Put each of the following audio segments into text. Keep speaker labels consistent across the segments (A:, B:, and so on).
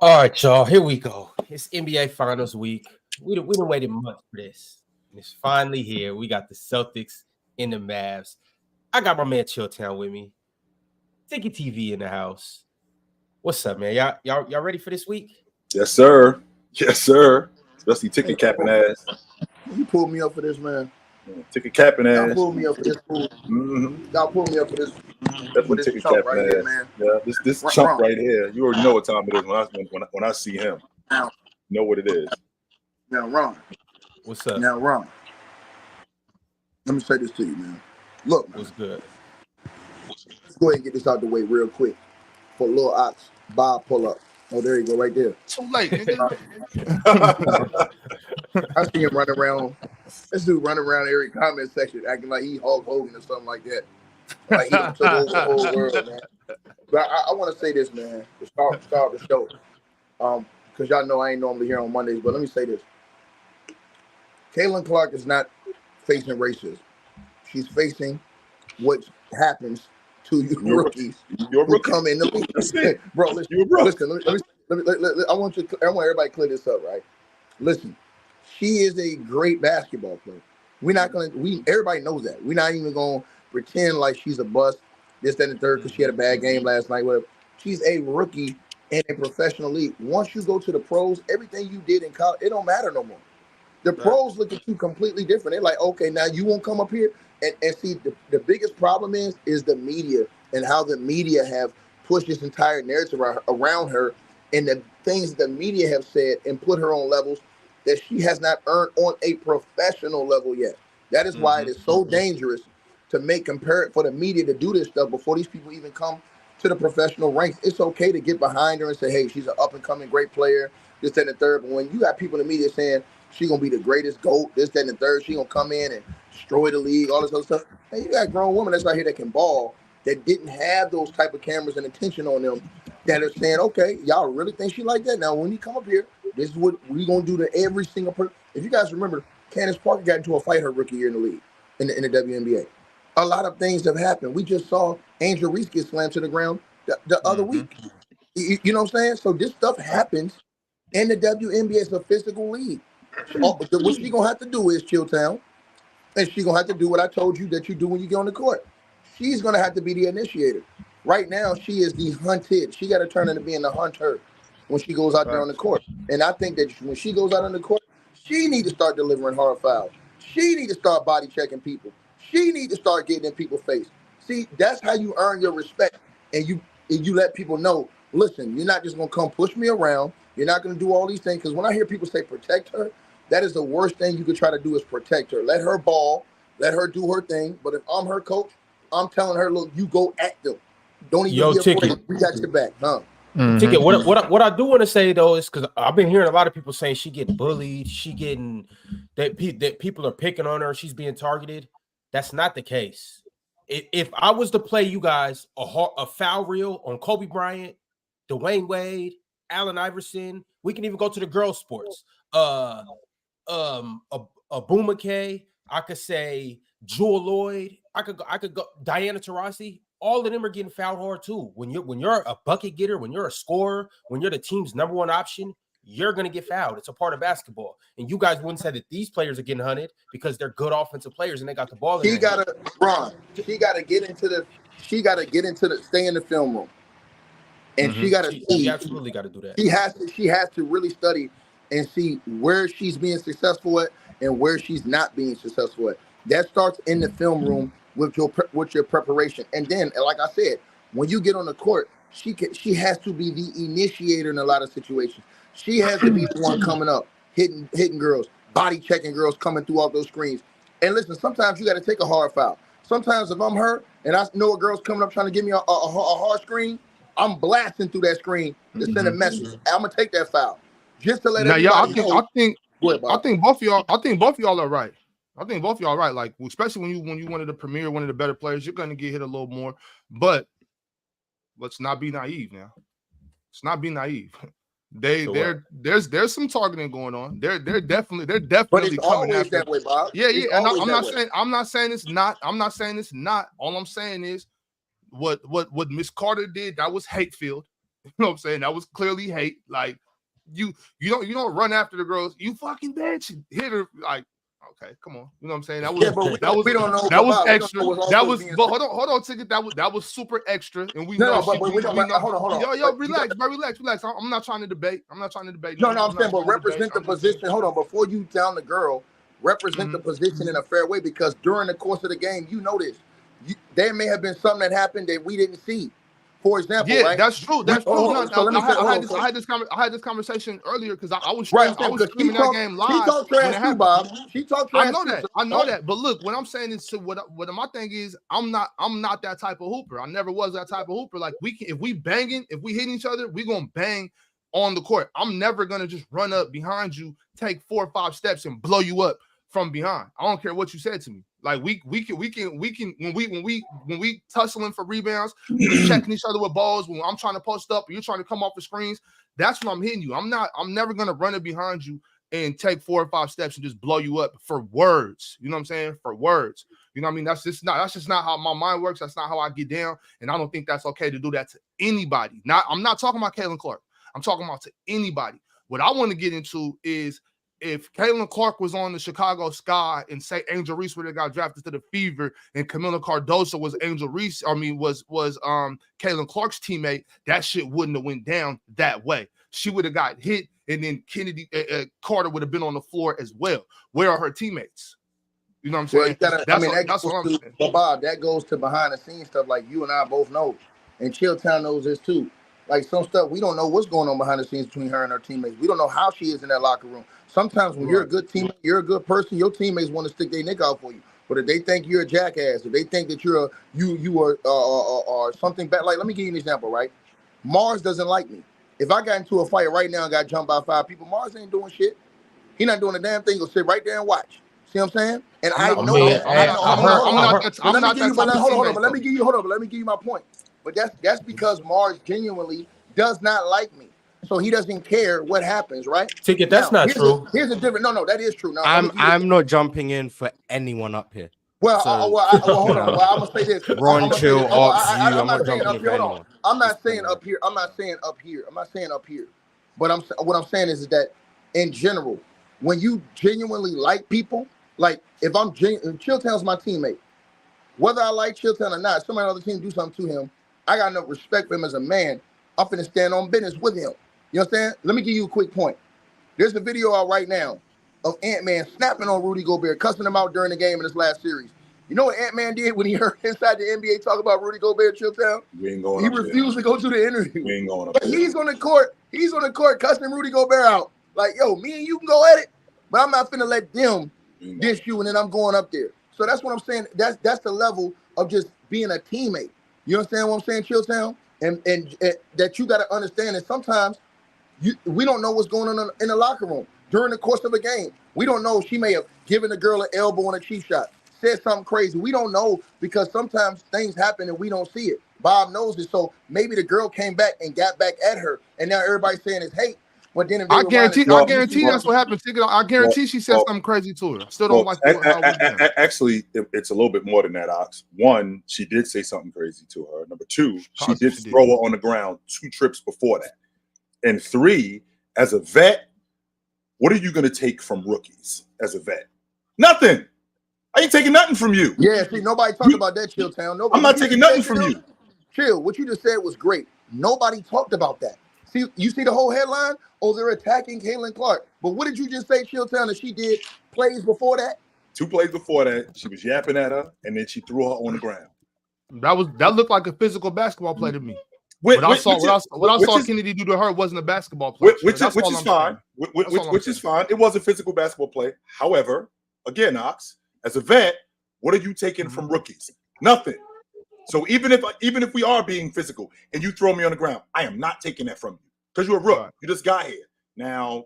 A: All right, y'all. Here we go. It's NBA Finals week. We done waited months for this, and it's finally here. We got the Celtics and the Mavs. I got my man Chilltown with me. Tiki TV in the house. What's up, man? Y'all ready for this week?
B: Yes, sir. Yes, sir. Especially ticket capping ass.
C: You pulled me up for this, man.
B: Ticket capping ass.
C: Y'all pulled me up for this. Y'all pulled me up for this.
B: Definitely ticket capping
C: right
B: ass.
C: here, man.
B: Yeah, this chump right here. You already know what time it is when I see him.
C: Now,
B: you know what it is.
C: Now, Ron.
A: What's up?
C: Now, Ron. Let me say this to you, man. Look, man.
A: What's good?
C: Let's go ahead and get this out the way real quick. For Lil Ox, Bob pull up. Oh, there you go, right there.
D: Too late, nigga.
C: I see him running around. This dude running around every comment section acting like he Hulk Hogan or something like that. Like he took over the whole world, man. But I want to say this, man, to start the show. Because y'all know I ain't normally here on Mondays, but let me say this. Caitlin Clark is not facing racism. She's facing what happens to you rookies who come in the league. Bro, listen, I want everybody to clear this up, right? Listen, she is a great basketball player. Everybody knows that. We're not even gonna pretend like she's a bust, this, that, and the third, because she had a bad game last night, whatever. She's a rookie in a professional league. Once you go to the pros, everything you did in college, it don't matter no more. The pros look at you completely different. They're like, okay, now you won't come up here. And see, the biggest problem is the media and how the media have pushed this entire narrative around her and the things the media have said and put her on levels that she has not earned on a professional level yet. That is why it is so dangerous to for the media to do this stuff before these people even come to the professional ranks. It's okay to get behind her and say, hey, she's an up-and-coming great player, this, that, and the third. But when you got people in the media saying she's going to be the greatest GOAT, this, that, and the third, she's going to come in and destroy the league, all this other stuff. Hey, you got grown women that's right here that can ball, that didn't have those type of cameras and attention on them, that are saying, okay, y'all really think she like that? Now, when you come up here, this is what we're going to do to every single person. If you guys remember, Candace Parker got into a fight her rookie year in the league, in the WNBA. A lot of things have happened. We just saw Angel Reese get slammed to the ground the other week. You know what I'm saying? So this stuff happens in the WNBA. It's a physical league. So what she's going to have to do is Chilltown, and she's going to have to do what I told you that you do when you get on the court. She's going to have to be the initiator. Right now, she is the hunted. She got to turn into being the hunter when she goes out there on the court. And I think that when she goes out on the court, she needs to start delivering hard fouls. She needs to start body checking people. She needs to start getting in people's face. See, that's how you earn your respect. And you let people know, listen, you're not just going to come push me around. You're not going to do all these things. Because when I hear people say protect her, that is the worst thing you could try to do is protect her. Let her ball. Let her do her thing. But if I'm her coach, I'm telling her, look, you go at them. Don't even be afraid. We got your back, huh?
A: Ticket. What I do want to say though is because I've been hearing a lot of people saying she getting bullied, that people are picking on her, she's being targeted. That's not the case. If I was to play you guys a foul reel on Kobe Bryant, Dwayne Wade, Allen Iverson, we can even go to the girls' sports. A Boomake, I could say Jewel Lloyd, I could go Diana Taurasi. All of them are getting fouled hard too. When you're a bucket getter, when you're a scorer, when you're the team's number one option, you're gonna get fouled. It's a part of basketball. And you guys wouldn't say that these players are getting hunted because they're good offensive players and they got the ball.
C: She gotta get into the stay in the film room. And she absolutely got to do that. She has to really study and see where she's being successful at and where she's not being successful at. That starts in the film room with your preparation. And then, like I said, when you get on the court, she has to be the initiator in a lot of situations. She has to be the one coming up, hitting girls, body checking girls coming through all those screens. And listen, sometimes you got to take a hard foul. Sometimes if I'm her and I know a girl's coming up trying to give me a hard screen, I'm blasting through that screen to send a message. I'm gonna take that foul just to let everybody know.
D: I think both of y'all are right. I think both of y'all are right. Like, especially when you one of the better players, you're gonna get hit a little more. But let's not be naive now. Let's not be naive. There's some targeting going on. They're definitely
C: but it's
D: coming
C: always
D: after.
C: That way, Bob.
D: Yeah. And I'm not saying it's not. I'm not saying it's not. All I'm saying is what Miss Carter did, that was hate-filled. You know what I'm saying? That was clearly hate. Like you don't run after the girls. You fucking bitch. Hit her like. Okay, come on. You know what I'm saying? That was
C: we don't know.
D: That was extra. That was
C: being
D: but hold on, ticket. That was super extra. And we
C: no,
D: know
C: but we don't hold on.
D: Yo, relax, bro, relax. I'm not trying to debate.
C: No, I'm saying, but represent the position. Hold on, before you down the girl, represent the position in a fair way, because during the course of the game, you know this. There may have been something that happened that we didn't see. For example, right?
D: That's true. That's true. I had this conversation earlier because I was streaming that game live.
C: She talked trash too, Bob. She talked trash.
D: I know that. But look, what I'm saying is, what my thing is, I'm not that type of hooper. I never was that type of hooper. Like if we hitting each other, we gonna bang on the court. I'm never gonna just run up behind you, take 4 or 5 steps, and blow you up from behind. I don't care what you said to me. Like we can when we tussling for rebounds, checking each other with balls. When I'm trying to post up, and you're trying to come off the screens, that's when I'm hitting you. I'm never gonna run it behind you and take 4 or 5 steps and just blow you up for words. You know what I'm saying? For words. You know what I mean? That's just not how my mind works. That's not how I get down. And I don't think that's okay to do that to anybody. I'm not talking about Caitlin Clark. I'm talking about to anybody. What I want to get into is, if Caitlin Clark was on the Chicago Sky and say Angel Reese would have got drafted to the Fever and Camila Cardoso was Caitlin Clark's teammate, that shit wouldn't have went down that way. She would have got hit, and then Carter would have been on the floor as well. Where are her teammates? You know what I'm saying? That's what I'm saying.
C: But Bob, that goes to behind the scenes stuff, like you and I both know, and Chilltown knows this too. Like some stuff, we don't know what's going on behind the scenes between her and her teammates. We don't know how she is in that locker room. Sometimes when you're a good teammate, you're a good person, your teammates want to stick their neck out for you. But if they think you're a jackass, if they think that you are something bad, like let me give you an example, right? Mars doesn't like me. If I got into a fight right now and got jumped by 5 people, Mars ain't doing shit. He not doing a damn thing. He'll sit right there and watch. See what I'm saying? And I know. Let me give you my point. But that's because Mars genuinely does not like me. So he doesn't care what happens, right?
A: Ticket, that's not true.
C: Here's a different. No, that is true. Now
E: I'm not jumping in for anyone up here.
C: Well, hold on. Well, I'm gonna say this.
E: Ron, chill, I'm not jumping in for anyone.
C: I'm not saying up here. I'm not saying up here. But what I'm saying is that in general, when you genuinely like people, like if I'm Chilltown's my teammate, whether I like Chilltown or not, somebody on the team do something to him, I got enough respect for him as a man. I'm finna stand on business with him. You understand? Let me give you a quick point. There's a video out right now of Ant-Man snapping on Rudy Gobert, cussing him out during the game in this last series. You know what Ant-Man did when he heard inside the NBA talk about Rudy Gobert, Chilltown? He refused to go to the interview.
B: We ain't going up
C: but he's on the court cussing Rudy Gobert out. Like, yo, me and you can go at it, but I'm not finna let them dish you, and then I'm going up there. So that's what I'm saying. That's the level of just being a teammate. You understand what I'm saying, Chilltown? And that you got to understand that sometimes we don't know what's going on in the locker room during the course of a game. We don't know if she may have given the girl an elbow on a cheap shot, said something crazy. We don't know because sometimes things happen and we don't see it. Bob knows it. So maybe the girl came back and got back at her, and now everybody's saying it's hate. But then
D: I guarantee that's what happened. I guarantee she said something crazy to her. Still don't
B: actually, it's a little bit more than that, Ox. 1, she did say something crazy to her. Number 2, she did throw her on the ground 2 trips before that. And 3, as a vet, what are you going to take from rookies as a vet? Nothing. I ain't taking nothing from you.
C: Yeah, see, nobody talked about that, Chilltown.
B: I'm not taking nothing from you.
C: Chill, what you just said was great. Nobody talked about that. See, you see the whole headline? Oh, they're attacking Caitlin Clark. But what did you just say, Chilltown, that she did plays before that?
B: 2 plays before that, she was yapping at her, and then she threw her on the ground.
D: That looked like a physical basketball play to me. What I saw Kennedy do to her wasn't a basketball play.
B: Which is fine. Which is fine. It was a physical basketball play. However, again, Ox, as a vet, what are you taking from rookies? Nothing. So even if we are being physical and you throw me on the ground, I am not taking that from you because you're a rook. Right. You just got here. Now,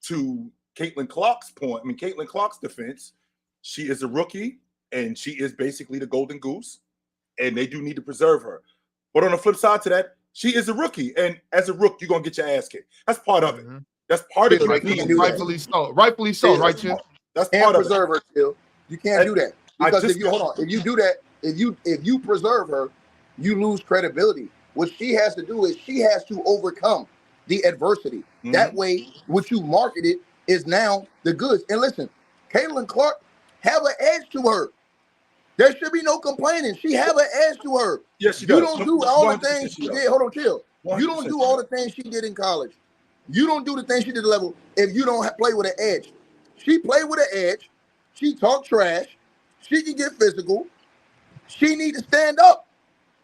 B: to Caitlin Clark's point, Caitlin Clark's defense, she is a rookie and she is basically the golden goose, and they do need to preserve her. But on the flip side to that, she is a rookie, and as a rook, you're gonna get your ass kicked. That's part of it. That's part of it.
D: Rightfully so, right, Jim?
C: That's part of it. Preserve her still. You can't do that because if you do that, if you preserve her, you lose credibility what she has to do is she has to overcome the adversity. Mm-hmm. That way, what you marketed is now the goods. And listen, Caitlin Clark have an edge to her. There should be no complaining. She have an edge to her.
B: Yes, she does.
C: You don't do all the things she did. Hold on, chill. You don't do all the things she did in college. You don't do the things she did at the level if you don't play with an edge. She played with an edge. She talk trash. She can get physical. She need to stand up.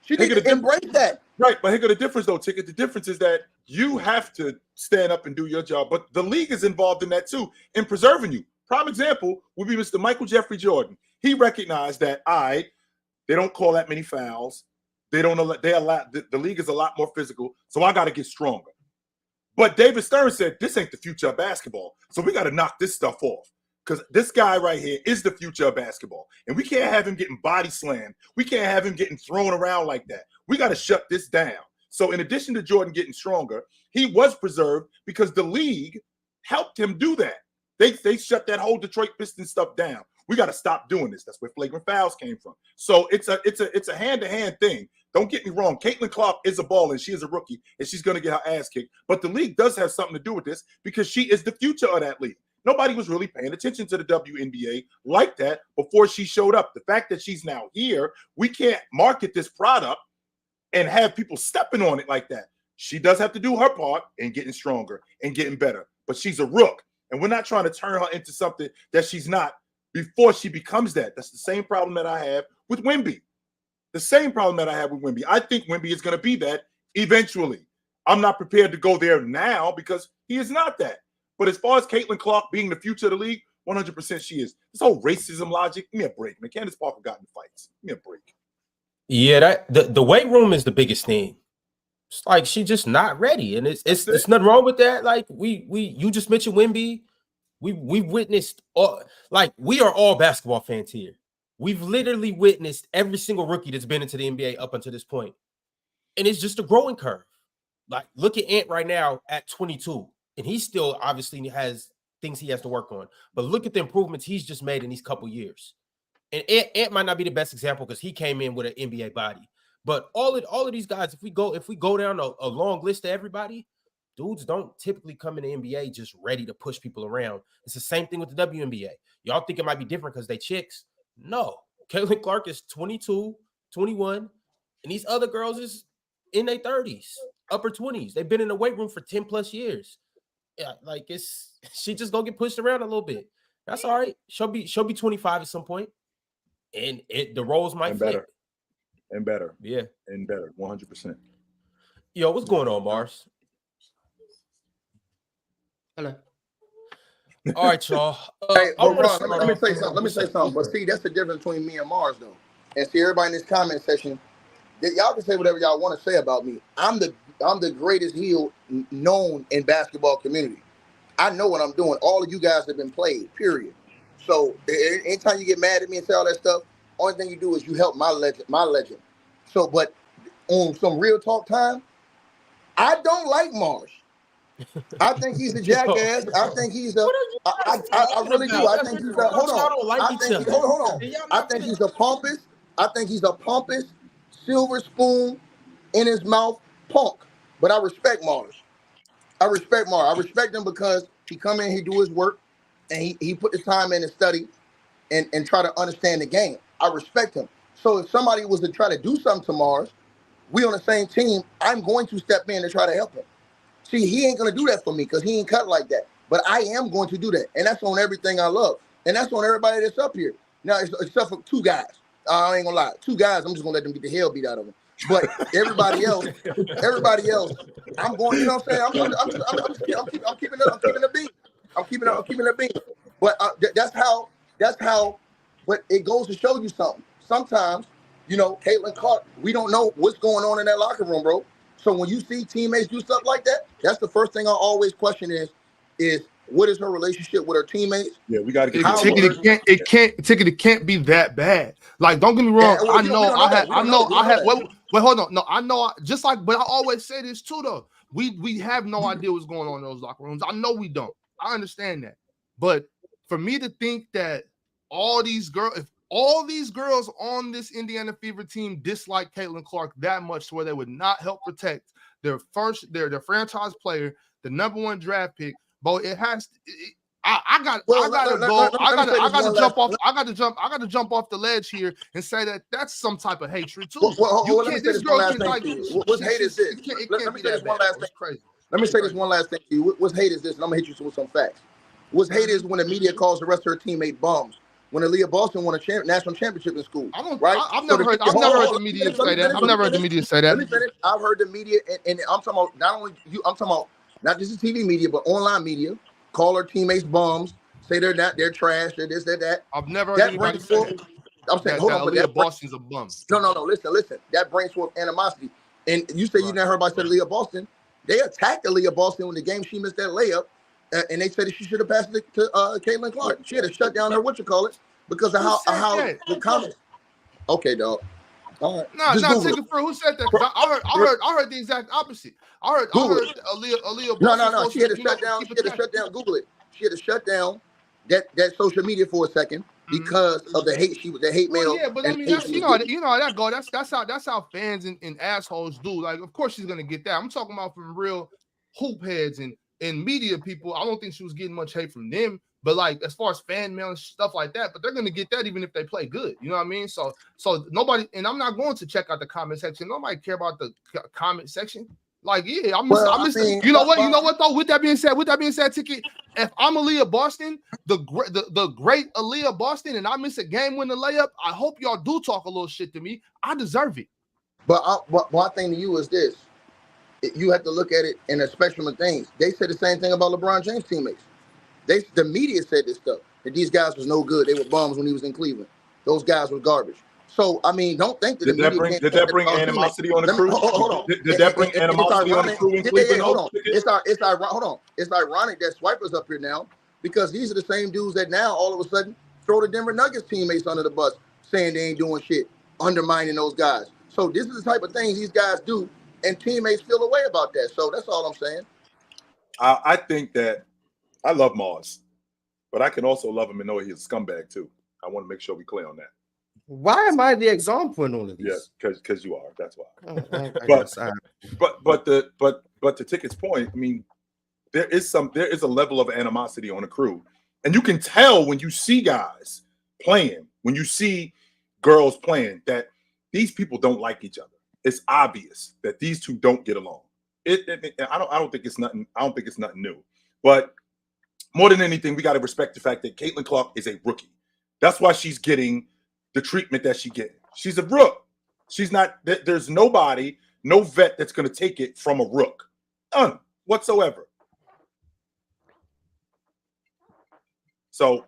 C: She need to embrace that.
B: Right, but here go the difference, though, Ticket. The difference is that you have to stand up and do your job, but the league is involved in that, too, in preserving you. Prime example would be Mr. Michael Jeffrey Jordan. He recognized that, they don't call that many fouls. They don't allow, the league is a lot more physical, so I got to get stronger. But David Stern said, this ain't the future of basketball, so we got to knock this stuff off. Because this guy right here is the future of basketball. And we can't have him getting body slammed. We can't have him getting thrown around like that. We got to shut this down. So in addition to Jordan getting stronger, he was preserved because the league helped him do that. They shut that whole Detroit Pistons stuff down. We got to stop doing this. That's where flagrant fouls came from. So it's a hand-to-hand thing. Don't get me wrong. Caitlin Clark is a baller, and she is a rookie, and she's going to get her ass kicked. But the league does have something to do with this because she is the future of that league. Nobody was really paying attention to the WNBA like that before she showed up. The fact that she's now here, we can't market this product and have people stepping on it like that. She does have to do her part in getting stronger and getting better. But she's a rook, and we're not trying to turn her into something that she's not before she becomes that. That's the same problem that I have with Wemby. The same problem that I have with Wemby. I think Wemby is going to be that eventually. I'm not prepared to go there now because he is not that. But as far as Caitlin Clark being the future of the league, 100% she is. This whole racism logic, give me a break, man. Candace Parker got in fights. Give me a break.
A: Yeah, the weight room is the biggest thing. It's like she's just not ready, and it's nothing wrong with that. Like you just mentioned Wemby. We've witnessed all, like, we are all basketball fans here. We've literally witnessed every single rookie that's been into the NBA up until this point, and it's just a growing curve. Like, look at Ant right now at 22. And he still obviously has things he has to work on. But look at the improvements he's just made in these couple years. And Ant might not be the best example because he came in with an NBA body. But all of these guys, if we go down a long list of everybody, dudes don't typically come in the NBA just ready to push people around. It's the same thing with the WNBA. Y'all think it might be different because they chicks? No. Caitlin Clark is 22, 21, and these other girls is in their 30s, upper 20s. They've been in the weight room for 10 plus years. Yeah, like she just gonna get pushed around a little bit. That's all right. She'll be 25 at some point, and the roles might flip.
B: And better.
A: Yeah,
B: and better. 100%.
A: Yo, what's going on, Mars?
E: Hello.
A: All right, y'all.
C: Hey, Ron, let me say something. But see, that's the difference between me and Mars, though. And see, everybody in this comment section, y'all can say whatever y'all want to say about me. I'm the greatest heel known in basketball community. I know what I'm doing. All of you guys have been played, period. So anytime you get mad at me and say all that stuff, only thing you do is you help my legend. So, but on some real talk time, I don't like Mars. I think he's a jackass. I think he's a. I really do. I think he's a. Hold on. I think he's a pompous. I think he's a pompous, silver spoon in his mouth punk. But I respect Mars. I respect him because he come in, he do his work, and he put the time in and study and try to understand the game. I respect him. So if somebody was to try to do something to Mars, we on the same team, I'm going to step in and try to help him. See, he ain't going to do that for me because he ain't cut like that. But I am going to do that. And that's on everything I love. And that's on everybody that's up here. Now, except for two guys. I ain't going to lie. Two guys, I'm just going to let them get the hell beat out of them. But everybody else, I'm going, you know what I'm saying? I'm keeping the beat. I'm keeping the beat. But that's how, but it goes to show you something. Sometimes, you know, Caitlin Clark, we don't know what's going on in that locker room, bro. So when you see teammates do stuff like that, that's the first thing I always question is what is her relationship with her teammates?
B: Yeah, we got to get
D: it can't be that bad. Like, don't get me wrong. Yeah, hold on. No, I know. But I always say this too, though. We have no idea what's going on in those locker rooms. I know we don't. I understand that. But for me to think that all these girls, if all these girls on this Indiana Fever team dislike Caitlin Clark that much to where they would not help protect their franchise player, the number 1 draft pick. But it has I got to jump off the ledge here and say that that's some type of hatred too.
C: Let me say this one last thing to you. What's hate is this? Let me say this one last thing.
D: Crazy.
C: Let me say this one last thing to you. What's hate is this, and I'm gonna hit you with some facts. What's hate is when the media calls the rest of her teammate bums. When Aaliyah Boston won a national championship in school, right?
D: I've never heard the media say that. I've never heard the media say that.
C: Let me finish. I've heard the media, and I'm talking about not only you. I'm talking about not just the TV media, but online media. Call her teammates bums. Say they're trash. They're this, they're that.
D: I've never heard anybody say that.
C: I'm saying, hold on, but
D: Aaliyah Boston's a bum.
C: No. Listen. That brings forth animosity. And you say you never heard about Aaliyah Boston. They attacked Aaliyah Boston when the game she missed that layup, and they said that she should have passed it to Caitlin Clark. She had to shut down her because of how the comments. Okay, dog. All right.
D: No, take it for who said that? I heard the exact opposite. I heard Aaliyah Boston.
C: No. She had to shut down. She had to shut down. Google it. She had to shut down that social media for a second because of the hate. The hate mail.
D: Yeah, but I mean, you know how that go. That's how fans and assholes do. Like, of course she's gonna get that. I'm talking about from real hoop heads and media people. I don't think she was getting much hate from them. But like as far as fan mail and stuff like that, but they're gonna get that even if they play good. You know what I mean? So nobody, and I'm not going to check out the comment section. Nobody care about the comment section. Like, yeah, I'm missing. You know what though? With that being said, Ticket, if I'm Aaliyah Boston, the great Aaliyah Boston, and I miss a game winning layup, I hope y'all do talk a little shit to me. I deserve it.
C: But one thing to you is this: you have to look at it in a spectrum of things. They said the same thing about LeBron James' teammates. The media said this stuff, that these guys was no good. They were bums when he was in Cleveland. Those guys were garbage. So, I mean, don't think that
B: did that bring animosity on the crew?
C: Hold on.
B: Did that bring animosity on the crew in Cleveland?
C: Hold on. It's ironic that Swipa's up here now because these are the same dudes that now all of a sudden throw the Denver Nuggets teammates under the bus saying they ain't doing shit, undermining those guys. So this is the type of things these guys do, and teammates feel a way about that. So that's all I'm saying.
B: I think that I love Mars, but I can also love him and know he's a scumbag too. I want to make sure we clear on that.
E: Why am I the example in all of these?
B: Yeah, because you are. That's why. But to Ticket's point, I mean, there is a level of animosity on the crew, and you can tell when you see guys playing, when you see girls playing, that these people don't like each other. It's obvious that these two don't get along. I don't think it's nothing. I don't think it's nothing new. But more than anything, we got to respect the fact that Caitlin Clark is a rookie. That's why she's getting the treatment that she getting. She's a rook. She's not. There's nobody, no vet that's going to take it from a rook. None whatsoever. So,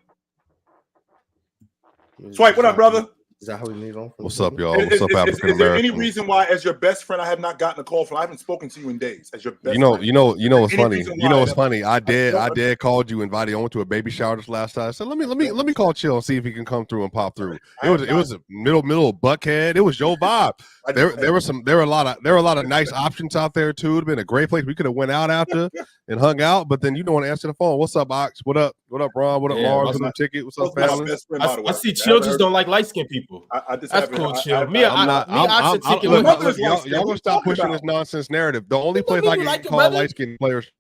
B: Swipe, what up, brother?
E: Is that how we move on?
F: What's up, y'all? What's up, African American?
B: Is there any reason why, as your best friend, I have not gotten a call from? I haven't spoken to you in days. As your best friend.
F: You know what's funny? You know what's funny? I did called you, invited you. I went to a baby shower this last time. I said, let me call Chill and see if he can come through and pop through. It was a middle of Buckhead. It was your vibe. There were a lot of nice options out there too. It'd been a great place. We could have went out after and hung out, but then you don't want to answer the phone. What's up, Ox? What up? What up, Ron? What up, Mars? What up, Ticket? What's up, family?
A: I see Chill just don't like light skinned people. That's cool, Chill. Y'all
F: gonna stop pushing this nonsense narrative. The only place I can call light skinned players.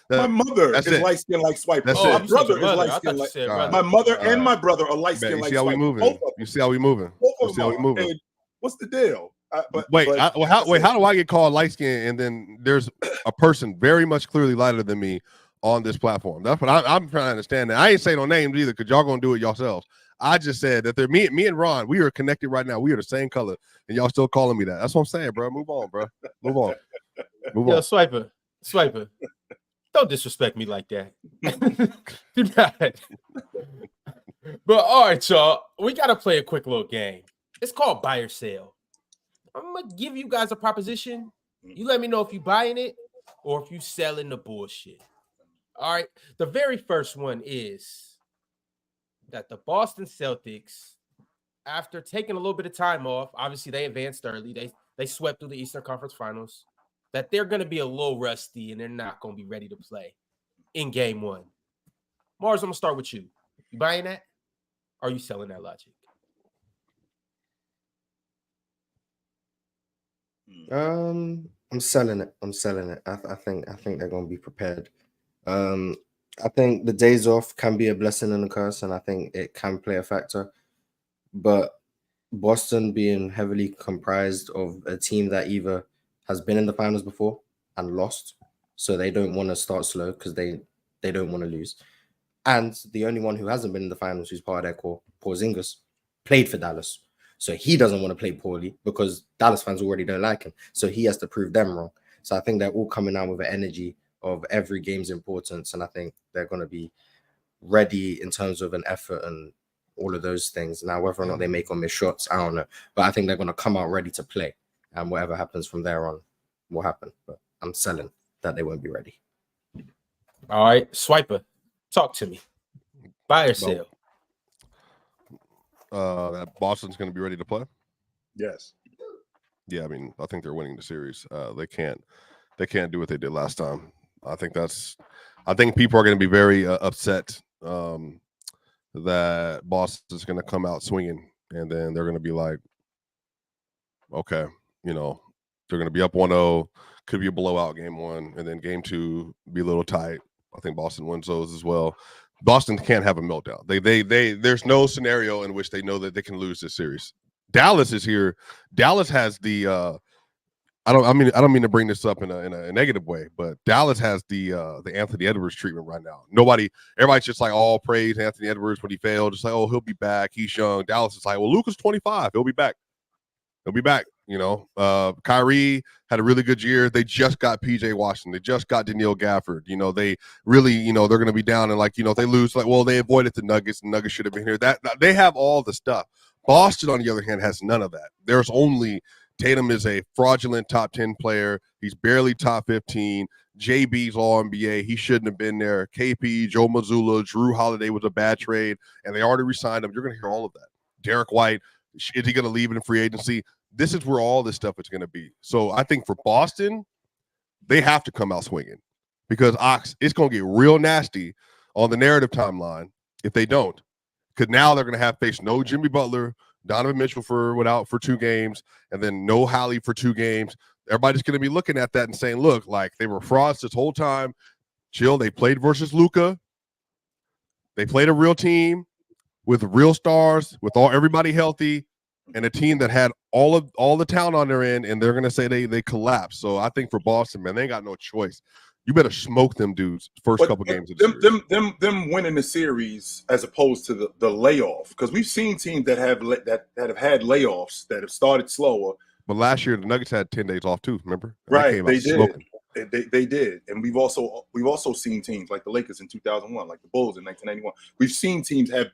B: My mother is light skinned like Swipe. My brother is light skinned like my mother and my brother are light skinned like Swipe.
F: You see how we moving?
B: What's the deal?
F: How do I get called light skinned and then there's a person very much clearly lighter than me on this platform? That's what I'm trying to understand. That I ain't saying no names either because y'all gonna do it yourselves. I just said that they're me and Ron. We are connected right now. We are the same color, and y'all still calling me that. That's what I'm saying, bro. Move on, bro. Move on.
A: Yo, Swiper. Don't disrespect me like that. Do not. But all right, y'all. We gotta play a quick little game. It's called buy or sell. I'm gonna give you guys a proposition. You let me know if you buying it or if you selling the bullshit. All right. The very first one is that the Boston Celtics, after taking a little bit of time off, obviously they advanced early. They swept through the Eastern Conference Finals. That they're going to be a little rusty and they're not going to be ready to play in game one. Mars, I'm going to start with you. You buying that? Or are you selling that logic?
E: I'm selling it. I think they're going to be prepared. I think the days off can be a blessing and a curse, and I think it can play a factor. But Boston being heavily comprised of a team that either has been in the finals before and lost, so they don't want to start slow because they don't want to lose. And the only one who hasn't been in the finals, who's part of their core, Porzingis, played for Dallas. So he doesn't want to play poorly because Dallas fans already don't like him. So he has to prove them wrong. So I think they're all coming out with an energy of every game's importance. And I think they're going to be ready in terms of an effort and all of those things. Now, whether or not they make or miss shots, I don't know. But I think they're going to come out ready to play. And whatever happens from there on will happen. But I'm selling that they won't be ready.
A: All right, Swipa, talk to me. Buy or sell?
F: That Boston's going to be ready to play.
B: Yes.
F: Yeah, I mean, I think they're winning the series. They can't do what they did last time. I think people are going to be very upset that Boston's going to come out swinging, and then they're going to be like, okay, they're going to be up 1-0, could be a blowout game one, and then game two be a little tight. I think Boston wins those as well. Boston can't have a meltdown. There's no scenario in which they know that they can lose this series. Dallas is here. Dallas has the I don't mean to bring this up in a negative way, but Dallas has the Anthony Edwards treatment right now. Everybody's just like all praise Anthony Edwards when he failed. Just like, oh, he'll be back. He's young. Dallas is like, well, Luka's 25. He'll be back. Kyrie had a really good year. They just got PJ Washington. They just got Daniil Gafford. They really, they're going to be down and if they lose, they avoided the Nuggets. The Nuggets should have been here. That they have all the stuff. Boston, on the other hand, has none of that. There's only Tatum is a fraudulent top 10 player. He's barely top 15. JB's all NBA. He shouldn't have been there. KP, Joe Mazzulla, Drew Holiday was a bad trade, and they already re-signed him. You're going to hear all of that. Derek White, is he going to leave in free agency? This is where all this stuff is going to be. So I think for Boston, they have to come out swinging because it's going to get real nasty on the narrative timeline if they don't. Because now they're going to have faced no Jimmy Butler, Donovan Mitchell without for 2 games, and then no Hallie for 2 games. Everybody's going to be looking at that and saying, look, they were frauds this whole time. Chill, they played versus Luka. They played a real team with real stars, with everybody healthy, and a team that had all the talent on their end, and they're going to say they collapsed. So I think for Boston, man, they ain't got no choice. You better smoke them dudes couple games of the series.
B: Them winning the series as opposed to the layoff, because we've seen teams that have had layoffs that have started slower.
F: But last year the Nuggets had 10 days off too. Remember?
B: Right, they did. They did, and we've also seen teams like the Lakers in 2001, like the Bulls in 1991. We've seen teams have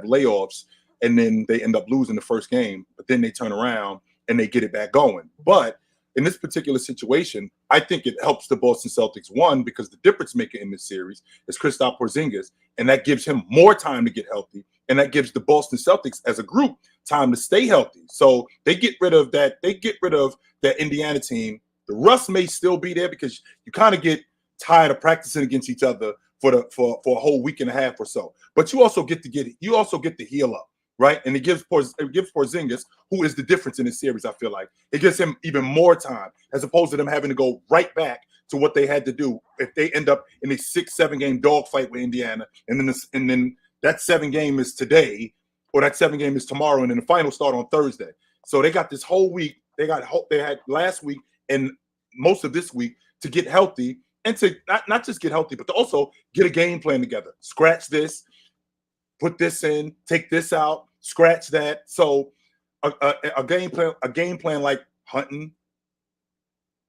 B: layoffs, and then they end up losing the first game, but then they turn around and they get it back going. But in this particular situation, I think it helps the Boston Celtics, one, because the difference maker in this series is Kristaps Porzingis, and that gives him more time to get healthy, and that gives the Boston Celtics as a group time to stay healthy. So they get rid of that. They get rid of that Indiana team. The rust may still be there because you kind of get tired of practicing against each other for a whole week and a half or so. But you also get to heal up. Right, and it gives Porzingis, who is the difference in this series, I feel like. It gives him even more time, as opposed to them having to go right back to what they had to do if they end up in a 6-7 game dogfight with Indiana, and then that 7 game is today, or that 7 game is tomorrow, and then the final start on Thursday. So they got this whole week. They had last week and most of this week to get healthy, and to not just get healthy, but to also get a game plan together. Scratch this, put this in, take this out. Scratch that. So a game plan like hunting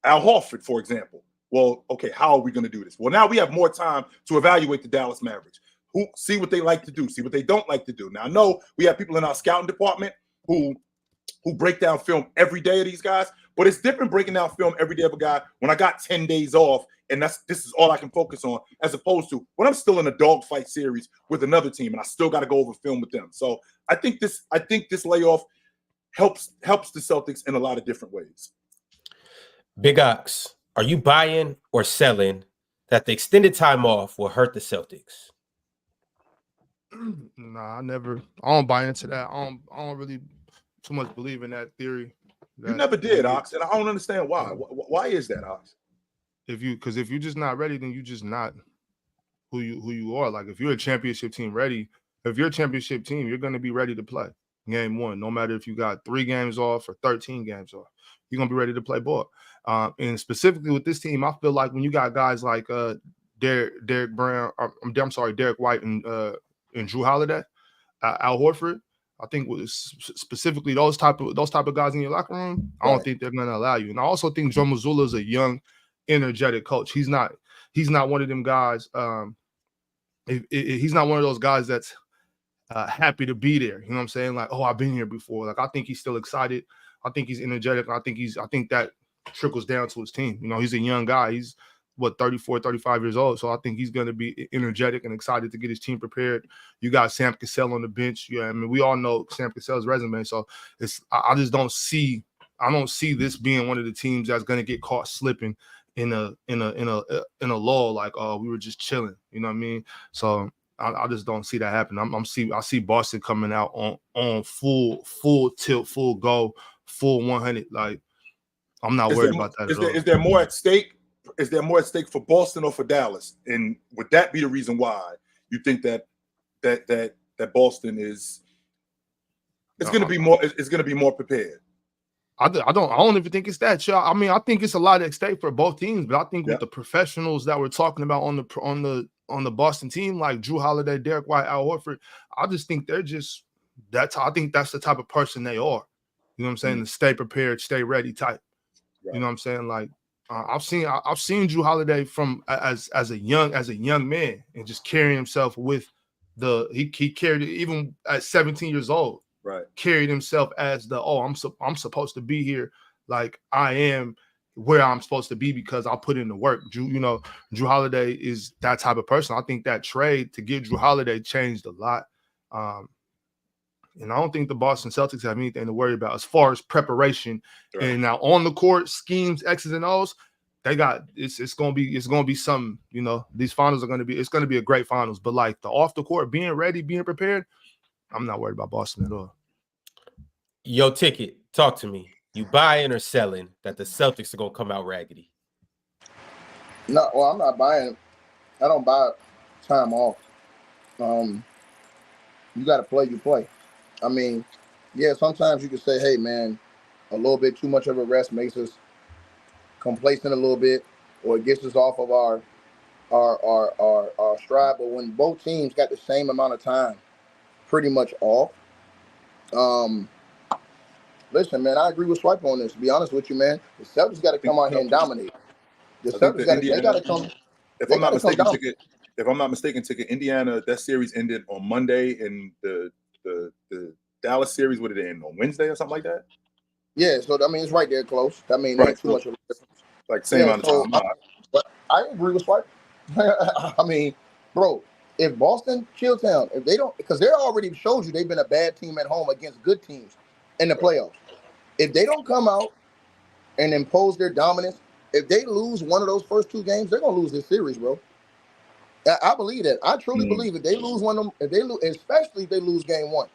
B: Al Horford, for example. Well, okay, how are we going to do this? Well, now we have more time to evaluate the Dallas Mavericks, who see what they like to do, see what they don't like to do. Now, I know we have people in our scouting department who break down film every day of these guys, but it's different breaking down film every day of a guy when I got 10 days off and this is all I can focus on, as opposed to when I'm still in a dogfight series with another team and I still got to go over film with them. So I think this layoff helps the Celtics in a lot of different ways.
A: Big Ox, are you buying or selling that the extended time off will hurt the Celtics?
D: Nah, I don't buy into that. I don't really too much believe in that theory
B: You never did, Ox, and I don't understand why. Why is that, Ox?
D: Because if you're just not ready, then you're just not who you are. Like if you're a championship team ready, if you're a championship team, you're going to be ready to play game one. No matter if you got 3 games off or 13 games off, you're going to be ready to play ball. And specifically with this team, I feel like when you got guys like Derek White and Drew Holiday, Al Horford, I think specifically those type of guys in your locker room, I don't think they're going to allow you. And I also think Joe Mazzulla is a young, energetic coach. He's not one of them guys. He's not one of those guys that's happy to be there. You know what I'm saying? Like, oh, I've been here before. Like, I think he's still excited. I think he's energetic. I think that trickles down to his team. You know, he's a young guy. He's 34, 35 years old. So I think he's going to be energetic and excited to get his team prepared. You got Sam Cassell on the bench. Yeah, I mean, we all know Sam Cassell's resume. So I just don't see this being one of the teams that's going to get caught slipping in a lull, like, oh, we were just chilling. You know what I mean? So I just don't see that happen. I see Boston coming out on full tilt, full go, full 100. Like, I'm not worried about that at all.
B: Is there more at stake? Is there more at stake for Boston or for Dallas? And would that be the reason why you think that Boston is going to be more prepared?
D: I don't even think it's that. I mean, I think it's a lot at stake for both teams, but I think with the professionals that we're talking about on the Boston team, like Drew Holiday, Derek White, Al Horford, I just think they're just I think that's the type of person they are. You know what I'm saying? The stay prepared, stay ready type. Right. You know what I'm saying? Like I've seen Drew Holiday from as a young man and just carrying himself with he carried it even at 17 years old.
B: Right.
D: Carried himself as I'm supposed to be here, like I am where I'm supposed to be because I'll put in the work. Drew Holiday is that type of person. I think that trade to get Drew Holiday changed a lot. And I don't think the Boston Celtics have anything to worry about as far as preparation. Right. And now on the court, schemes, X's and O's, they got it's gonna be something, you know. These finals it's gonna be a great finals. But like the off the court, being ready, being prepared, I'm not worried about Boston at all.
A: Yo, Ticket, talk to me. You buying or selling that the Celtics are gonna come out raggedy?
C: No, well, I'm not buying. I don't buy time off. You got to play. You play. I mean, yeah. Sometimes you can say, "Hey, man, a little bit too much of a rest makes us complacent a little bit, or it gets us off of our stride." But when both teams got the same amount of time, pretty much off. Listen, man, I agree with Swipa on this. To be honest with you, man, the Celtics got to come out here and dominate. The Celtics got to come.
B: If I'm not mistaken, Ticket, Indiana, that series ended on Monday, and the Dallas series, what did it end on Wednesday or something like that?
C: Yeah, so I mean it's right there close. I mean, not too much of a difference.
B: Like same amount of time.
C: But I agree with Swipa. I mean, bro, if Boston, Chilltown, if they don't, because they already showed you they've been a bad team at home against good teams in the playoffs. If they don't come out and impose their dominance, if they lose one of those first 2 games, they're gonna lose this series, bro. I believe that. I truly believe it. They lose one of them, especially if they lose game 1.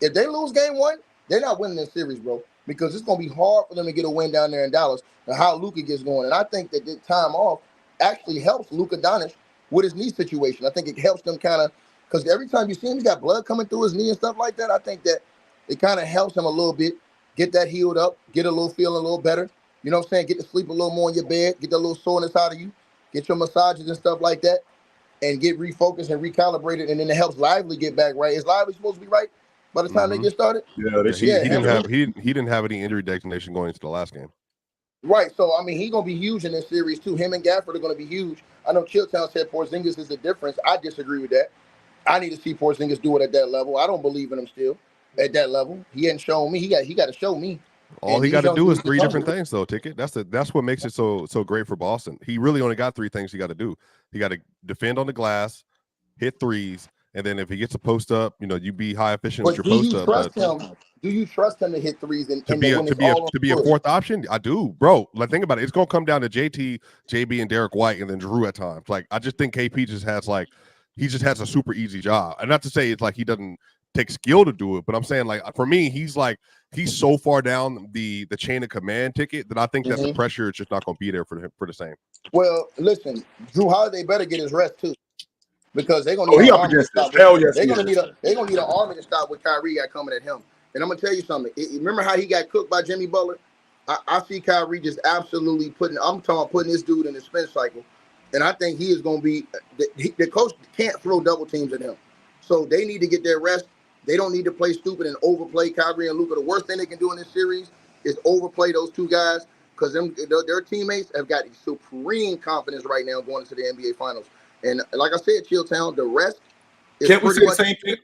C: If they lose game 1, they're not winning this series, bro. Because it's gonna be hard for them to get a win down there in Dallas and how Luka gets going. And I think that the time off actually helps Luka Doncic with his knee situation. I think it helps them kind of, because every time you see him, he's got blood coming through his knee and stuff like that. I think that it kind of helps him a little bit, get that healed up, get a little feeling a little better. You know what I'm saying? Get to sleep a little more in your bed, get that little soreness out of you, get your massages and stuff like that, and get refocused and recalibrated. And then it helps Lively get back right. Is Lively supposed to be right by the time they get started?
F: Yeah, he didn't have any injury designation going into the last game.
C: Right. So I mean, he's gonna be huge in this series too. Him and Gafford are gonna be huge. I know Chilltown said Porzingis is the difference. I disagree with that. I need to see Porzingis do it at that level. I don't believe in him still at that level. He hadn't shown me. He got to show me.
F: All he got to do is 3 different things, though. Ticket. That's what makes it so great for Boston. He really only got 3 things he got to do. He got to defend on the glass, hit threes, and then if he gets a post up, you know, you be high efficient with your post up.
C: Do you trust him to hit threes and
F: to be a fourth option? I do, bro. Like, think about it. It's gonna come down to JT, JB, and Derek White, and then Drew at times. Like, I just think KP just has a super easy job. And not to say it's like he doesn't takes skill to do it. But I'm saying, like, for me, he's so far down the chain of command ticket that I think that the pressure is just not going to be there for him for the same.
C: Well, listen, Drew Holiday better get his rest too, because they're gonna need an army to stop.
B: Hell yes,
C: they're gonna need an army to stop with Kyrie got coming at him. And I'm gonna tell you something. Remember how he got cooked by Jimmy Butler? I see Kyrie just absolutely putting this dude in the spin cycle, and I think he is gonna be the coach can't throw double teams at him, so they need to get their rest. They don't need to play stupid and overplay Kyrie and Luka. The worst thing they can do in this series is overplay those two guys, because their teammates have got supreme confidence right now going into the NBA Finals. And like I said, Chilltown, the rest is
B: Can't we say the same thing?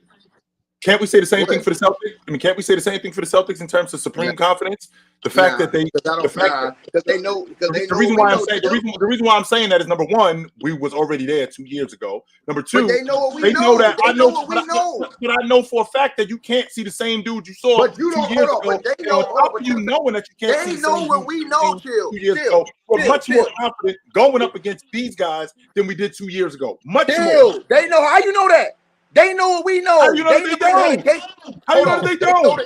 B: Can't we say the same thing for the Celtics? I mean, can't we say the same thing for the Celtics in terms of supreme confidence? The fact that the reason why I'm saying that is, number one, we was already there 2 years ago. Number two,
C: but they know what we know.
B: But I know for a fact that you can't see the same dude you saw.
C: But you don't hold on. But they know
B: knowing that you can't see.
C: They know what we know.
B: 2 years ago. We're much more confident going up against these guys than we did 2 years ago. Much more.
C: They know. How you know that? They know what we know.
B: How you know they don't? How you know they don't?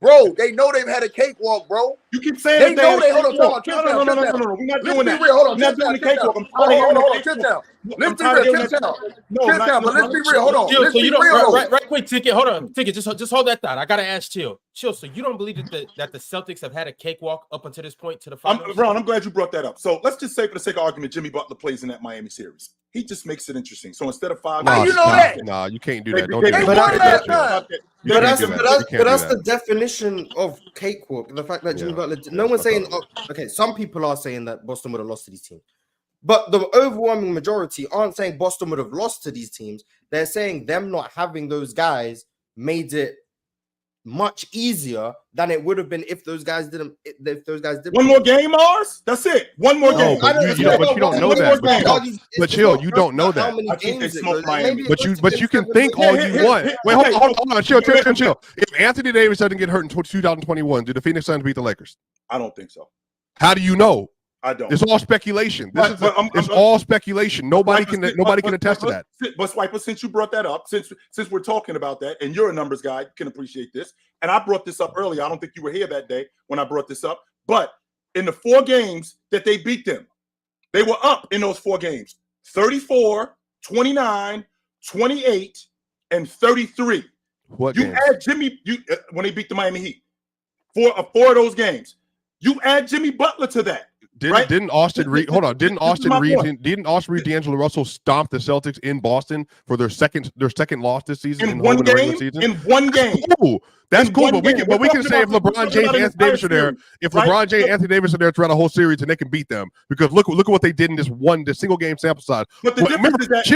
C: Bro, they know they've had a cakewalk, bro.
B: You keep saying
C: they know they. Hold on,
B: no. We're not doing that.
C: Hold on,
B: we're not doing the cakewalk.
C: Hold on, chill down. Let's be real, but let's be real. Hold on.
A: Chill, so you don't right quick, Ticket. Hold on, Ticket. Just hold that thought. I gotta ask Chill. So you don't believe that the Celtics have had a cakewalk up until this point to the finals?
B: Ron, I'm glad you brought that up. So let's just say, for the sake of argument, Jimmy Butler plays in that Miami series. He just makes it interesting. So instead of 5,
C: how you know that?
F: Nah, you can't do that. Don't do
E: that. But that's the definition of cakewalk. The fact that Jimmy Butler, no one's saying, okay, some people are saying that Boston would have lost to these teams, but the overwhelming majority aren't saying Boston would have lost to these teams. They're saying them not having those guys made it much easier than it would have been if those guys didn't.
B: One more game, Mars. That's it. One more game.
F: But you don't know that. But Chill, you don't know that.
B: I think they smoked Miami.
F: But you can think all you want. Wait, hold on. Chill. If Anthony Davis doesn't get hurt in 2021, do the Phoenix Suns beat the Lakers?
B: I don't think so.
F: How do you know?
B: I don't.
F: It's all speculation. It's all speculation. Nobody can attest to that.
B: But Swipa, since you brought that up, since we're talking about that, and you're a numbers guy, you can appreciate this. And I brought this up earlier. I don't think you were here that day when I brought this up. But in the 4 games that they beat them, they were up in those 4 games: 34, 29, 28, and 33.
F: What
B: you
F: games?
B: add Jimmy when they beat the Miami Heat? 4 of those games. You add Jimmy Butler to that.
F: Didn't Austin Reed? Hold on. Didn't Austin Reed? D'Angelo Russell stomp the Celtics in Boston for their second loss this season
B: in one game? In one game.
F: Cool. That's cool. But we can say if LeBron James and Anthony Davis are there, LeBron James and Anthony Davis are there throughout a whole series, and they can beat them, because look at what they did in this single game sample size.
B: But the difference is that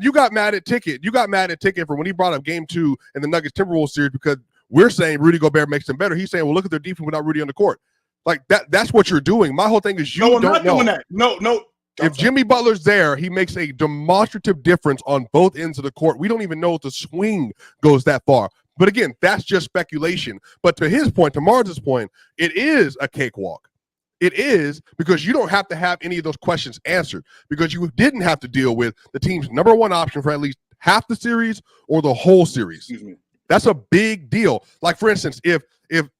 F: you got mad at Ticket. You got mad at Ticket for when he brought up Game 2 in the Nuggets Timberwolves series, because we're saying Rudy Gobert makes them better. He's saying, well, look at their defense without Rudy on the court. Like that's what you're doing. My whole thing is
B: I'm not doing that. No.
F: If Jimmy Butler's there, he makes a demonstrative difference on both ends of the court. We don't even know if the swing goes that far. But again, that's just speculation. But to his point, to Mars's point, it is a cakewalk. It is, because you don't have to have any of those questions answered, because you didn't have to deal with the team's number 1 option for at least half the series or the whole series.
B: Excuse me.
F: That's a big deal. Like, for instance, if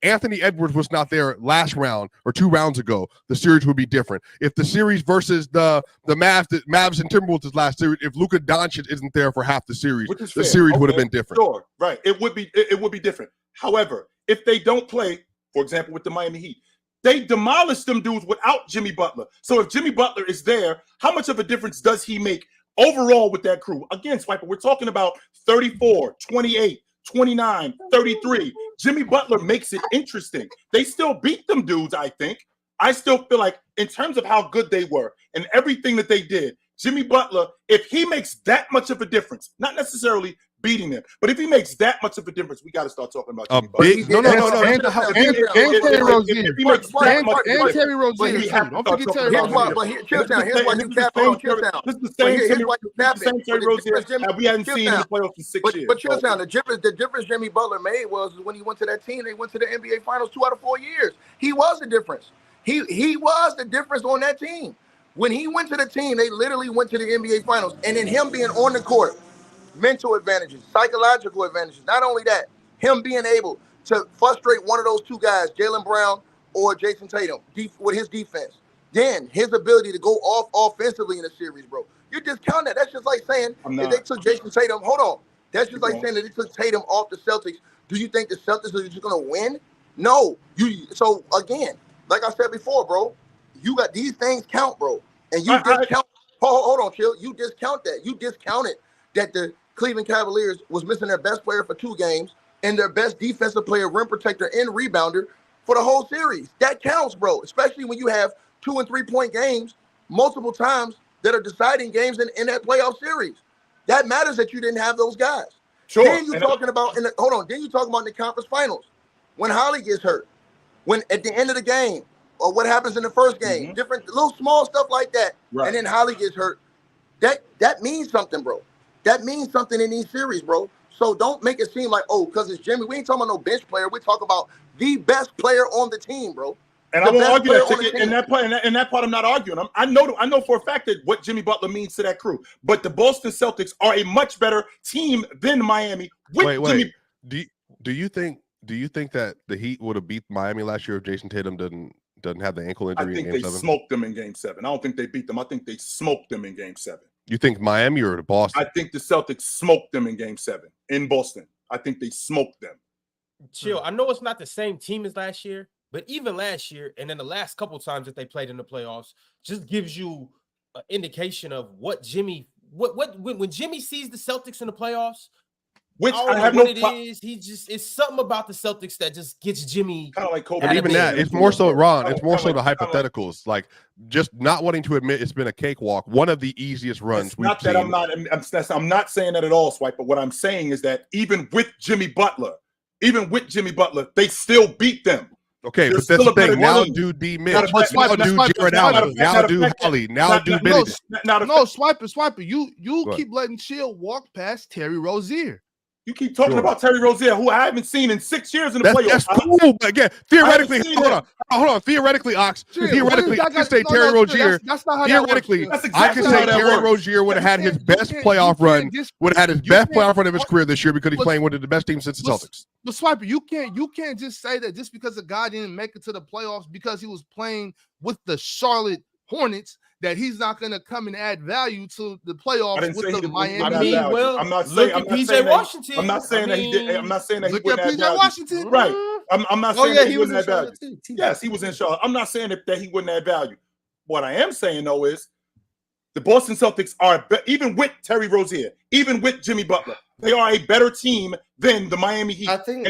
F: Anthony Edwards was not there last round or 2 rounds ago, the series would be different. If the series versus the Mavs and Timberwolves last series, if Luka Doncic isn't there for half the series, the series would have been different.
B: Sure, right. It would be different. However, if they don't play, for example, with the Miami Heat, they demolished them dudes without Jimmy Butler. So if Jimmy Butler is there, how much of a difference does he make overall with that crew? Again, Swiper, we're talking about 34, 28, 29, 33. Jimmy Butler makes it interesting. They still beat them dudes, I think. I still feel like, in terms of how good they were and everything that they did, Jimmy Butler, if he makes that much of a difference, not necessarily beating them, but if he makes that much of a difference, we got to start talking about Jimmy Butler.
F: No.
D: And Terry Rozier. Don't forget Terry Rozier.
C: But here's why you cap on Chilltown.
B: This is the same Terry Rozier that we hadn't seen in the playoffs in 6 years.
C: But Chilltown, the difference Jimmy Butler made was when he went to that team, they went to the NBA Finals 2 out of 4 years. He was the difference. He was the difference on that team. When he went to the team, they literally went to the NBA Finals. And then him being on the court, mental advantages, psychological advantages. Not only that, him being able to frustrate one of those two guys, Jaylen Brown or Jayson Tatum, with his defense. Then his ability to go off offensively in a series, bro. You discount that. That's just like saying if they took Jayson Tatum, hold on. That's just like saying that they took Tatum off the Celtics. Do you think the Celtics are just going to win? No. So, again, like I said before, bro, you got these things count, bro. And you discount. Hold on, chill. You discount that. You discounted that the Cleveland Cavaliers was missing their best player for 2 games and their best defensive player, rim protector, and rebounder for the whole series. That counts, bro, especially when you have 2- and 3-point games multiple times that are deciding games in that playoff series. That matters that you didn't have those guys.
B: Sure.
C: Then you're talking about then you're talking about in the conference finals when Holly gets hurt, when at the end of the game, or what happens in the first game, different little small stuff like that, and then Holly gets hurt. That means something, bro. That means something in these series, bro. So don't make it seem like, because it's Jimmy. We ain't talking about no bench player. We're talking about the best player on the team, bro.
B: And I won't argue that ticket in that part. I'm not arguing. I know for a fact that what Jimmy Butler means to that crew. But the Boston Celtics are a much better team than Miami.
F: Wait. Do you think that the Heat would have beat Miami last year if Jayson Tatum doesn't have the ankle injury?
B: I think they smoked them in Game 7. I don't think they beat them. I think they smoked them in Game 7.
F: You think Miami or Boston?
B: I think the Celtics smoked them in Game 7 in Boston. I think they smoked them.
A: Chill. I know it's not the same team as last year. But even last year, and then the last couple of times that they played in the playoffs, just gives you an indication of when Jimmy sees the Celtics in the playoffs,
B: which
A: I have no is. He just it's something about the Celtics that just gets Jimmy
B: kind of like Kobe.
F: And even that, it's more so Ron. It's more so the hypotheticals, like just not wanting to admit it's been a cakewalk. One of the easiest runs we've seen.
B: I'm not saying that at all, Swipe. But what I'm saying is that even with Jimmy Butler, they still beat them.
F: Okay, but that's the thing. Now do D Mitch. Now do Jared Allen. Now do Holly. Now do Bennett.
D: No, Swiper. You keep letting Chill walk past Terry Rozier.
B: You keep talking about Terry Rozier, who I haven't seen in 6 years in the playoffs.
F: That's cool, but again, theoretically, hold on. Theoretically, Ox. Theoretically, I can say Terry Rozier.
D: That's not how
F: theoretically, I can say Terry Rozier would have had his best playoff run. Would have had his best playoff run of his career this year because he's playing with the best team since the Celtics.
D: But Swiper, you can't just say that just because a guy didn't make it to the playoffs because he was playing with the Charlotte Hornets that he's not going to come and add value to the playoffs with the Miami.
B: I'm not saying PJ Washington. I'm not saying that he did. I'm not saying that he wouldn't add value.
D: Washington,
B: right? I'm not saying that he wouldn't add value. Yes, he was in Charlotte. I'm not saying that he wouldn't add value. What I am saying though is the Boston Celtics are even with Terry Rozier, even with Jimmy Butler, they are a better team than the Miami Heat.
E: Finish.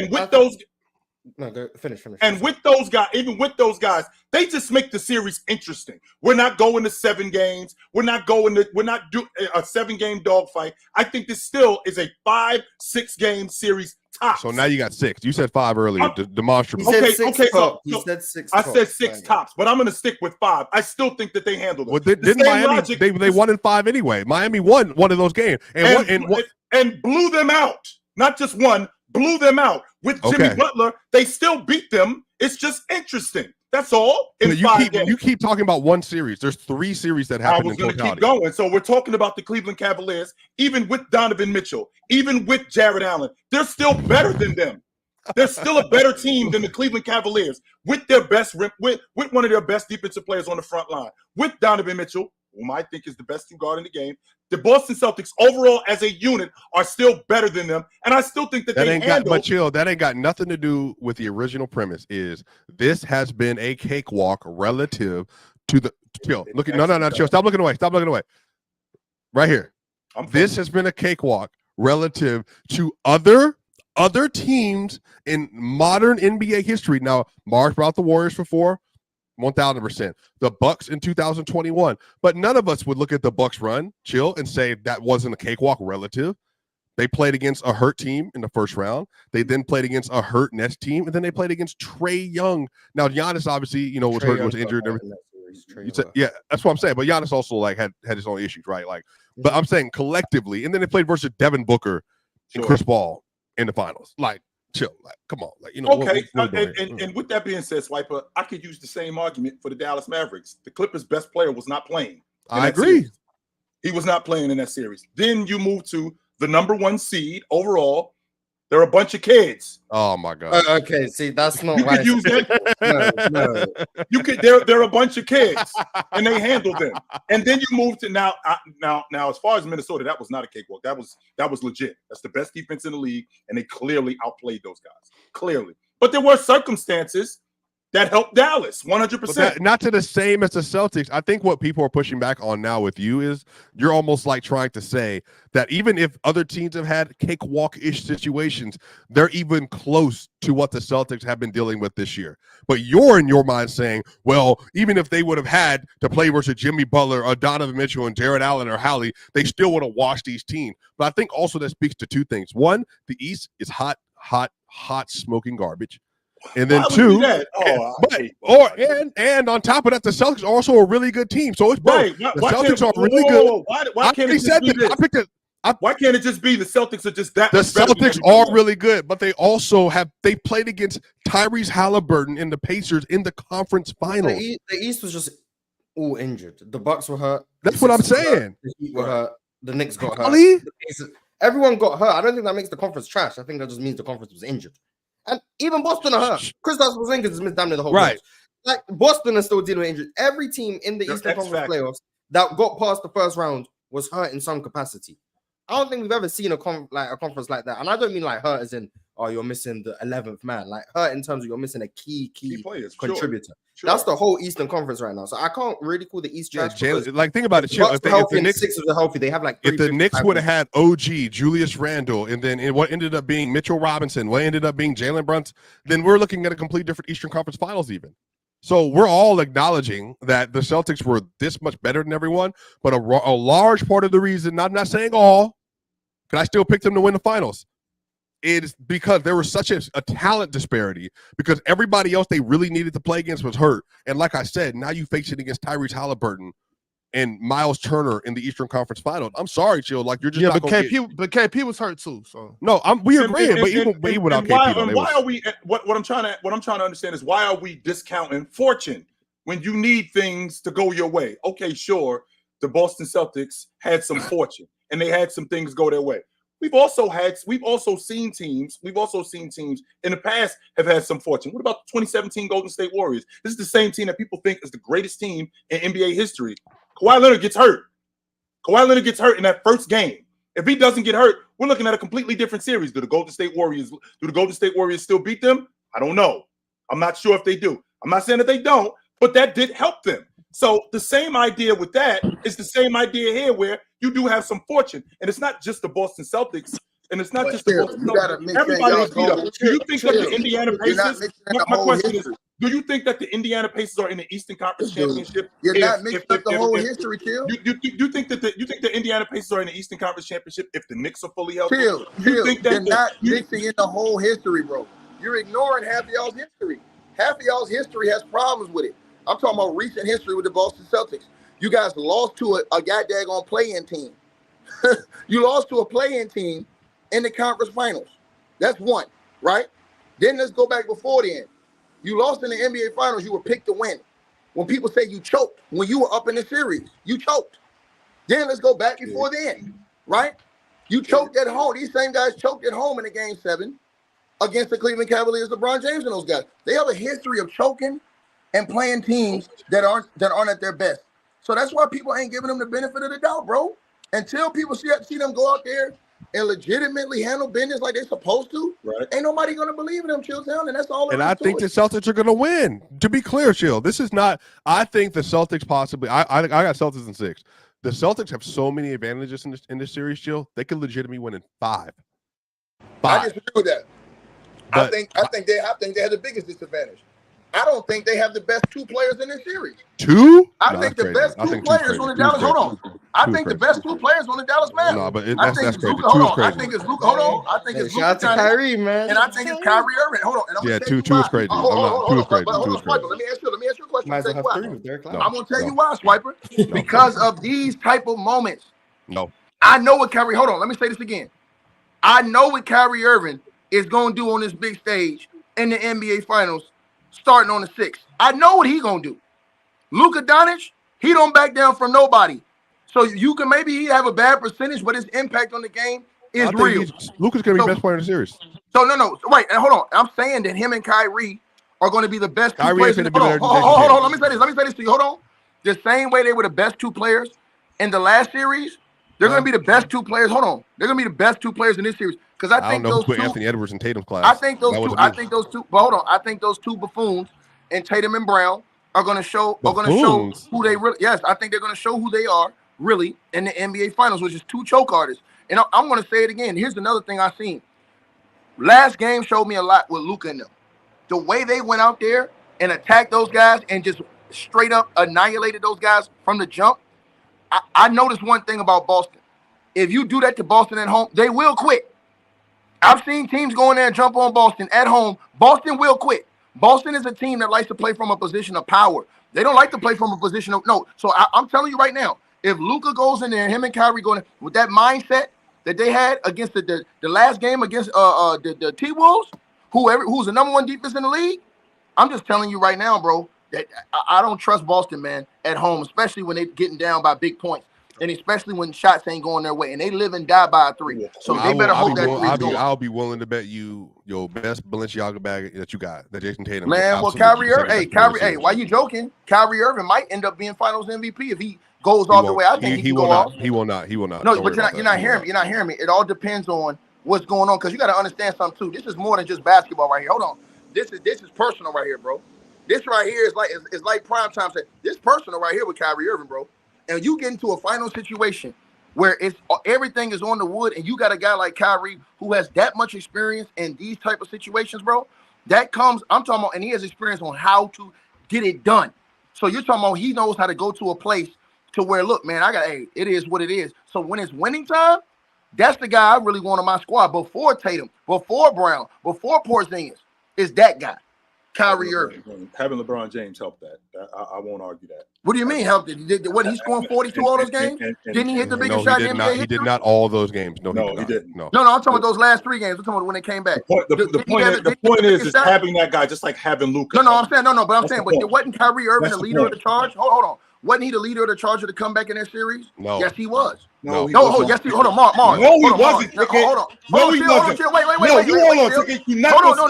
B: And with those guys, even with those guys, they just make the series interesting. We're not going to 7 games. We're not doing a 7-game dogfight. I think this still is a 5-6 game series tops.
F: So now you got 6. You said 5 earlier. Demonstrably.
E: He said 6.
B: I said 6 tops, but I'm going to stick with 5. I still think that they handled it.
F: Well, didn't Miami? They won in 5 anyway. Miami won one of those games
B: and blew them out. Not just one. Blew them out. With Jimmy Butler, they still beat them. It's just interesting. That's all.
F: You keep talking about one series. There's 3 series that happened. I was going to keep
B: going. So we're talking about the Cleveland Cavaliers, even with Donovan Mitchell, even with Jared Allen. They're still better than them. They're still a better team than the Cleveland Cavaliers with their best with one of their best defensive players on the front line, with Donovan Mitchell, whom I think is the best guard in the game. The Boston Celtics overall as a unit are still better than them, and I still think that
F: that ain't got nothing to do with the original premise. Is this has been a cakewalk relative to the chill? Look at no, chill. Stop looking away. Right here. This has been a cakewalk relative to other teams in modern NBA history. Now, Mark brought the Warriors for 4. 1,000%. The Bucks in 2021, but none of us would look at the Bucks run, chill, and say that wasn't a cakewalk relative. They played against a hurt team in the first round. They then played against a hurt Nets team, and then they played against Trae Young. Now, Giannis obviously, was hurt, was injured. Yeah, that's what I'm saying. But Giannis also had his own issues, right? But I'm saying collectively, and then they played versus Devin Booker and Chris Paul in the finals. Chill, come on,
B: Okay, and with that being said, Swiper, I could use the same argument for the Dallas Mavericks. The Clippers' best player was not playing.
F: I agree.
B: He was not playing in that series. Then you move to the #1 seed overall. They're a bunch of kids.
F: Oh my God.
E: Okay, see, that's not
B: you
E: why.
B: could use that.
E: No.
B: You could. They're a bunch of kids, and they handle them. And then you move to now. As far as Minnesota, that was not a cakewalk. That was legit. That's the best defense in the league, and they clearly outplayed those guys. Clearly, but there were circumstances that helped Dallas 100%.
F: Not to the same as the Celtics. I think what people are pushing back on now with you is you're almost like trying to say that even if other teams have had cakewalk-ish situations, they're even close to what the Celtics have been dealing with this year. But you're in your mind saying, well, even if they would have had to play versus Jimmy Butler or Donovan Mitchell and Jared Allen or Hallie, they still would have washed these teams. But I think also that speaks to two things. One, the East is hot, smoking garbage. And then two, and on top of that, the Celtics are also a really good team. So it's both.
B: Right.
F: The Celtics are really good.
B: Why can't it just be this? Why can't it just be the Celtics are just that?
F: The Celtics are really good, but they also they played against Tyrese Halliburton and the Pacers in the conference finals.
E: The East was just all injured. The Bucks were hurt.
F: That's what I'm saying.
E: The Heat were hurt. The Knicks got hurt. Everyone got hurt. I don't think that makes the conference trash. I think that just means the conference was injured. And even Boston are hurt. Kristaps Porzingis has missed damn near the whole
F: right.
E: Match. Like Boston is still dealing with injuries. Every team in the Eastern Conference playoffs that got past the first round was hurt in some capacity. I don't think we've ever seen a conference like that. And I don't mean like hurt as in, oh, you're missing the 11th man. Like hurt in terms of you're missing a key players, contributor. Sure. That's the whole Eastern Conference right now. So I can't really call the East trash.
F: Like think about it. If the Knicks,
E: Sixers are healthy, they have like
F: if the Knicks would have had OG, Julius Randle, and then what ended up being Mitchell Robinson, what ended up being Jalen Brunson, then we're looking at a completely different Eastern Conference Finals even. So we're all acknowledging that the Celtics were this much better than everyone, but a large part of the reason, I'm not saying all, because I still picked them to win the finals. It's because there was such a talent disparity because everybody else they really needed to play against was hurt. And like I said, now you face it against Tyrese Halliburton and Miles Turner in the Eastern Conference Finals. I'm sorry, Chill. Like you're just not
D: but KP was hurt too. So
F: no, we agree. But even without KP,
B: why are we? What I'm trying to understand is why are we discounting fortune when you need things to go your way? Okay, sure. The Boston Celtics had some fortune and they had some things go their way. We've also seen teams in the past have had some fortune. What about the 2017 Golden State Warriors? This is the same team that people think is the greatest team in NBA history. Kawhi Leonard gets hurt. Kawhi Leonard gets hurt in that first game. If he doesn't get hurt, we're looking at a completely different series. Do the Golden State Warriors still beat them? I don't know. I'm not sure if they do. I'm not saying that they don't, but that did help them. So the same idea with that is the same idea here where you do have some fortune. And it's not just the Boston Celtics. And it's not just the Boston Celtics. Everybody's beat up. Do you think that the Indiana Pacers, my question is, do you think that the Indiana Pacers are in the Eastern Conference Championship?
C: You're not mixing up the whole history, Chill.
B: You think that the Indiana Pacers are in the Eastern Conference Championship if the Knicks are fully healthy?
C: Chill. You're not mixing in the whole history, bro. You're ignoring half of y'all's history. Half of y'all's history has problems with it. I'm talking about recent history with the Boston Celtics. You guys lost to a goddamn play-in team. You lost to a play-in team in the conference finals. That's one, right? Then let's go back before then. You lost in the NBA finals. You were picked to win. When people say you choked, when you were up in the series, you choked. Then let's go back before then, right? You choked at home. These same guys choked at home in the Game 7 against the Cleveland Cavaliers, LeBron James and those guys. They have a history of choking and playing teams that aren't at their best. So that's why people ain't giving them the benefit of the doubt, bro. Until people see them go out there and legitimately handle business like they're supposed to, right? Ain't nobody gonna believe in them, Chilltown, and that's all.
F: And I think the Celtics are gonna win. To be clear, Chill, this is not. I think the Celtics possibly. I got Celtics in 6. The Celtics have so many advantages in this series, Chill. They could legitimately win in 5.
C: I disagree with that. I think they have the biggest disadvantage. I don't think they have the best 2 players in this series.
F: 2?
C: I think the best 2 players on the Dallas. Hold on. I think the best 2 players on the Dallas Mavericks.
F: No, but that's crazy.
C: Hold on. I think it's Luka. Hold on. I think it's Luka.
E: Kyrie, man.
C: And I think it's Kyrie Irving. Hold on.
F: Yeah, 2 is crazy. Two is crazy.
C: Let me ask you a question.
E: Might as well have 3.
C: I'm gonna tell you why, Swiper. Because of these type of moments.
F: No.
C: I know what Kyrie. Hold on. Let me say this again. I know what Kyrie Irving is gonna do on this big stage in the NBA Finals, starting on the 6th. I know what he gonna do. Luka Doncic, he don't back down from nobody. So you can maybe he have a bad percentage, but his impact on the game is real.
F: Luka's going to be best player in the series.
C: So no, wait, and hold on. I'm saying that him and Kyrie are going to be the best two players. Hold on. Let me say this to you. Hold on. The same way they were the best two players in the last series, they're going to be the best two players. Hold on. They're going to be the best two players in this series because I think those two.
F: Anthony Edwards in Tatum's class.
C: I think those two. But hold on. I think those two buffoons and Tatum and Brown are going to show. Who they really. Yes, I think they're going to show who they are really in the NBA Finals, which is two choke artists. And I'm going to say it again. Here's another thing I've seen. Last game showed me a lot with Luka and them. The way they went out there and attacked those guys and just straight up annihilated those guys from the jump. I noticed one thing about Boston. If you do that to Boston at home, they will quit. I've seen teams go in there and jump on Boston at home. Boston will quit. Boston is a team that likes to play from a position of power. They don't like to play from a position of no. So I'm telling you right now, if Luka goes in there, him and Kyrie going in, with that mindset that they had against the last game against the T-Wolves, who's the number one defense in the league, I'm just telling you right now, bro, that I don't trust Boston, man, at home, especially when they're getting down by big points, and especially when shots ain't going their way, and they live and die by a three. So they better hope that
F: I'll be willing to bet you your best Balenciaga bag that you got, that Jayson Tatum.
C: Man, well, Kyrie Irving, why you joking? Kyrie Irving might end up being Finals MVP if he goes all the way. I think he can go off.
F: He will not.
C: No, but you're not hearing me. You're not hearing me. It all depends on what's going on, because you got to understand something too. This is more than just basketball right here. Hold on. This is personal right here, bro. This right here is like prime time. This personal right here with Kyrie Irving, bro. And you get into a final situation where everything is on the wood, and you got a guy like Kyrie who has that much experience in these type of situations, bro. That comes, I'm talking about, and he has experience on how to get it done. So you're talking about he knows how to go to a place to where, look, man, it is what it is. So when it's winning time, that's the guy I really want on my squad before Tatum, before Brown, before Porzingis, is that guy, Kyrie Irving.
B: Having LeBron James helped that. I won't argue that.
C: What do you mean helped it? What, he scoring 42 all those games? Didn't he hit the biggest shot in the NBA?
F: He did not all those games. No,
B: he didn't.
C: No, I'm talking about those last 3 games. I'm talking about when they came back.
B: The point is having that guy just like having Luka.
C: No, I'm saying, but I'm saying, but wasn't Kyrie Irving the leader of the charge? Hold on. Wasn't he the leader of the charge of the comeback in that series?
F: No.
C: Yes, he was.
B: No,
C: yes, he. Hold on, Mars.
B: No, he wasn't.
C: Hold on.
B: No, he wasn't.
C: Chill. Wait.
B: Hold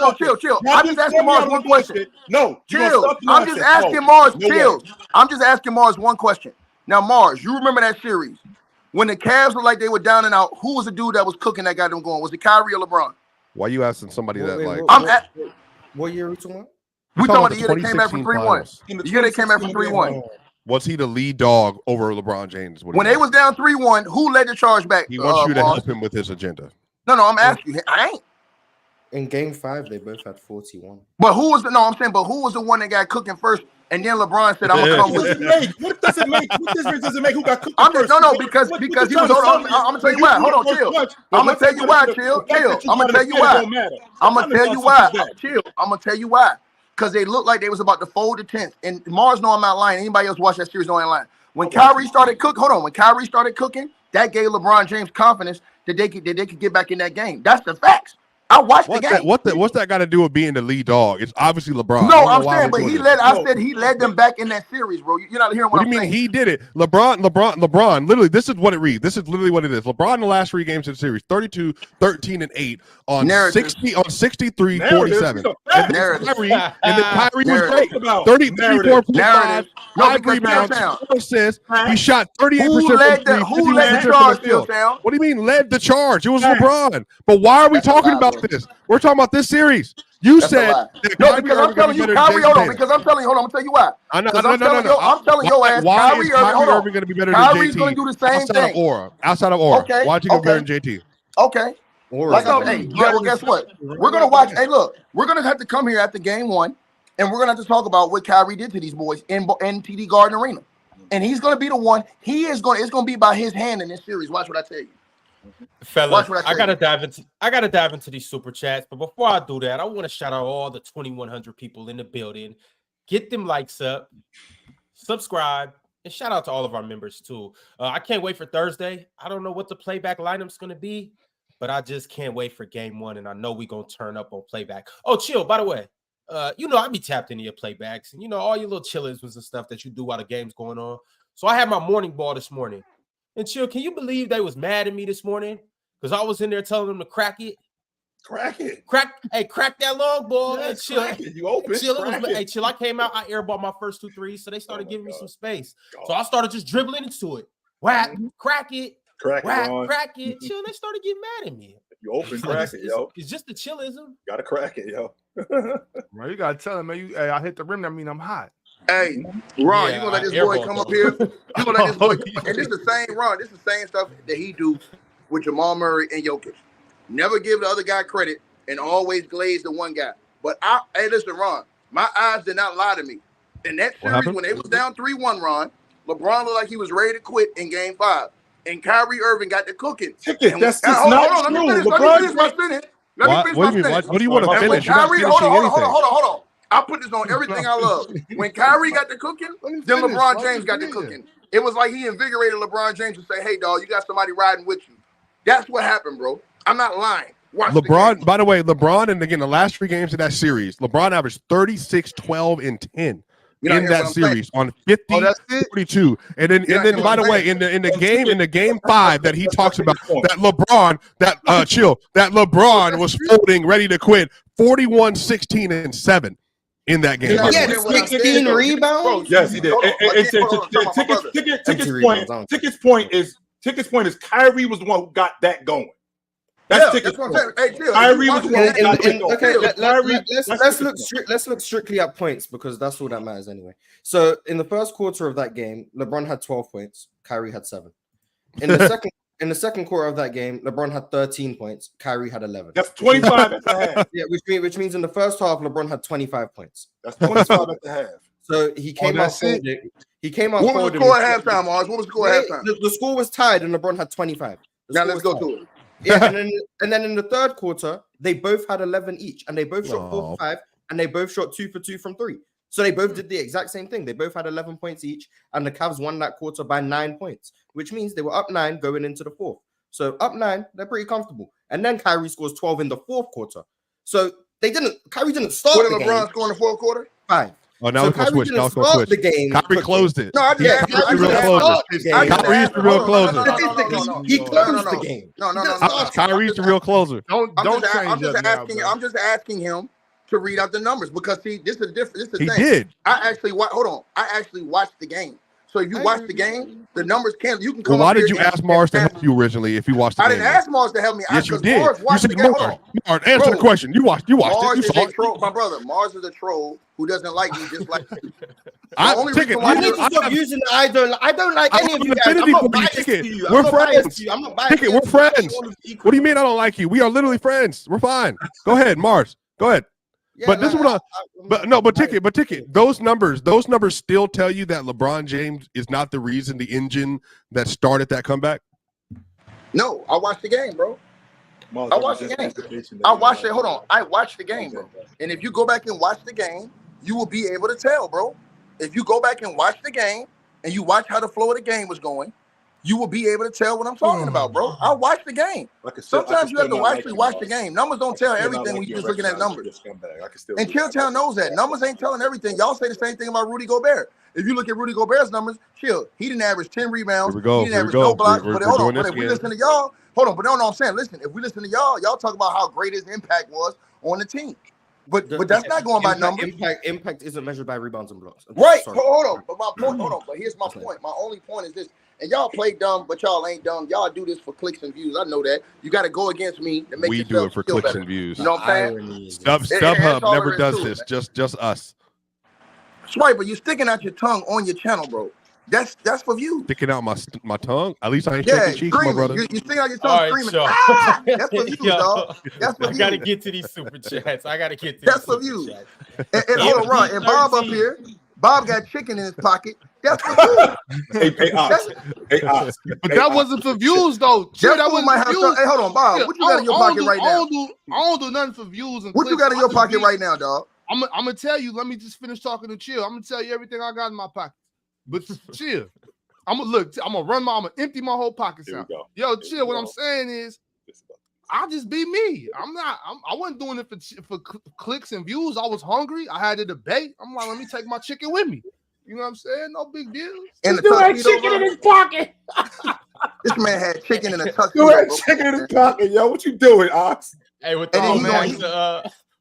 C: on, chill. I'm just asking Mars one question.
B: No,
C: chill. I'm just asking Mars. Chill. I'm just asking Mars one question. Now, Mars, you remember that series when the Cavs looked like they were down and out? Who was the dude that was cooking that got them going? Was it Kyrie or LeBron?
F: Why you asking somebody that like?
E: What year are we talking about?
C: We talking about the year they came back from 3-1. The year they came back from 3-1.
F: Was he the lead dog over LeBron James?
C: When they was down 3-1, who led the charge back?
F: He wants you to help him with his agenda.
C: No, I'm asking you. I ain't.
E: In game 5, they both had 41.
C: But who was the one that got cooking first? And then LeBron said, "I'm gonna come with you."
B: What does it make? What difference does it make who got cooked first?
C: Because he was. I'm gonna tell you why. Hold on, chill. I'm gonna tell you why. Chill. I'm gonna tell you why. I'm gonna tell you why. Chill. I'm gonna tell you why. Because they looked like they was about to fold the tent. And Mars know I'm not lying. Anybody else watch that series know I'm lying. When Kyrie started cooking, that gave LeBron James confidence that they could get back in that game. That's the facts. I watched the game.
F: What's that got to do with being the lead dog? It's obviously LeBron.
C: No, I'm saying, but he led them back in that series, bro. You're not hearing what I'm saying.
F: What do you mean he did it? LeBron. Literally, this is what it reads. This is literally what it is. LeBron in the last 3 games of the series, 32, 13, and 8 on 63, 47. And then Kyrie was great. 34.5, 5 rebounds, 4 assists. He shot 38%.
C: Who led the charge, Phil Town?
F: What do you mean led the charge? It was LeBron. But why are we talking about this? We're talking about this series. You said
C: no, because I'm telling you, Kyrie. Hold on, because I'm telling you. Hold on, I'm gonna tell you why.
F: No.
C: I'm telling your ass,
F: Kyrie Irving going to be better than JT?
C: Kyrie's going to do the same thing.
F: Outside of Aura.
C: Okay.
F: Why don't you go better than JT?
C: Okay. Well, guess what? We're gonna watch. Hey, look, we're gonna have to come here after game 1, and we're gonna have to talk about what Kyrie did to these boys in TD Garden Arena, and he's gonna be the one. It's gonna be by his hand in this series. Watch what I tell you.
A: Fellas, I gotta dive into these super chats, but before I do that, I want to shout out all the 2,100 people in the building. Get them likes up, subscribe, and shout out to all of our members too. I can't wait for Thursday. I don't know what the playback lineup's gonna be, but I just can't wait for game 1, and I know we're gonna turn up on playback. Oh, chill. By the way, I be tapped into your playbacks, and all your little chillisms and stuff that you do while the game's going on. So I had my morning ball this morning. And chill, can you believe they was mad at me this morning because I was in there telling them to crack it.
B: Crack
A: that long ball and chill.
B: You open.
A: Chill. Chill. I came out. I airballed my first 2 threes, so they started giving me some space. So I started just dribbling into it. Whack, crack it. Crack it. Chill. They started getting mad at me.
B: You open, crack it, yo.
A: It's just the chillism.
B: Gotta crack it, yo.
D: Man, you gotta tell him, man. Hey, I hit the rim. That mean I'm hot.
C: Hey, Ron, you gonna let this boy come up here? You gonna let this boy? And this is the same Ron. This is the same stuff that he do with Jamal Murray and Jokic. Never give the other guy credit and always glaze the one guy. But hey, listen, Ron, my eyes did not lie to me. In that series, when they was down 3-1, Ron, LeBron looked like he was ready to quit in Game 5. And Kyrie Irving got the cooking.
B: That's hold on. Let me finish my sentence.
F: What do you want to finish?
C: Kyrie, hold on. I put this on everything I love. When Kyrie got the cooking, then LeBron James got the cooking. It was like he invigorated LeBron James to say, hey, dog, you got somebody riding with you. That's what happened, bro. I'm not lying.
F: LeBron, by the way, and again, the last 3 games of that series, LeBron averaged 36, 12, and 10 in that series on 50, 42. And then by the way, in the game 5 that he talks about, that LeBron was folding, ready to quit, 41, 16, and 7 in that game.
E: He had 16 rebounds.
B: Yes, he did. Ticket's point is Kyrie was the one who got that going. That's what I'm saying. Hey, Kyrie was the one who got that going.
E: Let's look strictly at points because that's all that matters anyway. So in the first quarter of that game, LeBron had 12 points. Kyrie had 7. In the second quarter of that game, LeBron had 13 points. Kyrie had 11.
B: That's 25 at the half.
E: Yeah, which means in the first half, LeBron had 25 points.
B: That's 25 at the half.
E: So he came out folding.
C: What was the score at halftime, Mars? What was the score at halftime?
E: The score was tied, and LeBron had 25.
C: Now let's go to it.
E: Yeah, and then in the third quarter, they both had 11 each, and they both shot 4 for 5, and they both shot 2 for 2 from 3. So they both did the exact same thing. They both had 11 points each, and the Cavs won that quarter by 9 points, which means they were up 9 going into the fourth. So up 9, they're pretty comfortable. And then Kyrie scores 12 in the fourth quarter. So Kyrie didn't start the game.
C: What did LeBron score in the fourth quarter?
E: 5.
F: Oh, now it's going to switch. Now it's going to switch.
E: The game
F: Kyrie closed it.
C: No, I just
F: Kyrie's the real closer.
E: He closed the game.
C: No.
F: Kyrie's the real closer.
C: I'm just asking him to read out the numbers because see, this is different. This is the thing.
F: He did.
C: I actually watched the game. So if you watch the game, the numbers you can come.
F: Well, why did you ask Mars to help you originally if you watched the game?
C: I didn't ask Mars to help me.
F: Yes, you did.
C: You said
F: Mars, answer the question. You watched it. You saw it.
C: My brother, Mars is a troll who doesn't like me just like you.
E: I need to stop using the I don't like any of you guys. I'm not biased to you.
F: We're friends.
E: I'm not biased to you.
F: We're friends. What do you mean I don't like you? We are literally friends. We're fine. Go ahead, Mars. Go ahead. Yeah, but this is what Ticket. Those numbers still tell you that LeBron James is not the reason, the engine that started that comeback.
C: No, I watched the game, bro. I watched the game. I watched it. Hold on, I watched the game, bro. And if you go back and watch the game, you will be able to tell, bro. If you go back and watch the game and you watch how the flow of the game was going, you will be able to tell what I'm talking about, bro. I watched the game. Sometimes you have to actually watch the game. Numbers don't tell everything when you're just looking at numbers. And Killtown knows that. Numbers ain't telling everything. Y'all say the same thing about Rudy Gobert. If you look at Rudy Gobert's numbers, he didn't average 10 rebounds. He didn't average no blocks. But hold on, but if we listen to y'all, but no, I'm saying, listen, if we listen to y'all talk about how great his impact was on the team. But that's not going by numbers.
E: Impact isn't measured by rebounds and blocks.
C: Right. Hold on. But my point, But here's my point. My only point is this. And y'all play dumb, but y'all ain't dumb. Y'all do this for clicks and views. I know that. You got to go against me to make
F: we do it for clicks and views.
C: You know what I'm saying?
F: StubHub never does this. Just us.
C: Swipa, you sticking out your tongue on your channel, bro. That's for views.
F: Sticking out my tongue? At least I ain't shaking cheeks, my brother.
C: You sticking out your tongue screaming. That's for views, dog. That's for views.
A: I got to get to these super chats.
C: That's for views. And hold on, Ron. And Bob up here. Bob got chicken in his pocket. That's for views.
B: Hey, Ox.
D: But that wasn't for views, though.
C: That wasn't my house. Hey, hold on, Bob. What you got in your pocket right now?
D: I don't do nothing for views.
C: What you got in your pocket right now, dog?
D: I'm gonna tell you. Let me just finish talking to Chill. I'm gonna tell you everything I got in my pocket. But Chill, I'm gonna empty my whole pockets out. Yo, Chill. What I'm saying is, I'll just be me. I wasn't doing it for clicks and views. I was hungry. I had a debate. I'm like, let me take my chicken with me. You know what I'm saying? No big deal.
C: And the dude had chicken in his pocket. This man had chicken in a tuxedo.
B: You had chicken in his pocket, yo. What you doing, Ox?
A: Hey, with the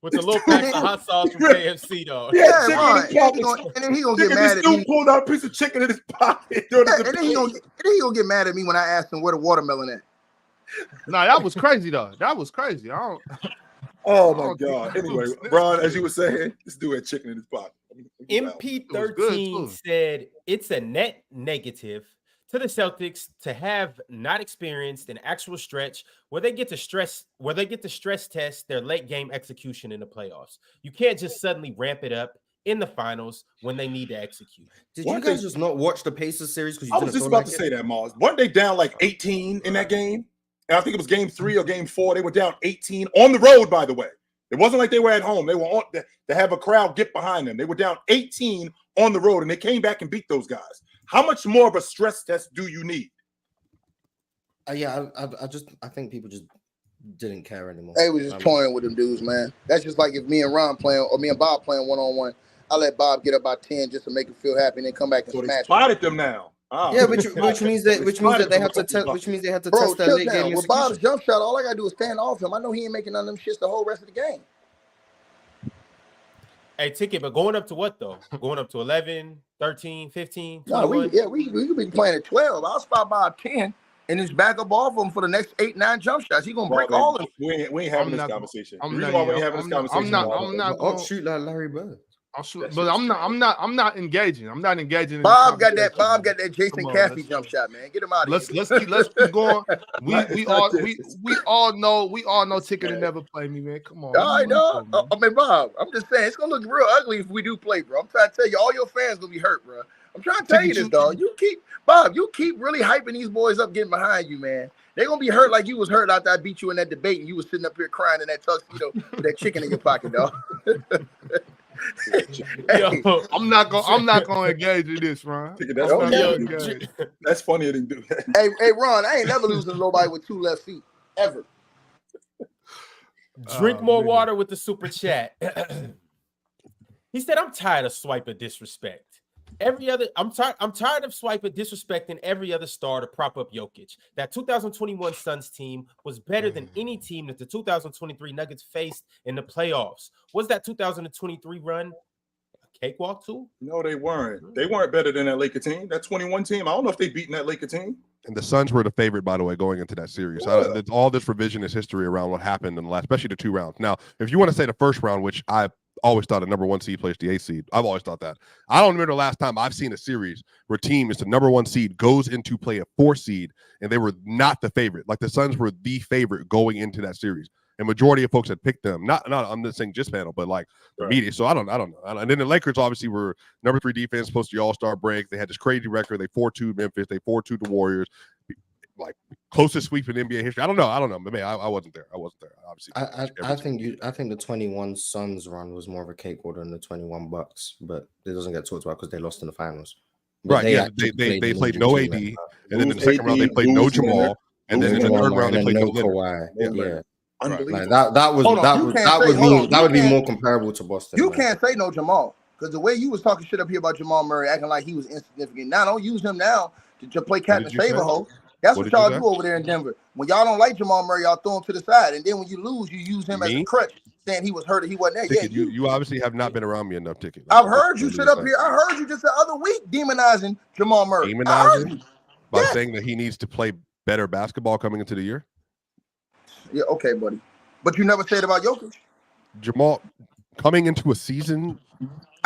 A: little packs of hot sauce from KFC, though.
C: Yeah, Ron. And then he gonna get mad at me.
B: Pulled out a piece of chicken in his pocket.
C: And then he gonna get mad at me when I asked him where the watermelon at.
D: Nah, that was crazy though. That was crazy. Oh
B: my God. Anyway, Ron, as you were saying, this dude had chicken in his pocket.
A: MP13 said it's a net negative to the Celtics to have not experienced an actual stretch where they get to stress test their late game execution in the playoffs. You can't just suddenly ramp it up in the finals when they need to execute.
E: Did you guys just not watch the Pacers series? Because
B: I was just about to say that, Mars. Weren't they down like 18 in that game? And I think it was game 3 or game 4. They were down 18 on the road, by the way. It wasn't like they were at home. They were on to have a crowd get behind them. They were down 18 on the road, and they came back and beat those guys. How much more of a stress test do you need?
E: I think people just didn't care anymore.
C: They was just toying with them dudes, man. That's just like if me and Ron playing or me and Bob playing one-on-one. I let Bob get up by 10 just to make him feel happy and then come back and smash.
B: They spotted them now.
E: Yeah, which means they had to test that late game.
C: With Bob's jump shot, all I gotta do is stand off him. I know he ain't making none of them shits the whole rest of the game.
A: Hey, Ticket, but going up to what though? Going up to 11, 13, 15,
C: 21? No, we could be playing at 12. I'll spot Bob 10 and just back up off him for the next 8, 9 jump shots. He gonna break all of them.
B: We ain't having this conversation.
D: I'm not
E: going to shoot like Larry Bird.
D: But I'm not engaging. I'm not engaging.
C: Bob got that Jason Cassidy jump shot, man. Get him out of
D: here. Let's keep going. We all know Ticket to never play me, man. Come on.
C: I know. I mean, Bob, I'm just saying it's gonna look real ugly if we do play, bro. I'm trying to tell you, all your fans gonna be hurt, bro. I'm trying to tell you this, dog. You keep really hyping these boys up, getting behind you, man. They're gonna be hurt like you was hurt after I beat you in that debate and you was sitting up here crying in that tuxedo with that chicken in your pocket, dog.
D: Hey, I'm not gonna engage in this, Ron.
B: That's funnier than do that.
C: Hey, Ron, I ain't never losing to nobody with 2 left feet ever.
A: Drink more water with the super chat. He said, "I'm tired of Swipa disrespect. I'm tired of Swipa disrespecting every other star to prop up Jokic. That 2021 Suns team was better than any team that the 2023 Nuggets faced in the playoffs. Was that 2023 run a cakewalk too?
B: No, they weren't. They weren't better than that Laker team. That 21 team. I don't know if they beaten that Laker team.
F: And the Suns were the favorite, by the way, going into that series. Yeah. All this revisionist history around what happened in the last, especially the 2 rounds. Now, if you want to say the first round, which I always thought a number 1 seed plays the 8th seed. I've always thought that. I don't remember the last time I've seen a series where a team is the number 1 seed, goes into play a 4 seed, and they were not the favorite. Like the Suns were the favorite going into that series. And majority of folks had picked them. Not I'm not saying just panel, but like the media. So I don't know. And then the Lakers obviously were number 3 defense, supposed to be all-star break. They had this crazy record. They 4-2 Memphis. They 4-2 the Warriors. Like closest sweep in NBA history. I don't know. Maybe I wasn't there. Obviously.
E: I think the 21 Suns run was more of a cakewalk than the 21 Bucks, but it doesn't get talked about because they lost in the finals. But
F: right? They played no AD, and then in the second round they played no Jamal, and then in the third round they played no
E: Kawhi. Yeah.
C: Unbelievable.
E: Like that would be more comparable to Boston.
C: You can't say no Jamal because the way you was talking shit up here about Jamal Murray, acting like he was insignificant. Now don't use him now to play Captain Save-A-Ho. That's what y'all do over there in Denver. When y'all don't like Jamal Murray, y'all throw him to the side, and then when you lose, you use him as a crutch, saying he was hurt or he wasn't there.
F: Ticket, you obviously have not been around me enough, Ticket.
C: I've heard you sit up here. I heard you just the other week demonizing Jamal Murray.
F: By saying that he needs to play better basketball coming into the year.
C: Yeah, okay, buddy. But you never said about Jokic.
F: Jamal coming into a season.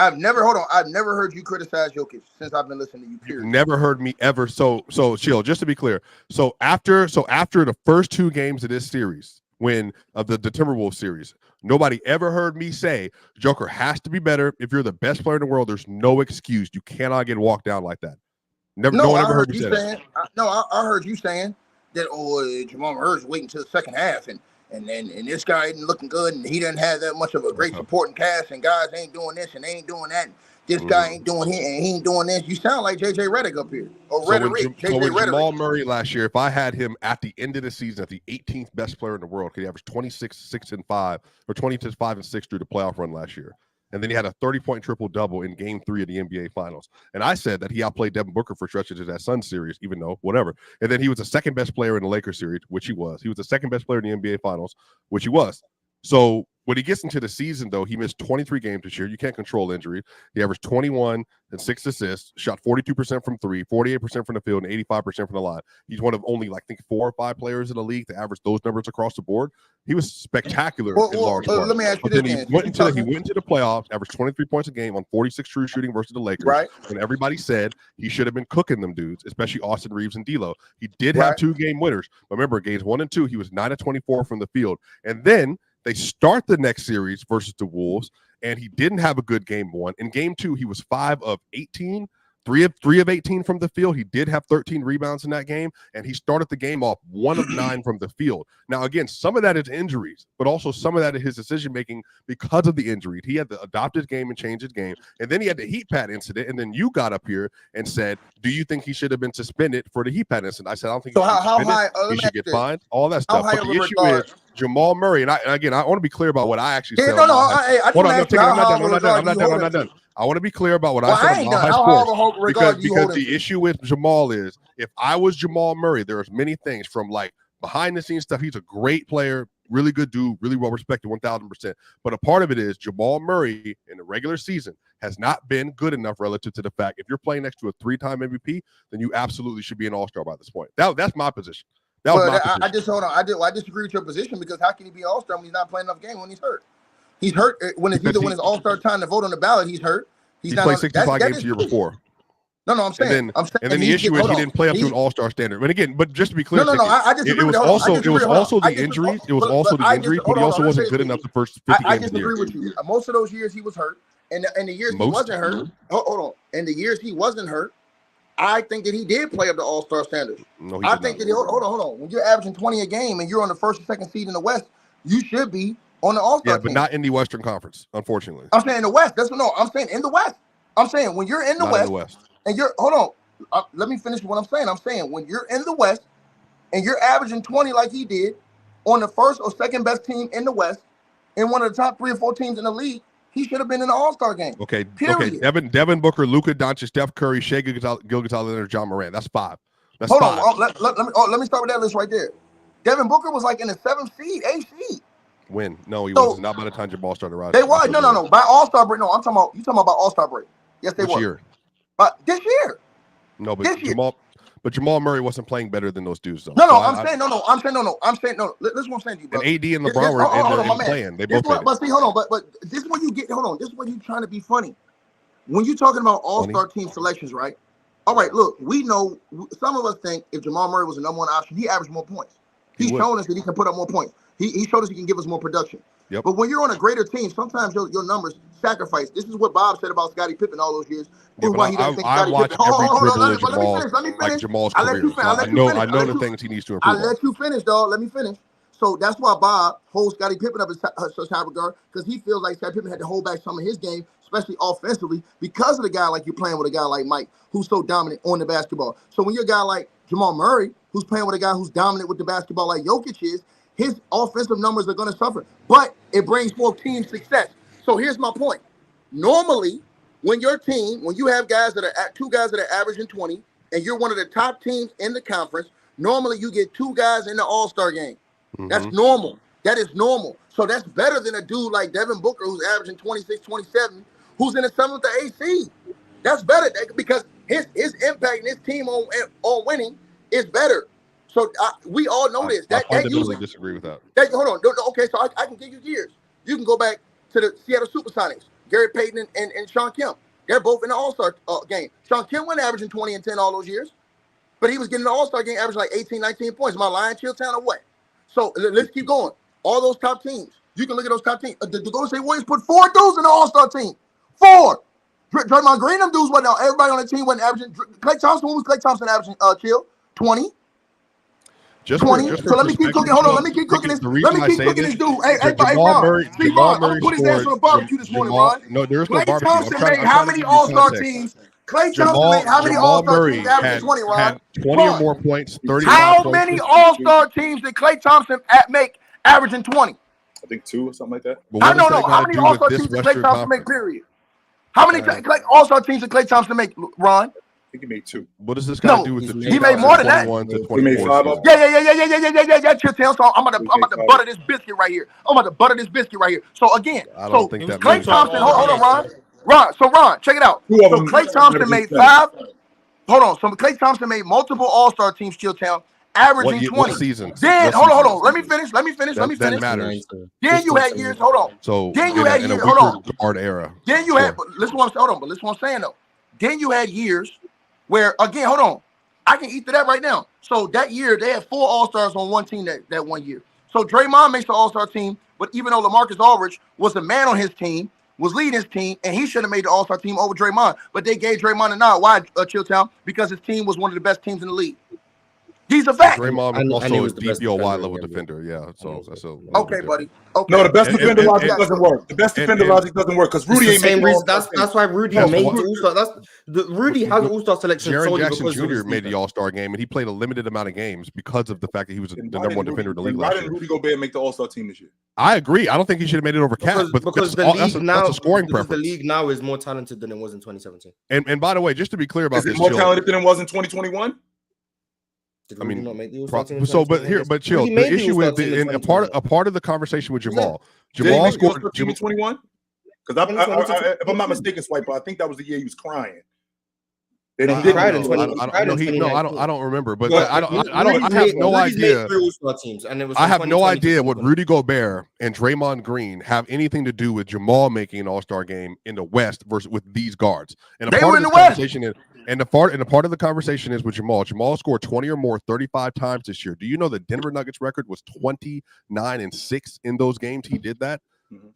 C: I've never heard you criticize Jokic since I've been listening to you. Period.
F: You've never heard me ever. So chill. Just to be clear. So after the first 2 games of this series, of the Timberwolves series, nobody ever heard me say Joker has to be better. If you're the best player in the world, there's no excuse. You cannot get walked down like that. No one ever heard me say that.
C: I heard you saying that. Jamal Murray's waiting until the second half, and this guy isn't looking good, and he doesn't have that much of a great supporting cast, and guys ain't doing this and they ain't doing that. And this guy ain't doing it, and he ain't doing this. You sound like JJ Redick up here, or Redick.
F: Jamal Murray last year, if I had him at the end of the season at the 18th best player in the world, he averaged 26, 6, and 5, or 26, 5, and 6 through the playoff run last year. And then he had a 30-point triple-double in Game 3 of the NBA Finals. And I said that he outplayed Devin Booker for stretches of that Suns series, even though whatever. And then he was the second-best player in the Lakers series, which he was. He was the second-best player in the NBA Finals, which he was. So when he gets into the season, though, he missed 23 games this year. You can't control injury. He averaged 21 and 6 assists, shot 42% from three, 48% from the field, and 85% from the line. He's one of only, like, I think 4 or 5 players in the league to average those numbers across the board. He was spectacular in large part.
C: Let me ask you
F: this.
C: He
F: went into the playoffs, averaged 23 points a game on 46 true shooting versus the Lakers.
C: Right.
F: And everybody said he should have been cooking them dudes, especially Austin Reeves and D'Lo. He did have 2 game winners. But remember, games 1 and 2, he was 9 of 24 from the field. And then they start the next series versus the Wolves, and he didn't have a good game 1. In game 2, he was 5 of 18, 3 of 18 from the field. He did have 13 rebounds in that game, and he started the game off 1 of 9 from the field. Now, again, some of that is injuries, but also some of that is his decision-making because of the injury. He had to adopt his game and change his game, and then he had the heat pad incident, and then you got up here and said, do you think he should have been suspended for the heat pad incident? I said, I don't think
C: so.
F: He
C: how high?
F: should get fined, all that stuff. But the issue is Jamal Murray, and again, I want to be clear about what I actually said.
C: I'm not
F: done. I want to be clear about what I said about high sports because the issue with Jamal is if I was Jamal Murray, there's many things from like behind the scenes stuff. He's a great player, really good dude, really well respected, 1,000%. But a part of it is Jamal Murray in the regular season has not been good enough relative to the fact if you're playing next to a 3-time MVP, then you absolutely should be an all-star by this point. That's my position.
C: I disagree with your position because how can he be all-star when he's not playing enough games when he's hurt? He's hurt when it's his all-star time to vote on the ballot. He's hurt.
F: He played 65 games the year before.
C: No, I'm saying.
F: And then the issue is he didn't play up to an all-star standard. But just to be clear,
C: I disagree.
F: It was also the injuries. It was also the injuries, but he also wasn't good enough the first 50 games of the year. I
C: disagree with you. Most of those years he was hurt, and the years he wasn't hurt. Hold on. And the years he wasn't hurt, I think that he did play up to all-star standards.
F: No,
C: I think that hold on. When you're averaging 20 a game and you're on the first or second seed in the West, you should be on the all-star team.
F: But not in the Western Conference, unfortunately.
C: I'm saying in the West. I'm saying in the West. I'm saying when you're in the West, and you're let me finish what I'm saying. I'm saying when you're in the West and you're averaging 20 like he did on the first or second best team in the West and one of the top 3 or 4 teams in the league, he should have been in the All-Star game.
F: Okay. Devin Booker, Luka Doncic, Steph Curry, Shai Gilgeous-Alexander, John Morant. That's 5. That's 5.
C: Let me start with that list right there. Devin Booker was like in the 7th seed, 8th seed.
F: When? No, he wasn't. Not by the time Jamal started riding.
C: They were. No. By All-Star break. No, I'm talking about All-Star break. Yes, they were.
F: Which year?
C: This year.
F: No, but Jamal Murray wasn't playing better than those dudes, though.
C: I'm saying no. Listen what I'm saying to you, bro.
F: And AD and LeBron were playing. They both played.
C: But see, hold on. But this is where you get. Hold on. This is where you trying to be funny. When you're talking about all-star team selections, right? All right, look, we know some of us think if Jamal Murray was the number 1 option, he averaged more points. He's shown us that he can put up more points. He showed us he can give us more production.
F: Yep.
C: But when you're on a greater team, sometimes your numbers sacrifice. This is what Bob said about Scottie Pippen all those years.
F: Yeah, I watch every dribble of Jamal, like Jamal's career. I know the things he needs to improve.
C: I'll let you finish, dog. Let me finish. So that's why Bob holds Scottie Pippen up in such high regard, because he feels like Scottie Pippen had to hold back some of his game, especially offensively, because of the guy like you're playing with a guy like Mike, who's so dominant on the basketball. So when you're a guy like Jamal Murray, who's playing with a guy who's dominant with the basketball like Jokic is, his offensive numbers are going to suffer, but it brings forth team success. So here's my point. Normally, when you have guys that are 2 guys that are averaging 20, and you're one of the top teams in the conference, normally you get 2 guys in the All-Star game. Mm-hmm. That's normal. That is normal. So that's better than a dude like Devin Booker who's averaging 26, 27, who's in the 7th or 8th seed. That's better because his impact and his team on winning is better. So we all know this.
F: I fundamentally disagree with that.
C: Hold on. Okay, so I can give you years. You can go back to the Seattle Supersonics, Gary Payton and Sean Kemp. They're both in the All-Star game. Sean Kemp went averaging 20 and 10 all those years, but he was getting the All-Star game averaging like 18, 19 points. Am I lying, Chilltown, or what? So let's keep going. All those top teams. You can look at those top teams. The Golden State Warriors put 4 dudes in the All-Star team. 4. Draymond Green, them dudes wasn't. Everybody on the team wasn't averaging. Klay Thompson, what was Klay Thompson averaging? Chill, 20.
F: Just
C: 20. So let me keep cooking. Hold on. Let me keep cooking this. Let me keep cooking this dude. Hey, Ron. See, Ron, I'm gonna put his ass on a barbecue this morning, Ron.
F: No, there's no
C: barbecue.
F: Klay
C: Thompson made how many All-Star teams? Klay Thompson made how many All-Star teams averaging 20, Ron?
F: Had 20 or more points, 30.
C: How many All-Star teams did Klay Thompson make averaging 20?
B: think 2 or something like that.
F: But what does that
C: How
F: got to
C: many
F: do
C: All-Star
F: with this
C: teams did Klay
F: Western
C: Thompson make?
F: Conference?
C: Period. How many All-Star teams did Klay Thompson make, Ron?
B: I think he made 2.
F: What does this got to do with
E: He's
F: the
E: made- he
C: made more than that.
F: 2021 to
B: He made
F: 24
B: 5
F: season?
B: of
C: Yeah. Chill, so I'm about to butter this biscuit right here. So again,
F: I don't think that
C: Klay
F: means
C: Thompson.
F: that.
C: Hold on, Ron, check it out.
B: 2 of
C: So
B: them.
C: Klay Thompson made 5. Hold on. So Klay Thompson made multiple All-Star teams, Chilltown, averaging 20.
F: What seasons?
C: Then hold on. Let me finish.
F: That matters.
C: Then you had years. Hold on.
F: So
C: Then you had
F: in a
C: years. Hold on.
F: guard era.
C: Then you had. Listen what I'm saying though. Then you had years where again, hold on. I can eat to that right now. So that year they had 4 All-Stars on one team that one year. So Draymond makes the All-Star team, but even though LaMarcus Aldridge was the man on his team, was leading his team, and he should have made the All-Star team over Draymond, but they gave Draymond a nod. Why, Chilltown? Because his team was one of the best teams in the league. These are facts.
F: Draymond was
E: And he
F: also a
E: was the best
F: DPOY
E: defender
F: level
E: in the
F: defender. Yeah. So that's a
C: Okay, buddy. Okay.
B: No, the best
F: And-
B: defender
F: and-
B: logic
F: and-
B: doesn't work. The best defender logic doesn't work because Rudy ain't making
E: reason.
B: All-Star
E: That's why Rudy
F: That's
E: made
F: what-
E: the All-Star. Rudy has an All-Star selection.
F: Jaren
E: solely
F: Jackson
E: because of
F: Jr.
E: his
F: made the
E: defense.
F: All-Star game, and he played a limited amount of games because of the fact that he was the
B: team.
F: number one defender in the league
B: Why
F: last
B: didn't
F: year.
B: Rudy Gobert make the All-Star team this year?
F: I agree. I don't think he should have made it over Cat, but
E: because
F: that's,
E: the league now,
F: that's a scoring
E: because
F: preference.
E: the league now is more talented than it was in 2017.
F: And by the way, just to be clear about
B: Is it
F: this,
B: more
F: Chill,
B: talented than it was in 2021?
E: Did
F: I
E: Rudy
F: mean,
E: not make the All-Star team in
F: so but
E: 2021?
F: Chill.
E: Rudy
F: The
E: made the
F: issue
E: All-Star
F: with
E: team in
F: a
E: 2021.
F: part of the conversation with Jamal.
B: Did he
F: Jamal
B: make the
F: scored.
B: All-Star team in 21? Because if I'm not mistaken, Swipa, I think that was the year he was crying. And he
E: He
B: didn't.
E: cried in
B: know.
E: 2019.
F: I don't remember, but
B: Well,
F: I have no idea. I have no idea what Rudy Gobert and Draymond Green have anything to do with Jamal making an All-Star game in the West versus with these guards. And
C: They
F: part
C: were
F: of
C: in
F: this
C: the West.
F: conversation is, and the part of the conversation is with Jamal. Jamal scored 20 or more 35 times this year. Do you know the Denver Nuggets record was 29-6 in those games? He did that.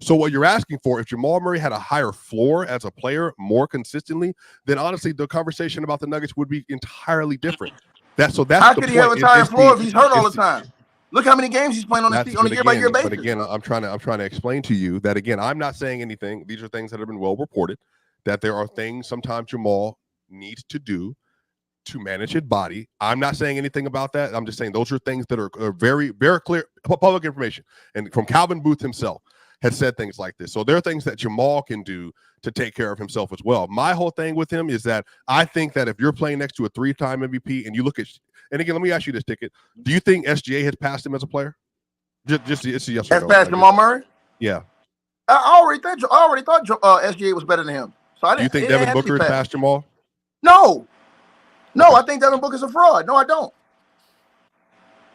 F: So what you're asking for, if Jamal Murray had a higher floor as a player more consistently, then honestly the conversation about the Nuggets would be entirely different. That's
C: How
F: the
C: could he have a
F: point.
C: tired floor if he's hurt all the time? Look how many games he's playing on
F: That's
C: a on a
F: but
C: year-by-year
F: again,
C: basis.
F: But again, I'm trying to explain to you that again, I'm not saying anything. These are things that have been well reported, that there are things sometimes Jamal needs to do to manage his body. I'm not saying anything about that. I'm just saying those are things that are very, very clear public information. And from Calvin Booth himself has said things like this. So there are things that Jamal can do to take care of himself as well. My whole thing with him is that I think that if you're playing next to a 3-time MVP and you look at, and again, let me ask you this, Ticket. Do you think SGA has passed him as a player? Just it's a yes or no.
C: That's past Jamal Murray?
F: Yeah.
C: I already thought SGA was better than him. So I
F: Do you
C: didn't.
F: think
C: it
F: Devin
C: had to be
F: Booker has passed Jamal?
C: No, I think Devin Booker's a fraud. No, I don't.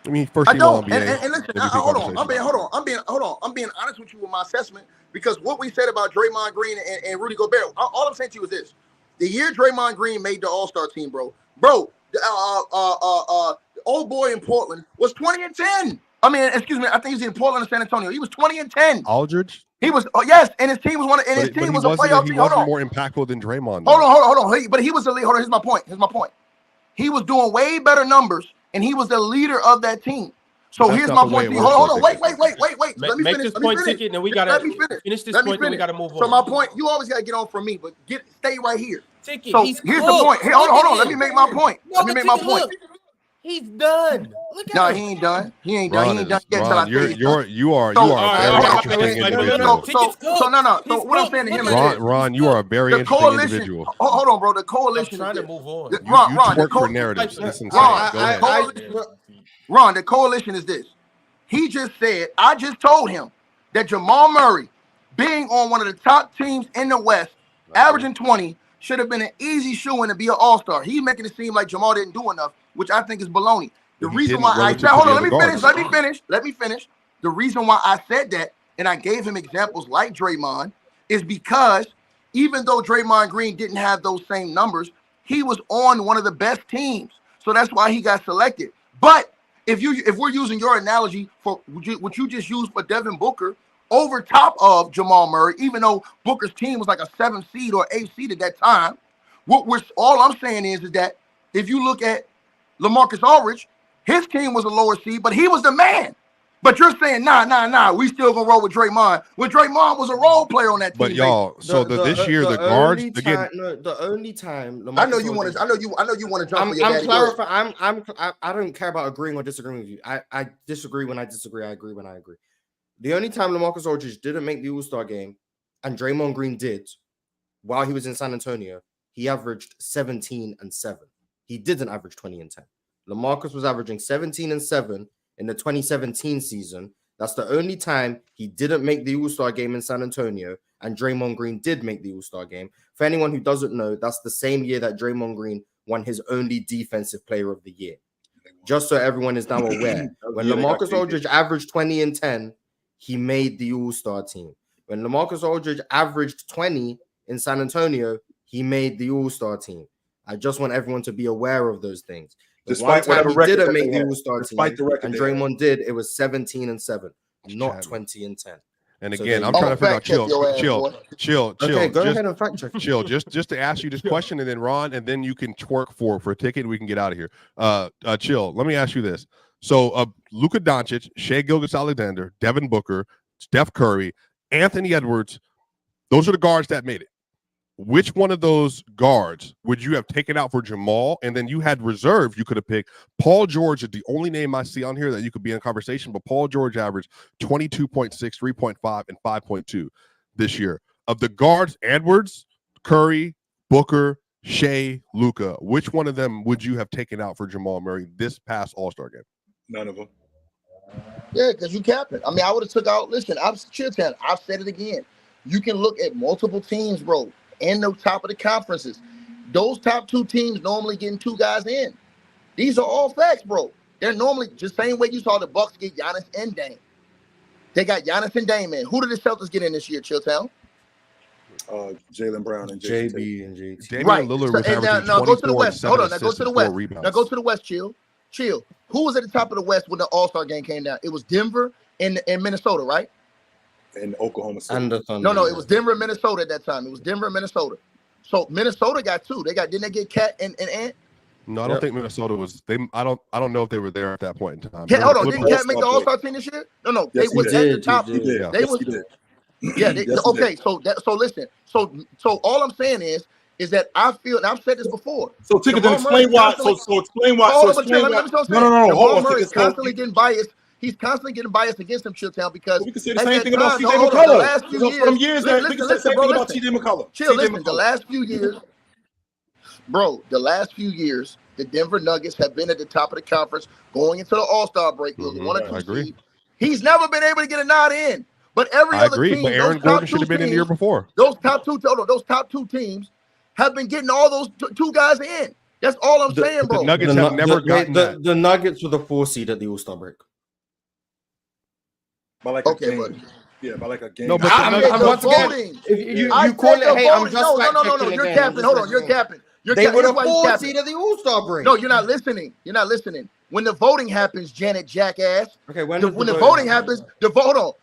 F: I mean, first
C: I
F: team
C: don't.
F: All-NBA.
C: And listen, hold on. I'm being honest with you with my assessment because what we said about Draymond Green and Rudy Gobert, all I'm saying to you is this: the year Draymond Green made the All-Star team, bro, the old boy in Portland was 20-10. I mean, excuse me, I think he's in Portland and San Antonio. He was 20-10.
F: Aldridge.
C: He was, yes, and his team was one. And his team was a playoff team.
F: He wasn't more impactful than Draymond.
C: Hold on. But he was the lead. Hold on. Here's my point. He was doing way better numbers, and he was the leader of that team. So here's my point. Hold on. Wait. Let me
A: Make
C: finish.
A: this point, Ticket, and we gotta finish this point, and we gotta move on.
C: So my point, you always gotta get on from me, but stay right here.
A: Ticket,
C: so
A: he's
C: here's
A: cooked.
C: the point. Hey, hold on. Let me make my point.
A: Look, he's done. Look at
C: No,
A: him.
C: he ain't done. He ain't
F: Ron
C: done yet until I say he's done.
F: You are a very interesting individual.
C: So what I'm saying to him is
F: Ron, you are a very interesting individual.
C: Hold on, bro. The coalition
A: I'm trying
C: is
A: to move on.
F: You twerk for narratives. It's insane. Go ahead.
C: Ron, the coalition is this. He just said, I just told him that Jamal Murray, being on one of the top teams in the West, averaging 20, should have been an easy shoo-in to be an all-star. He's making it seem like Jamal didn't do enough, which I think is baloney. The reason why I said, hold on, let me finish. The reason why I said that, and I gave him examples like Draymond, is because even though Draymond Green didn't have those same numbers, he was on one of the best teams. So that's why he got selected. But if we're using your analogy for what you just used for Devin Booker over top of Jamal Murray, even though Booker's team was like a 7th seed or 8th seed at that time, all I'm saying is that if you look at LaMarcus Aldridge, his team was a lower seed, but he was the man. But you're saying, nah, we still gonna roll with Draymond. Well, Draymond was a role player on that team.
F: But y'all, this year the guards again.
E: The only time
C: I know you want to jump.
E: I'm clarifying. I don't care about agreeing or disagreeing with you. I disagree when I disagree. I agree when I agree. The only time LaMarcus Aldridge didn't make the All-Star game and Draymond Green did while he was in San Antonio, he averaged 17 and 7. He didn't average 20 and 10. LaMarcus was averaging 17 and 7 in the 2017 season. That's the only time he didn't make the All-Star game in San Antonio, and Draymond Green did make the All-Star game. For anyone who doesn't know, that's the same year that Draymond Green won his only Defensive Player of the Year. Just so everyone is now aware, when LaMarcus Aldridge averaged 20 and 10, he made the All-Star team. When LaMarcus Aldridge averaged 20 in San Antonio, he made the All-Star team. I just want everyone to be aware of those things.
B: Despite
E: one time
B: whatever
E: he didn't make the All-Star team, and Draymond did, it was 17 and 7, not 20 and 10.
F: And again, I'm trying to figure out chill.
E: Okay, go ahead and fact check.
F: Chill. Just to ask you this question, and then Ron, and then you can twerk for a ticket. And we can get out of here. Chill. Let me ask you this. So, Luka Doncic, Shai Gilgeous-Alexander, Devin Booker, Steph Curry, Anthony Edwards. Those are the guards that made it. Which one of those guards would you have taken out for Jamal? And then you had reserve. You could have picked Paul George. Is the only name I see on here that you could be in conversation. But Paul George averaged 22.6, 3.5, and 5.2 this year. Of the guards, Edwards, Curry, Booker, Shai, Luka. Which one of them would you have taken out for Jamal Murray this past All-Star game?
B: None of them.
C: Yeah, because you capping. I mean, I would have took out. Listen, I've said it again. You can look at multiple teams, bro. And the top of the conferences. Those top two teams normally getting two guys in. These are all facts, bro. They're normally just same way you saw the Bucks get Giannis and Dame. They got Giannis and Dame in. Who did the Celtics get in this year, Chilltown?
B: Jaylen Brown and
E: JB and JT.
F: Damian
C: Right.
F: Lillard
C: So,
F: was averaging
C: now go to the West. Hold on. Now go to the West.
F: Rebounds.
C: Now go to the West, chill. Who was at the top of the West when the All-Star game came down? It was Denver and Minnesota, right?
B: And Oklahoma City.
E: And the Thunder.
C: No, it was Denver and Minnesota at that time. It was Denver and Minnesota. So Minnesota got two. Didn't they get Cat and Ant?
F: No, I don't think Minnesota was. I don't know if they were there at that point in time.
C: Yeah, hold on. Didn't Cat make the All-Star team this year? No.
B: Yes,
C: they was at the top.
B: He did.
C: They was. Yeah. Okay. So listen. So all I'm saying is that I feel, and I've said this before.
B: So Ticket, then explain why. So explain why. No.
C: Hold on. Murray's constantly getting biased. He's constantly getting biased against him, Chilltown, because
B: we can say the same thing about CJ McCullough.
C: The last few years,
B: we can say the same thing about CJ McCullough.
C: Chill, listen. The last few years, bro. The last few years, the Denver Nuggets have been at the top of the conference going into the All-Star break. One or two seed. He's never been able to get a nod in. But every other team,
F: but Aaron Gordon should have been in the year before.
C: Those top two teams have been getting all those two guys in. That's all I'm saying, bro.
F: The Nuggets have never gotten that.
E: The Nuggets were the 4 seed at the All-Star break.
B: By like a game. Yeah, by like a game.
E: No, but once again, if you call it, hey, I'm just
C: no. You're capping. Hold on, you're capping.
E: They were the 4 seed at the All-Star break.
C: No, you're not listening. When the voting happens, Janet Jackass.
E: Okay,
C: when the voting happens,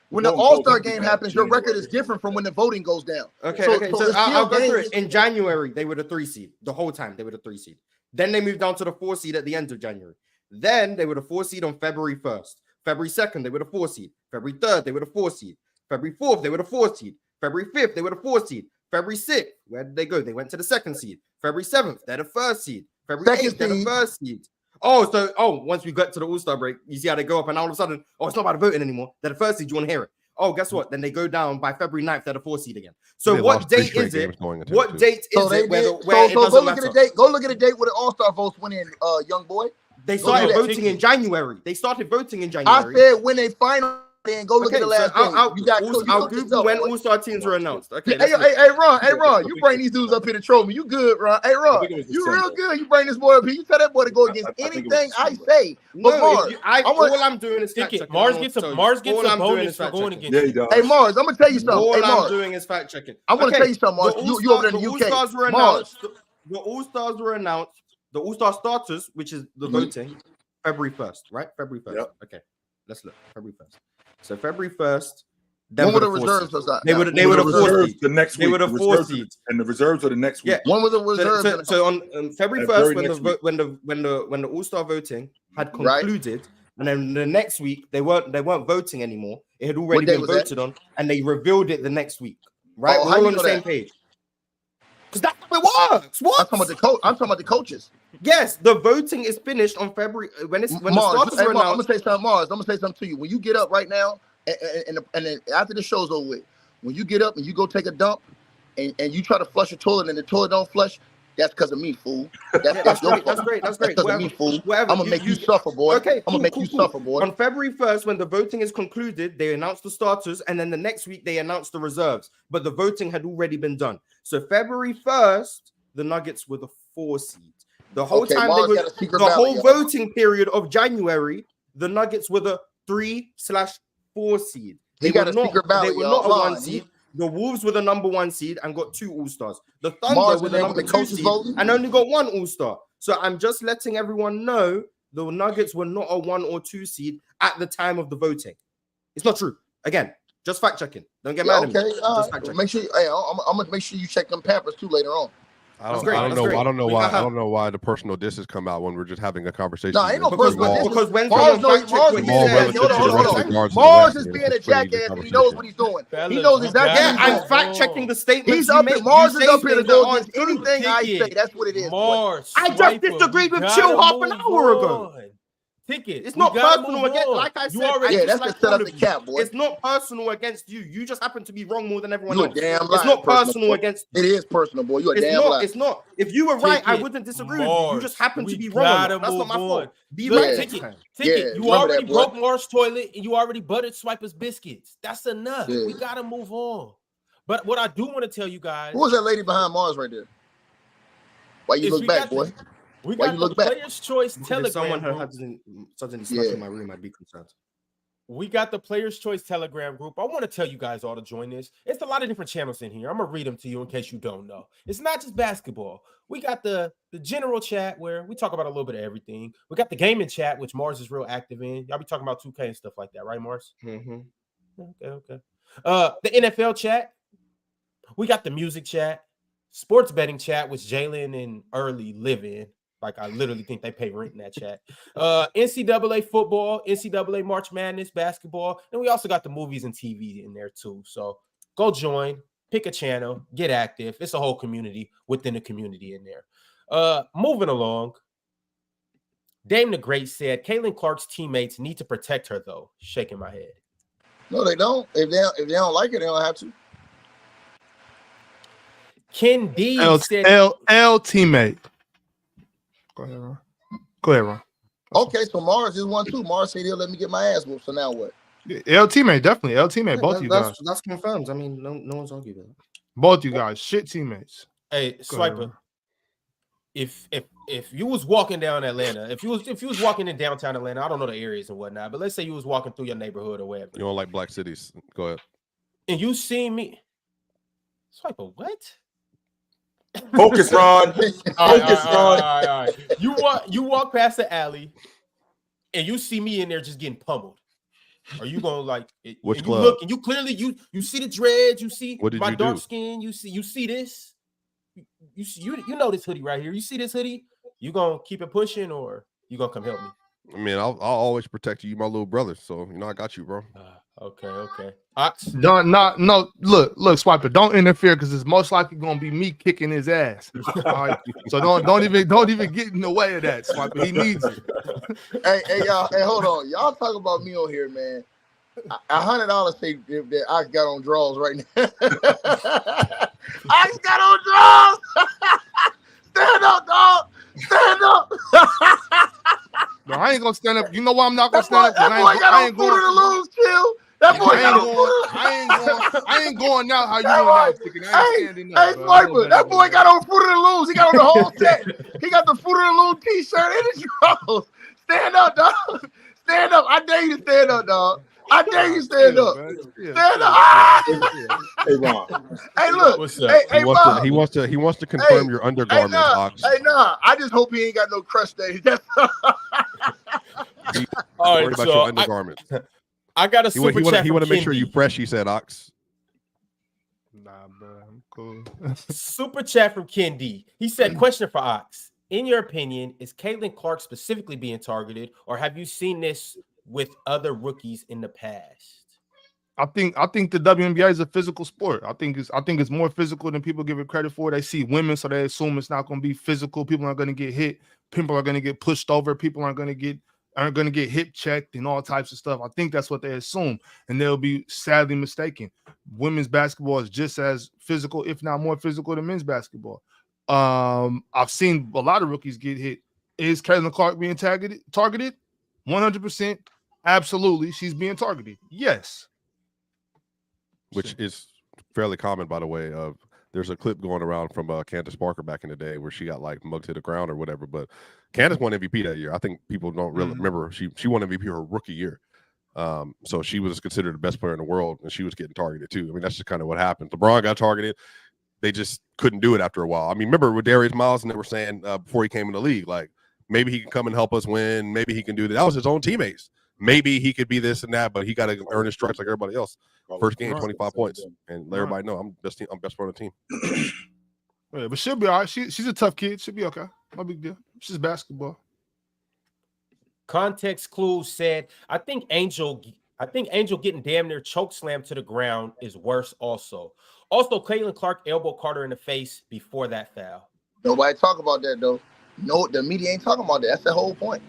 C: when the All-Star game happens, your record is different from when the voting goes down.
E: Okay, so I'll go through it. In January, they were the 3 seed. The whole time, they were the 3 seed. Then they moved down to the 4 seed at the end of January. Then they were the 4 seed on February 1st. February 2nd, they were the 4 seed. February 3rd, they were the 4 seed. February 4th, they were the 4 seed. February 5th, they were the 4 seed. February 6th, where did they go? They went to the 2nd seed. February 7th, they're the 1st seed. February 8th, they're the 1st seed. Once we got to the All-Star break, you see how they go up, and all of a sudden, it's not about voting anymore. They're the 1st seed. You want to hear it? Oh, guess what? Then they go down by February 9th. They're the 4th seed again. So what date is it? What date is it? Where it doesn't matter?
C: Go look at the date where the All-Star votes went in, young boy.
E: They started voting in January. I
C: said when they finally and go look at the last game.
E: I'll Google when All-Star teams were announced. Okay.
C: Hey, Ron, you bring these dudes up here to troll me. You good, Ron? Hey, Ron, you real good. You bring this boy up here. You tell that boy to go against anything I say. But Mars,
E: all I'm doing is fact checking.
A: Mars gets a bonus for going against.
B: There you go.
C: Hey, Mars, I'm gonna tell you something.
E: All I'm doing is fact checking.
C: I'm gonna tell you something, Mars. You over there in the UK.
E: The All-Stars were announced. The All-Star starters, which is the voting, February 1st, right? February 1st. Yep. Okay, let's look. February 1st. So February 1st.
C: When were the reserves?
E: They were the 4 seeds.
B: The next week.
E: They were the 4 seeds,
B: and the reserves are the next week.
E: Yeah.
C: When were the reserves?
E: So on February 1st, when the All-Star voting had concluded, and then the next week they weren't voting anymore. It had already been voted on, and they revealed it the next week. Right? We're all on the same page. Because that's how it works. What?
C: I'm talking about the coaches.
E: Yes, the voting is finished on February when the starters are announced.
C: I'm gonna say something, Mars. I'm gonna say something to you. When you get up right now, and then after the show's over with, when you get up and you go take a dump, and you try to flush a toilet and the toilet don't flush, that's because of me, fool. That's great. That's because of me, fool. I'm gonna make you suffer, boy.
G: Okay,
C: I'm gonna make you suffer, boy.
G: On February 1st, when the voting is concluded, they announce the starters, and then the next week they announce the reserves. But the voting had already been done. So February 1st, the Nuggets were the 4 seed. The whole time they were the whole voting period of January, the Nuggets were the 3/4 seed. They were not a 1 seed. The Wolves were the number 1 seed and got 2 All-Stars. The Thunder were the number 2 seed and only got 1 All-Star. So I'm just letting everyone know the Nuggets were not a 1 or 2 seed at the time of the voting. It's not true. Again, just fact checking. Don't get mad at me. Just fact checking.
C: Make sure. I'm gonna make sure you check them Pampers too later on.
F: I don't know why the personal disses come out when we're just having a conversation.
C: No, ain't no personal
G: because when
C: Mars is being a jackass and he knows what he's doing. He knows exactly.
G: Yeah, I'm fact checking the statement.
C: He's up. Mars is up here to go against anything I say. That's what it is.
A: Mars,
G: I just disagreed with Chill half an hour ago.
A: Ticket.
G: It's not personal against, like I said.
C: That's the set up the cap, boy.
G: It's not personal against you. You just happen to be wrong more than everyone else.
C: Damn
G: it's not personal against you.
C: It is personal, boy. You a damn lie.
G: It's not. If you were right, I wouldn't disagree with you. You just happen to be wrong. That's not my fault. Be right.
A: Ticket. You already broke Mars' toilet and you already buttered Swipa's biscuits. That's enough. We gotta move on. But what I do want to tell you guys.
C: Who was that lady behind Mars right there? Why you look back, boy?
A: We got the Players' Choice Telegram.
G: If someone suddenly snuck in my room, I'd be concerned.
A: We got the Players' Choice Telegram group. I want to tell you guys all to join this. It's a lot of different channels in here. I'm going to read them to you in case you don't know. It's not just basketball. We got the general chat where we talk about a little bit of everything. We got the gaming chat, which Mars is real active in. Y'all be talking about 2K and stuff like that, right, Mars?
G: Mm-hmm.
A: Okay. The NFL chat. We got the music chat. Sports betting chat, which Jalen and Early live in. Like, I literally think they pay rent in that chat. NCAA football, NCAA March Madness, basketball. And we also got the movies and TV in there, too. So go join, pick a channel, get active. It's a whole community within the community in there. Moving along. Dame the Great said, Caitlin Clark's teammates need to protect her, though. Shaking my head.
C: No, they don't. If they don't like it, they don't have to.
A: Ken D said...
D: L teammate. Go ahead, Ron.
C: Okay, so Mars is 1 too. Mars said he'll let me get my ass whooped. So now what?
D: L teammate, definitely. L teammate, both you guys.
G: That's confirmed. I mean, no one's arguing that.
D: Both you guys, shit teammates.
A: Hey, Swipa. If you was walking down Atlanta, if you was walking in downtown Atlanta, I don't know the areas and whatnot, but let's say you was walking through your neighborhood or whatever.
F: You don't like black cities. Go ahead.
A: And you see me. Swipa, what?
B: Focus, Ron. All
A: right. You walk past the alley and you see me in there just getting pummeled. Are you gonna like
F: which
A: and
F: club?
A: You look and you clearly you see the dreads, you see my dark skin, you see this. You know this hoodie right here. You see this hoodie? You gonna keep it pushing or you gonna come help me?
F: I mean, I'll always protect you. You my little brother, so you know I got you, bro.
A: Okay. Ox?
D: No. Look, Swiper. Don't interfere because it's most likely gonna be me kicking his ass. All right? So don't even get in the way of that, Swiper. He needs it.
C: Hey, y'all. Hey, hold on. Y'all talk about me on here, man. $100 say that I got on draws right now. I got on draws. Stand up, dog. Stand up.
D: No, I ain't gonna stand up. You know why I'm not gonna stand up?
C: That boy got on foot to lose, chill. That boy got on foot.
D: I ain't going out how you going out, chicken.
C: Hey, Swiper, that boy got on foot to lose. He got on the whole set. He got the foot to lose t-shirt and his drawers. Stand up, dog. Stand up. I dare you to stand up, dog. I dare you stand up. Stand up.
B: Hey, Ron.
C: Hey, look.
A: What's up?
F: He wants to confirm your undergarments, Ox.
C: Hey, nah. I just hope he ain't got no crush days.
A: All right,
F: about
A: so
F: your undergarments.
A: I got a super chat.
F: He want to make sure you fresh. He said, Ox.
D: Nah, bro. I'm cool.
A: Super chat from Ken D. He said, question for Ox. In your opinion, is Caitlin Clark specifically being targeted, or have you seen this with other rookies in the past?
D: I think the WNBA is a physical sport. I think it's more physical than people give it credit for. They see women, so they assume it's not going to be physical. People aren't going to get hit. People are going to get pushed over. People aren't going to get aren't going to get hip checked and all types of stuff. I think that's what they assume, and they'll be sadly mistaken. Women's basketball is just as physical, if not more physical, than men's basketball. I've seen a lot of rookies get hit. Is Caitlin Clark being targeted? 100%. Absolutely. She's being targeted. Yes.
F: Which is fairly common, by the way. There's a clip going around from Candace Parker back in the day where she got like mugged to the ground or whatever. But Candace won MVP that year. I think people don't really remember. She won MVP her rookie year. So she was considered the best player in the world, and she was getting targeted too. I mean, that's just kind of what happened. LeBron got targeted. They just couldn't do it after a while. I mean, remember with Darius Miles, and they were saying before he came in the league, like, maybe he can come and help us win. Maybe he can do that. That was his own teammates. Maybe he could be this and that, but he got to earn his stripes like everybody else. First game, 25 points, and let everybody know I'm best player on the team.
D: Yeah, but she'll be all right. She's a tough kid. She'll be okay. No big deal. She's basketball.
A: Context Clues said, I think Angel getting damn near choke slammed to the ground is worse also. Also, Caitlin Clark elbowed Carter in the face before that foul.
C: Nobody talk about that, though. No, the media ain't talking about that. That's the whole point.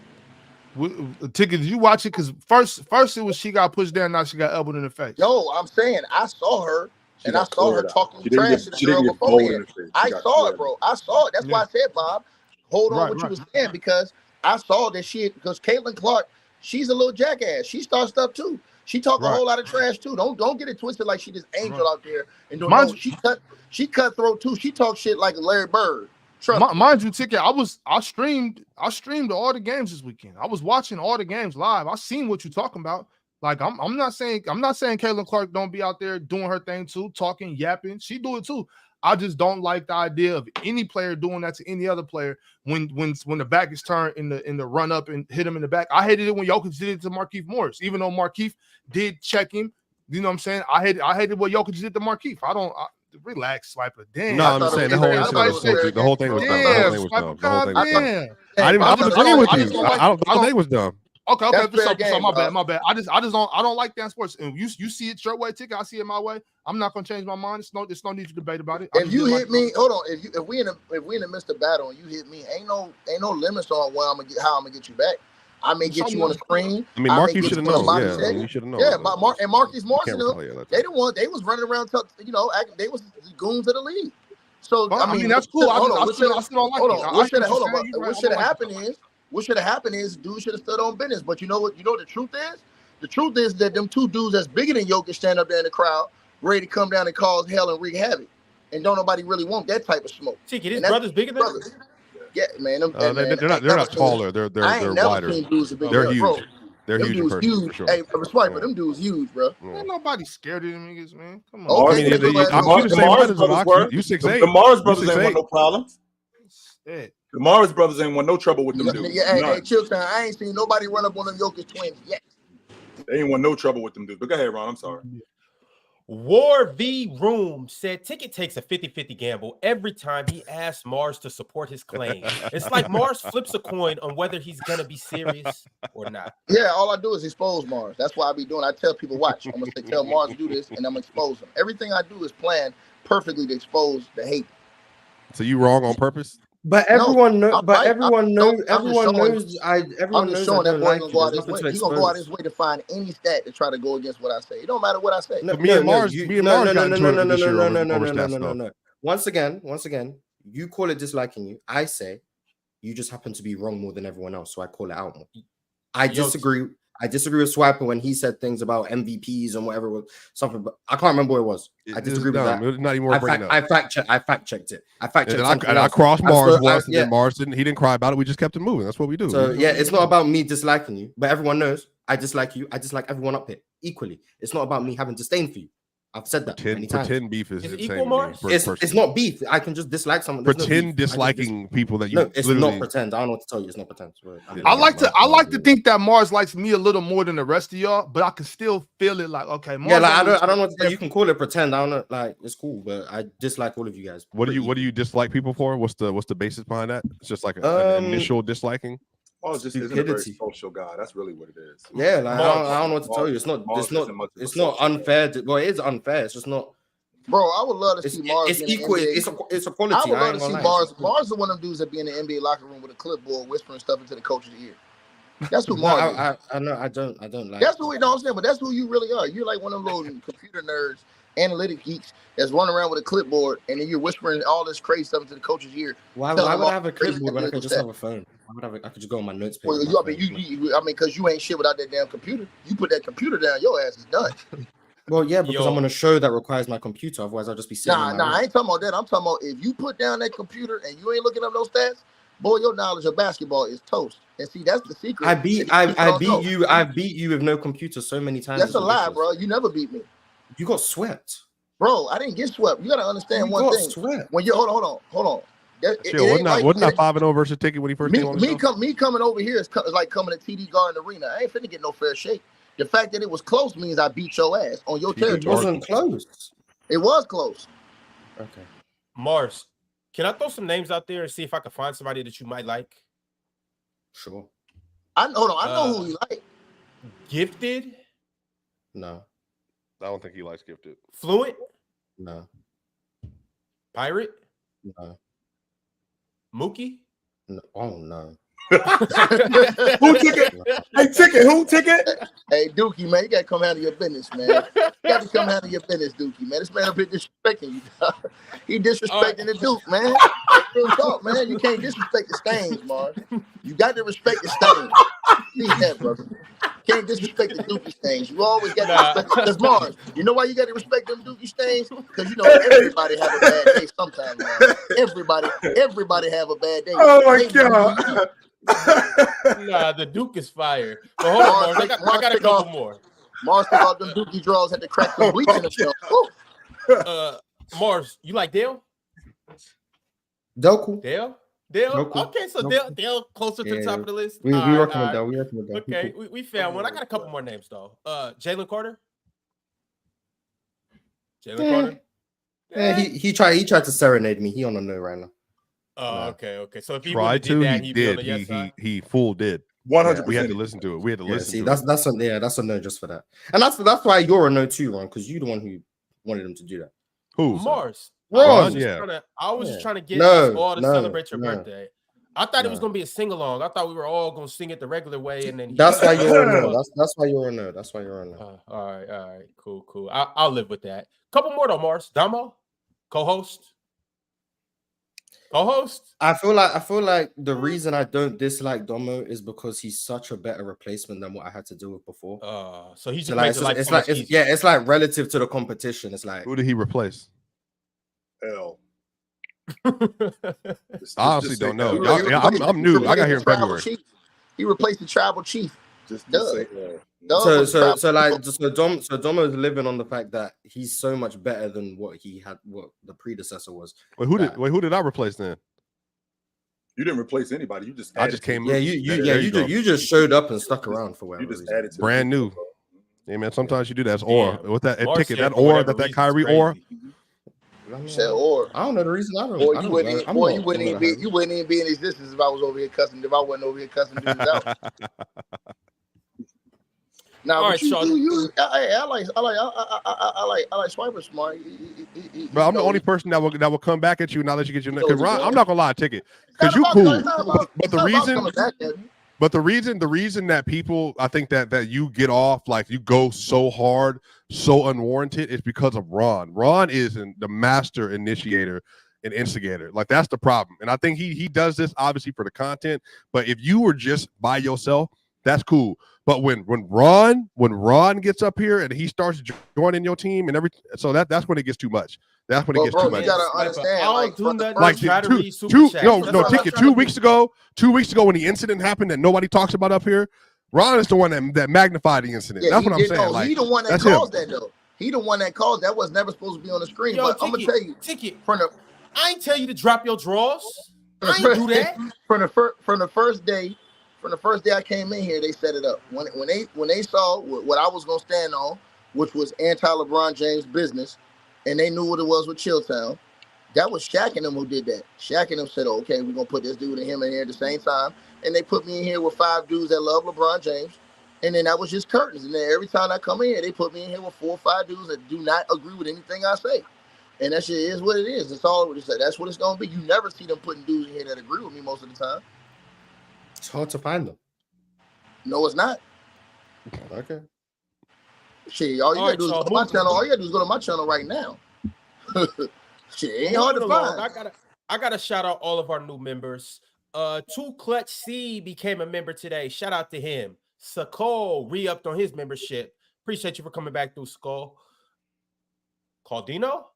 D: Ticket, did you watch it? Because first it was she got pushed down, now she got elbowed in the face.
C: Yo, I'm saying I saw her, and I saw her talking trash to the girl beforehand. I saw it, bro. I saw it. That's why I said, Bob, hold on what you was saying, because I saw that shit. Because Caitlin Clark, she's a little jackass. She starts stuff too. She talk a whole lot of trash too. Don't get it twisted like she this angel out there and don't know. She cutthroat too. She talk shit like Larry Bird.
D: Mind you, Ticket, I streamed all the games this weekend. I was watching all the games live. I seen what you're talking about. Like, I'm not saying Caitlin Clark don't be out there doing her thing too, talking, yapping. She do it too. I just don't like the idea of any player doing that to any other player when the back is turned in the run up and hit him in the back. I hated it when Jokic did it to Markieff Morris, even though Markieff did check him. You know what I'm saying? I hated what Jokic did to Markieff. Relax, Swipa. Damn.
F: No, I'm saying the whole thing was dumb. I was agreeing with you. I don't think it was dumb.
D: Okay, so my bad. I don't like that sports. And you see it your way, Ticket. I see it my way. I'm not gonna change my mind. It's no need to debate about it.
C: If you hit me, hold on. If we in the midst of battle and you hit me, ain't no limits on how I'm gonna get you back. I may get you on the screen.
F: I mean, Mark, you should have known. Yeah, you should have known.
C: Yeah, and Marcus Morris, they was running around, they was the goons of the league. So I mean, that's cool. What should have happened is dude should have stood on business. But you know what the truth is? The truth is that them two dudes that's bigger than Jokic stand up there in the crowd, ready to come down and cause hell and wreak havoc. And don't nobody really want that type of smoke.
A: Ticket, his brother's bigger than him?
C: Yeah, man.
F: They're not taller. They're wider. They're huge.
C: Bro.
F: They're
C: huge in person.
F: For sure.
C: Hey, Swiper, them dudes huge, bro.
D: Ain't nobody scared of them niggas, man. Come on.
B: Okay,
F: You 6'8".
B: The Mars brothers ain't want no problems. The Mars brothers ain't want no trouble with them dudes.
C: Yeah, hey, chill time. I ain't seen nobody run up on them Jokic twins yet.
B: They ain't want no trouble with them dudes. But go ahead, Ron. I'm sorry.
A: War V Room said Ticket takes a 50-50 gamble every time he asks Mars to support his claim. It's like Mars flips a coin on whether he's gonna be serious or not.
C: Yeah, all I do is expose Mars. That's what I be doing. I tell people, watch. I'm gonna tell Mars to do this, and I'm gonna expose him. Everything I do is planned perfectly to expose the hate.
F: So you wrong on purpose?
G: But everyone knows. Everyone knows.
C: Everyone
G: knows.
C: I'm just showing that boy gonna go out his way. He's gonna go out his way to find any stat to try to go against what I say. It don't matter what I say.
G: No. Once again, you call it disliking you. I say you just happen to be wrong more than everyone else, so I call it out more. I disagree. I disagree with Swiper when he said things about MVPs and whatever was something, but I can't remember what it was. I disagree with that.
F: It's not even worth bringing up.
G: I fact checked it.
F: I crossed Mars once, and then Mars didn't cry about it. We just kept it moving. That's what we do.
G: So yeah, it's not about me disliking you, but everyone knows I dislike you. I dislike everyone up here equally. It's not about me having disdain for you. I've said that many times.
F: Pretend beef is
A: equal, Mars?
G: It's not beef. I can just dislike someone.
F: Pretend disliking people that you.
G: No, it's not pretend. I don't know what to tell you. It's not pretend.
D: I like to think that Mars likes me a little more than the rest of y'all, but I can still feel it. Like, okay, Mars,
G: I don't know what to tell you. You can call it pretend. I don't know. Like, it's cool, but I dislike all of you guys.
F: What do you dislike people for? What's the basis behind that? It's just like an initial disliking.
B: Oh, it's just isn't a very social guy. That's really what it is.
G: Yeah, like I don't know what to tell you. It's not unfair. Well, it is unfair. It's just not.
C: Bro, I would love to see Mars.
G: It's equal. It's equality.
C: I would love to see Mars. Mars is one of them dudes that be in the NBA locker room with a clipboard whispering stuff into the coach's ear. That's who Mark is.
E: I know. I don't like.
C: That's who we don't understand, but that's who you really are. You're like one of them little computer nerds, analytic geeks that's running around with a clipboard, and then you're whispering all this crazy stuff into the coach's ear.
E: Why would I have a clipboard when I could just have a phone? I could just go on my notes page.
C: Well, because you ain't shit without that damn computer. You put that computer down, your ass is done.
E: Well, yeah, because I'm on a show that requires my computer. Otherwise, I'll just be sitting.
C: Nah, I ain't talking about that. I'm talking about if you put down that computer and you ain't looking up those stats, boy, your knowledge of basketball is toast. And see, that's the secret.
E: I beat you with no computer so many times.
C: That's a lie, bro. You never beat me.
E: You got swept.
C: Bro, I didn't get swept. You gotta understand one thing.
E: Swept.
C: When you hold on.
F: Wasn't that 5-0 versus Ticket when he first came on the show?
C: Me coming over here is like coming to TD Garden Arena. I ain't finna get no fair shake. The fact that it was close means I beat your ass on your territory.
E: It wasn't close.
C: It was close.
E: Okay.
A: Mars, can I throw some names out there and see if I can find somebody that you might like?
E: Sure.
C: I know who you like.
A: Gifted?
E: No.
F: I don't think he likes Gifted.
A: Fluent?
E: No.
A: Pirate?
E: No.
A: Mookie?
E: No. Oh no.
B: Who Ticket? Hey, Ticket. Who Ticket?
C: Hey, Dookie, man, you gotta come handle your business, man. You gotta come handle your business, Dookie, man. This man up here disrespecting you. He disrespecting the Duke, man. Real talk, man. You can't disrespect the Stains, Mars. You got to respect the Stains. See that, brother. Can't disrespect the Dookie Stains. You always got to respect. Because Mars, you know why you got to respect them Dookie Stains? Because you know everybody have a bad day sometimes, man. Everybody have a bad day.
B: Oh my God.
A: Nah, the Duke is fire. But hold on, Mars. I got a couple more.
C: Mars took out them Dookie draws, had to crack some bleach in the
A: Mars, you like Dale?
E: Doku.
A: Dale?
E: Doku.
A: Okay, so Dale closer to the top of the list.
E: We recommend Dale. We recommend Dale.
A: Okay, we found one. I got a couple more names though. Jalen Carter. Carter.
E: Yeah, he tried to serenade me. He on a no right now.
A: Oh, okay. So if he
F: tried to,
A: did that,
F: he did. He full did.
B: 100%.
F: We had to listen to it. We had to listen.
E: See,
F: to
E: that's a no just for that. And that's why you're a no too, Ron, because you're the one who wanted him to do that.
F: Who?
A: Mars.
E: Ron,
A: I was just trying to get us all to celebrate your birthday. I thought it was gonna be a sing along. I thought we were all gonna sing it the regular way, and then
E: that's why you're a no. That's why you're a no. That's why you're a no.
A: All right, cool. I'll live with that. Couple more though, Mars. Damo, co-host.
E: I feel like the reason I don't dislike Domo is because he's such a better replacement than what I had to deal with before.
A: So he's just
E: it's like relative to the competition. It's like,
F: who did he replace?
B: L.
F: I honestly don't know. I'm new. I got here in February.
C: He replaced the tribal chief.
B: Just
E: So Domo is living on the fact that he's so much better than what the predecessor was.
F: Wait, who did I replace then?
B: You didn't replace anybody. You just
F: came.
E: Yeah, you just showed up and stuck around for whatever reason.
B: Added to
F: brand new. Yeah, man. Sometimes you do that. That's aura. With that Ticket, that aura, that Kyrie aura.
C: Or
E: I don't know the reason.
C: You wouldn't even be in existence if I was over here cussing. If I wasn't over here cussing dudes out. Now,
A: all right, Sean.
C: I like Swipa smart.
F: But I'm the only person that will come back at you now that you get your. Because Ron, I'm not gonna lie, Ticket, because you cool. But the reason that people, I think that you get off, like you go so hard, so unwarranted, is because of Ron. Ron is the master initiator and instigator. Like that's the problem. And I think he does this obviously for the content. But if you were just by yourself, that's cool. But when Ron gets up here and he starts joining your team and everything, so that's when it gets too much. That's when it gets too much.
C: You gotta understand.
F: Ticket. 2 weeks ago when the incident happened that nobody talks about up here, Ron is the one that magnified the incident.
C: Yeah,
F: that's what I'm saying.
C: He the one that caused that though. He the one that caused that was never supposed to be on the screen. But I'm gonna tell you,
A: Ticket. I ain't tell you to drop your drawers. I ain't do that.
C: From the first day I came in here, they set it up. When they saw what I was gonna stand on, which was anti-LeBron James business, and they knew what it was with Chilltown, that was Shaq and them who did that. Shaq and them said, oh, okay, we're gonna put this dude and him in here at the same time. And they put me in here with 5 dudes that love LeBron James. And then that was just curtains. And then every time I come in here, they put me in here with 4 or 5 dudes that do not agree with anything I say. And that shit is what it is. That's all it is. That's what it's gonna be. You never see them putting dudes in here that agree with me most of the time.
E: It's hard to find them.
C: No, it's not.
E: Okay.
C: Shit, all you gotta do is go to my channel. All you gotta do is go to my channel right now. Shit, ain't hard to find.
A: I gotta shout out all of our new members. Two Clutch C became a member today. Shout out to him. Sakol re-upped on his membership. Appreciate you for coming back through, Skull. Caldino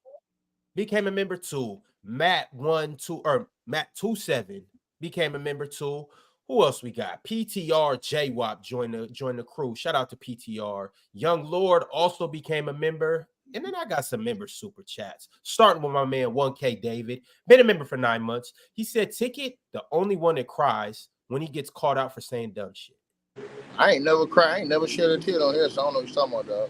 A: became a member too. Matt27 became a member too. Who else we got? PTR JWAP joined the crew. Shout out to PTR. Young Lord also became a member. And then I got some member super chats. Starting with my man 1K David. Been a member for 9 months. He said, Ticket, the only one that cries when he gets called out for saying dumb shit.
C: I ain't never cried. I ain't never shed a tear on here, so I don't know what you're talking about, dog.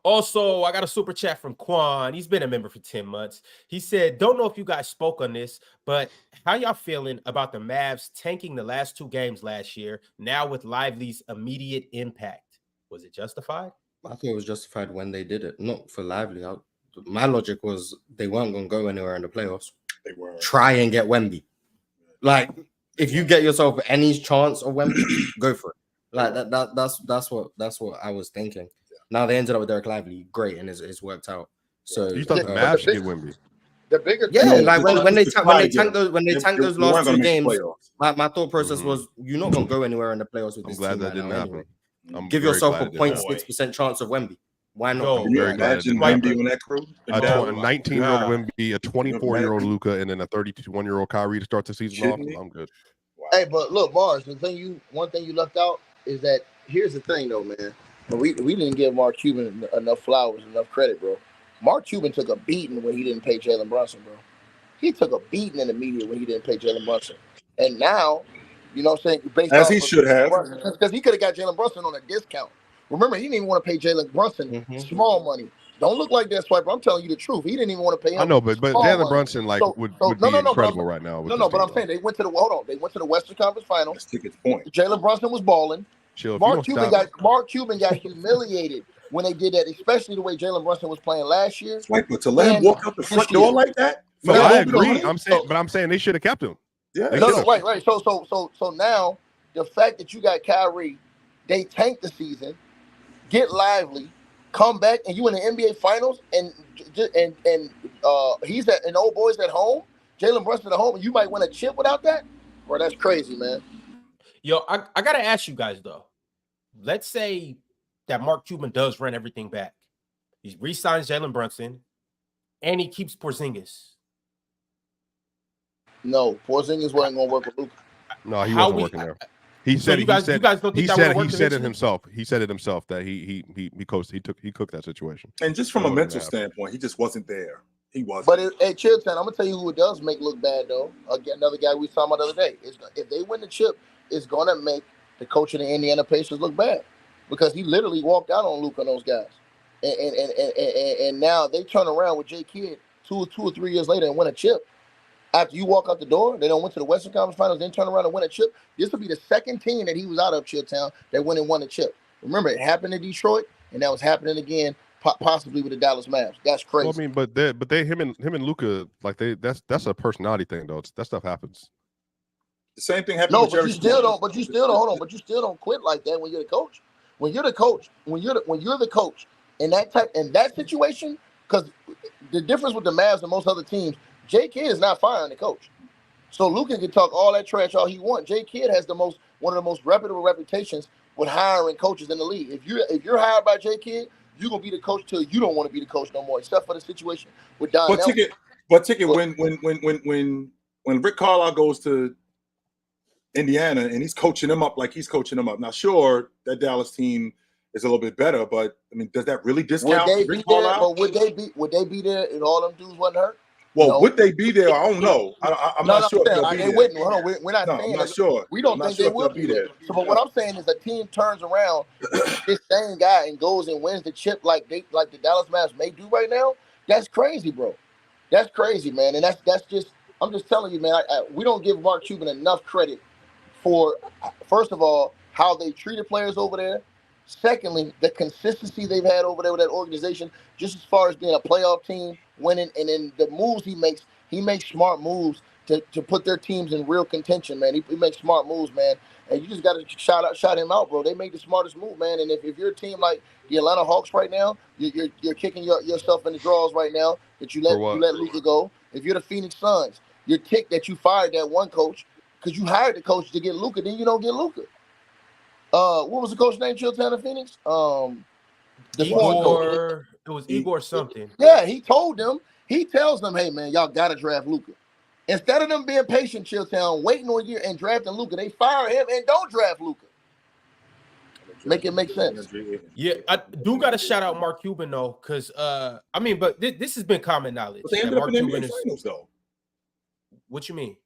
A: Also, I got a super chat from Quan. He's been a member for 10 months. He said, don't know if you guys spoke on this, but how y'all feeling about the Mavs tanking the last 2 games last year, now with Lively's immediate impact? Was it justified?
E: I thought it was justified when they did it, not for Lively. My logic was they weren't going to go anywhere in the playoffs.
B: They were.
E: Try and get Wemby. Like, if you get yourself any chance of Wemby, go for it. Like that's what I was thinking. Now they ended up with Derek Lively, great, and it's worked out. So
F: you thought the Mavs should get Wemby?
C: The bigger
E: like when they tank those last 2 games, my thought process was you're not gonna go anywhere in the playoffs with this team. I'm glad that didn't happen. Give yourself a 0.6% chance of Wemby. Why not?
B: Can you imagine Wemby on that crew?
F: A 19-year-old Wemby, a 24-year-old Luka, and then a 31-year-old Kyrie to start the season off. I'm good.
C: Wow. Hey, but look, Mars, one thing you left out is that here's the thing, though, man. We didn't give Mark Cuban enough flowers, enough credit, bro. Mark Cuban took a beating when he didn't pay Jalen Brunson, bro. He took a beating in the media when he didn't pay Jalen Brunson. And now, you know what I'm saying? Based
B: as he should have.
C: Because he could have got Jalen Brunson on a discount. Remember, he didn't even want to pay Jalen Brunson small money. Don't look like that, Swiper. I'm telling you the truth. He didn't even want to pay him.
F: I know, but Jalen Brunson would be incredible right now.
C: But I'm saying they went to the Western Conference Finals.
B: Let's take his point.
C: Jalen Brunson was balling. Mark Cuban got humiliated when they did that, especially the way Jalen Brunson was playing last year.
B: But to let him walk out the front door like that?
F: No, I agree. I'm saying they should have kept him.
B: Yeah,
C: right. So now the fact that you got Kyrie, they tanked the season, get Lively, come back, and you in the NBA Finals, and he's and old boys at home, Jalen Brunson at home, and you might win a chip without that. Bro, that's crazy, man.
A: Yo, I gotta ask you guys though. Let's say that Mark Cuban does run everything back. He re-signs Jalen Brunson, and he keeps Porzingis.
C: No, Porzingis wasn't gonna work with Luka.
F: No, he wasn't working there. He said it himself. He said it himself that he cooked that situation.
B: And just from a mental standpoint, he just wasn't there. He wasn't.
C: But hey, Chilltown, I'm gonna tell you who it does make look bad though. Again, another guy we saw the other day. If they win the chip, it's gonna make the coach of the Indiana Pacers look bad because he literally walked out on Luka and those guys, and now they turn around with J Kidd two or 3 years later and win a chip. After you walk out the door, they don't went to the Western Conference Finals, then turn around and win a chip. This will be the second team that he was out of, Chilltown, that went and won a chip. Remember, it happened in Detroit, and that was happening again, possibly with the Dallas Mavs. That's crazy.
F: Well, I mean, but him and Luka, like that's a personality thing, though. That stuff happens.
B: The same thing happened.
C: No,
B: with
C: but
B: Jerry
C: you still don't. But you still don't. Hold on. But you still don't quit like that when you're the coach. When you're the coach, when you're the coach in that situation, because the difference with the Mavs and most other teams. J Kidd is not firing the coach. So Luka can talk all that trash all he wants. J Kidd has one of the most reputable reputations with hiring coaches in the league. If you're hired by J Kidd, you're gonna be the coach till you don't want to be the coach no more, except for the situation with Don.
B: When Rick Carlisle goes to Indiana and he's coaching them up like he's coaching them up. Now, sure, that Dallas team is a little bit better, but I mean, does that really discount Rick Carlisle?
C: But would they be there if all them dudes wasn't hurt?
B: Well, no. Would they be there? I don't know. I'm not sure.
C: They wouldn't. Hold on. We're not saying.
B: I'm not sure.
C: We don't think they would be there. So, but what I'm saying is, a team turns around this same guy and goes and wins the chip like the Dallas Mavs may do right now. That's crazy, bro. That's crazy, man. And that's just. I'm just telling you, man. We don't give Mark Cuban enough credit for, first of all, how they treated players over there. Secondly, the consistency they've had over there with that organization, just as far as being a playoff team, winning, and then the moves he makes smart moves to put their teams in real contention, man. He makes smart moves, man. And you just got to shout him out, bro. They make the smartest move, man. And if you're a team like the Atlanta Hawks right now, you're kicking yourself in the drawers right now that you let Luka go. If you're the Phoenix Suns, you're ticked that you fired that one coach because you hired the coach to get Luka, then you don't get Luka. What was the coach name? Chilltown of Phoenix.
A: Igor. It was Igor something.
C: Yeah, he tells them, hey man, y'all gotta draft Luka. Instead of them being patient, Chilltown, waiting on a year and drafting Luka, they fire him and don't draft Luka. Make it make sense.
A: Yeah, I do got to shout out Mark Cuban though, because but this has been common knowledge.
B: But they ended up in the NBA Finals though.
A: What you mean?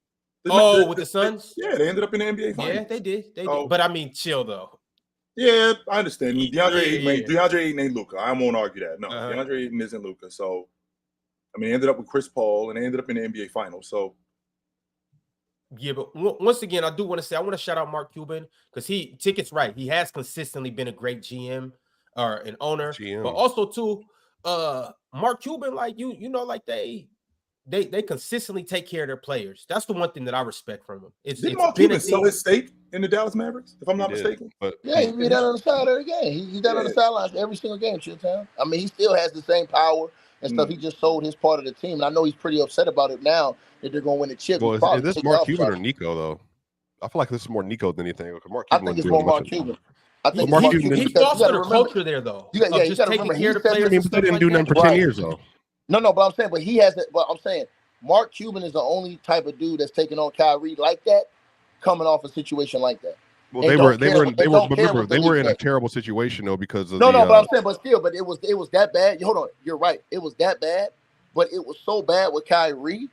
B: With
A: the Suns?
B: Yeah, they ended up in the NBA Finals.
A: Yeah, they did. They did. But I mean, chill though.
B: Yeah, I understand. DeAndre Ayton ain't Luka. I won't argue that. No, DeAndre Ayton isn't Luka. So, I mean, they ended up with Chris Paul, and they ended up in the NBA Finals. So,
A: yeah, but once again, I do want to say I want to shout out Mark Cuban because Ticket's right. He has consistently been a great GM or an owner, but also too, Mark Cuban, like you know, like they consistently take care of their players. That's the one thing that I respect from him.
B: Did Mark Cuban sell his stake in the Dallas Mavericks, if I'm not mistaken?
C: But he did that on the side of the game. He's done on the sidelines every single game, Chilltown. I mean, he still has the same power and stuff. He just sold his part of the team. And I know he's pretty upset about it now that they're going to win the chip.
F: Well, is this Mark Cuban or Nico, though? I feel like this is more Nico than anything.
C: I think it's more Mark Cuban. I think
A: Mark Cuban. He fostered a culture there, though.
C: You got to remember.
A: Care of the players.
F: But they didn't do nothing for 10 years, though.
C: No, but I'm saying, but he has it. But I'm saying Mark Cuban is the only type of dude that's taking on Kyrie like that, coming off a situation like that.
F: Well, they were in a terrible situation though because of
C: but I'm saying, but it was that bad. Hold on, you're right. It was that bad, but it was so bad with Kyrie.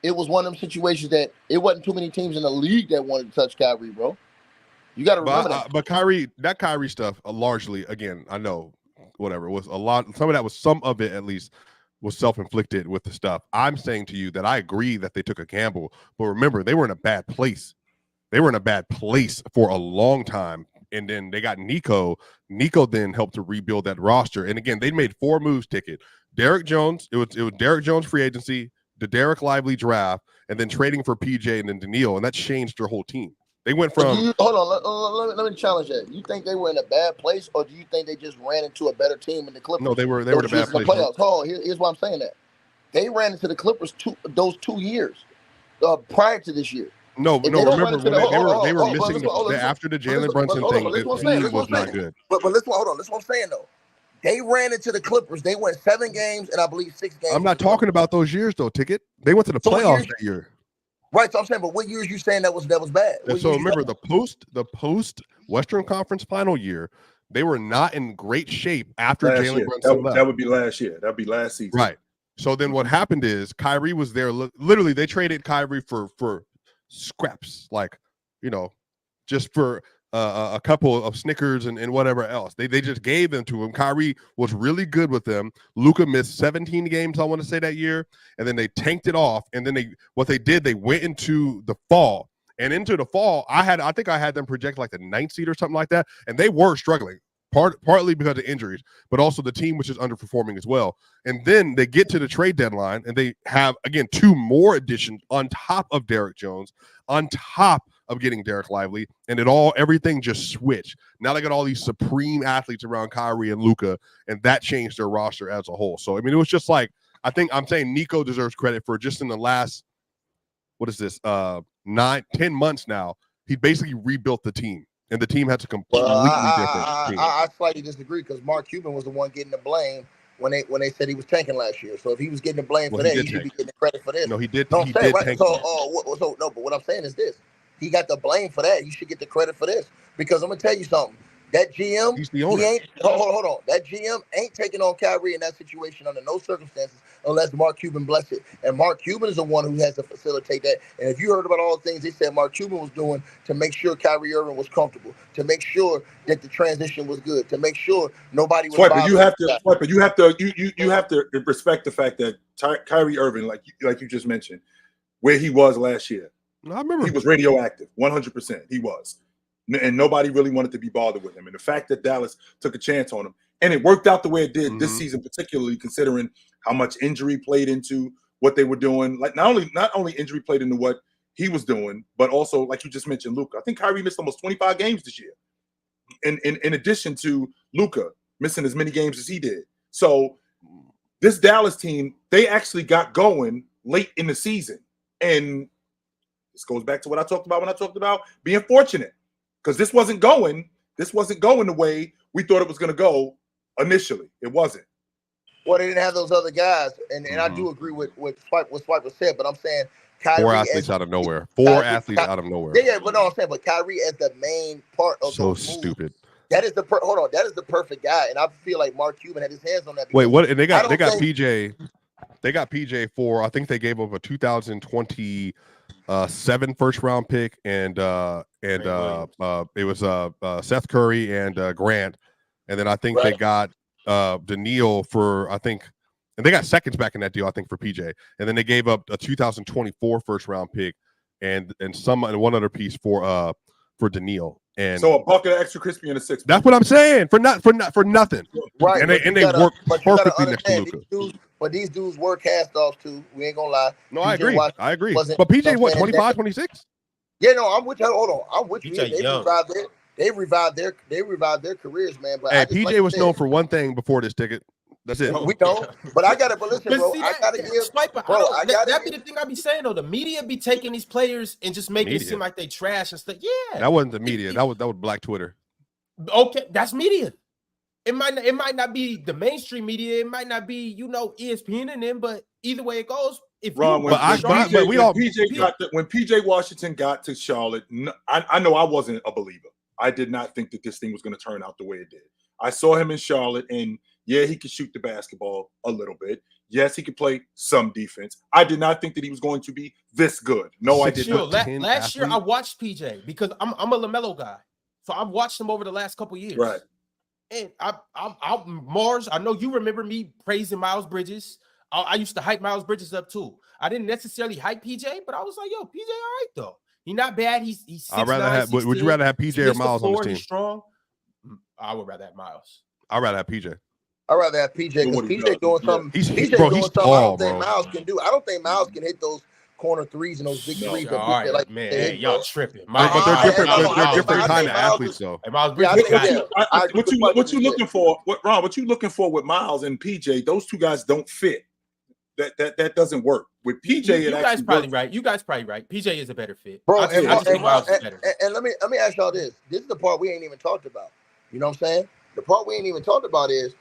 C: It was one of them situations that it wasn't too many teams in the league that wanted to touch Kyrie, bro. You got to remember that.
F: But Kyrie stuff, largely, again, I know, whatever, was a lot. Some of it at least was self-inflicted with the stuff. I'm saying to you that I agree that they took a gamble, but remember, they were in a bad place. They were in a bad place for a long time, and then they got Nico. Nico then helped to rebuild that roster. And again, they made 4 moves. Ticket. Derek Jones. It was Derek Jones free agency, the Derek Lively draft, and then trading for PJ and then Daniil, and that changed their whole team. They went from.
C: Hold on. Let me challenge that. You think they were in a bad place, or do you think they just ran into a better team in the Clippers?
F: No, they were in a bad place.
C: Playoffs. Hold on. Here's why I'm saying that. They ran into the Clippers those 2 years prior to this year.
F: No. Remember when they were missing after the Jalen Brunson thing. The team was not good.
C: But listen, hold on. This is what I'm saying though. They ran into the Clippers. They went 7 games and I believe 6 games.
F: I'm not talking about those years though. Ticket. They went to the playoffs that year.
C: Right. So I'm saying, but what years you saying that was bad?
F: So remember the post Western Conference Final year. They were not in great shape after Jalen Brunson left.
B: That would be last year. That would be last season.
F: Right. So then what happened is Kyrie was there. Literally, they traded Kyrie for scraps, like, just for a couple of Snickers and whatever else. They just gave them to him. Kyrie was really good with them. Luka missed 17 games, I want to say, that year, and then they tanked it off. And then they went into the fall. And into the fall, I think I had them project like the 9th seed or something like that, and they were struggling. Partly because of injuries, but also the team, which is underperforming as well. And then they get to the trade deadline, and they have, again, 2 more additions on top of Derek Jones, on top of getting Derek Lively, and everything just switched. Now they got all these supreme athletes around Kyrie and Luka, and that changed their roster as a whole. So, I mean, it was just like, I think I'm saying Nico deserves credit for just in the last, 10 months now, he basically rebuilt the team. And the team had to completely different.
C: I slightly disagree because Mark Cuban was the one getting the blame when they said he was tanking last year. So if he was getting the blame for that, he should be getting the credit for this.
F: No, he did.
C: No,
F: he did tank.
C: But what I'm saying is this: he got the blame for that. You should get the credit for this because I'm gonna tell you something. That GM,
F: he's the owner.
C: Hold on. That GM ain't taking on Kyrie in that situation under no circumstances unless Mark Cuban bless it. And Mark Cuban is the one who has to facilitate that. And if you heard about all the things they said Mark Cuban was doing to make sure Kyrie Irving was comfortable, to make sure that the transition was good, to make sure nobody was.
B: But you have to respect the fact that Kyrie Irving, like you just mentioned, where he was last year.
F: I remember
B: he was radioactive, 100%. He was. And nobody really wanted to be bothered with him. And the fact that Dallas took a chance on him, and it worked out the way it did this season, particularly considering how much injury played into what they were doing. Like not only injury played into what he was doing, but also like you just mentioned, Luka. I think Kyrie missed almost 25 games this year. In addition to Luka missing as many games as he did. So this Dallas team, they actually got going late in the season. And this goes back to what I talked about when I talked about being fortunate. Because this wasn't going the way we thought it was going to go initially. It wasn't.
C: Well, they didn't have those other guys. And I do agree with what Swipa said, but I'm saying Kyrie
F: 4 athletes out of nowhere. 4 athletes out of nowhere.
C: Yeah, but no, I'm saying, but Kyrie as the main part of
F: so
C: those
F: stupid.
C: Moves, that is the that is the perfect guy, and I feel like Mark Cuban had his hands on that.
F: Wait, what? And they got PJ. They got PJ for I think they gave up a 2027 first round pick, and it was Seth Curry and Grant, and then I think they got Daniil for I think. And they got seconds back in that deal, I think, for PJ. And then they gave up a 2024 first round pick and one other piece for Daniil. And
B: so a bucket of extra crispy and a 6.
F: That's what I'm saying. For nothing.
C: Right.
F: And they work perfectly next to Luka.
C: But these dudes were cast off too. We ain't gonna lie.
F: No, I agree. But PJ, what, 25, 26?
C: Yeah, no, I'm with you. Hold on. I'm with you. They revived their careers, man. But
F: hey, PJ was known for one thing before this ticket. That's it.
C: We don't. But I gotta. But listen, bro. I gotta give.
A: Swipa, bro, that be the thing I be saying though. The media be taking these players and just making it seem like they trash and stuff. Yeah,
F: that wasn't the media. That was Black Twitter.
A: Okay, that's media. It might not be the mainstream media. It might not be ESPN and them. But either way it goes, if
B: Ron, when PJ Washington got to Charlotte, I know I wasn't a believer. I did not think that this thing was going to turn out the way it did. I saw him in Charlotte, and yeah, he could shoot the basketball a little bit. Yes, he could play some defense. I did not think that he was going to be this good. No, I did not.
A: Last year, I watched PJ because I'm a LaMelo guy, so I've watched him over the last couple years.
B: Right.
A: And Mars, I know you remember me praising Miles Bridges. I used to hype Miles Bridges up too. I didn't necessarily hype PJ, but I was like, yo, PJ, all right though. He's not bad. He's 6'9",
F: would you rather have PJ or Miles on the team?
A: He's strong. I would rather have Miles.
F: I'd rather have PJ.
C: I'd rather have PJ because PJ doing something.
F: He's
C: tall, I don't think Miles can do. I don't think Miles can hit those corner threes and those big threes.
A: All right, man, y'all tripping.
F: But they're different. They're different kind of athletes, though.
B: What you looking for? Ron? What you looking for with Miles and PJ? Those two guys don't fit. That doesn't work with PJ.
A: You guys probably right. You guys probably right. PJ is a better fit,
C: bro. And let me ask y'all this. This is the part we ain't even talked about. You know what I'm saying? The part we ain't even talked about is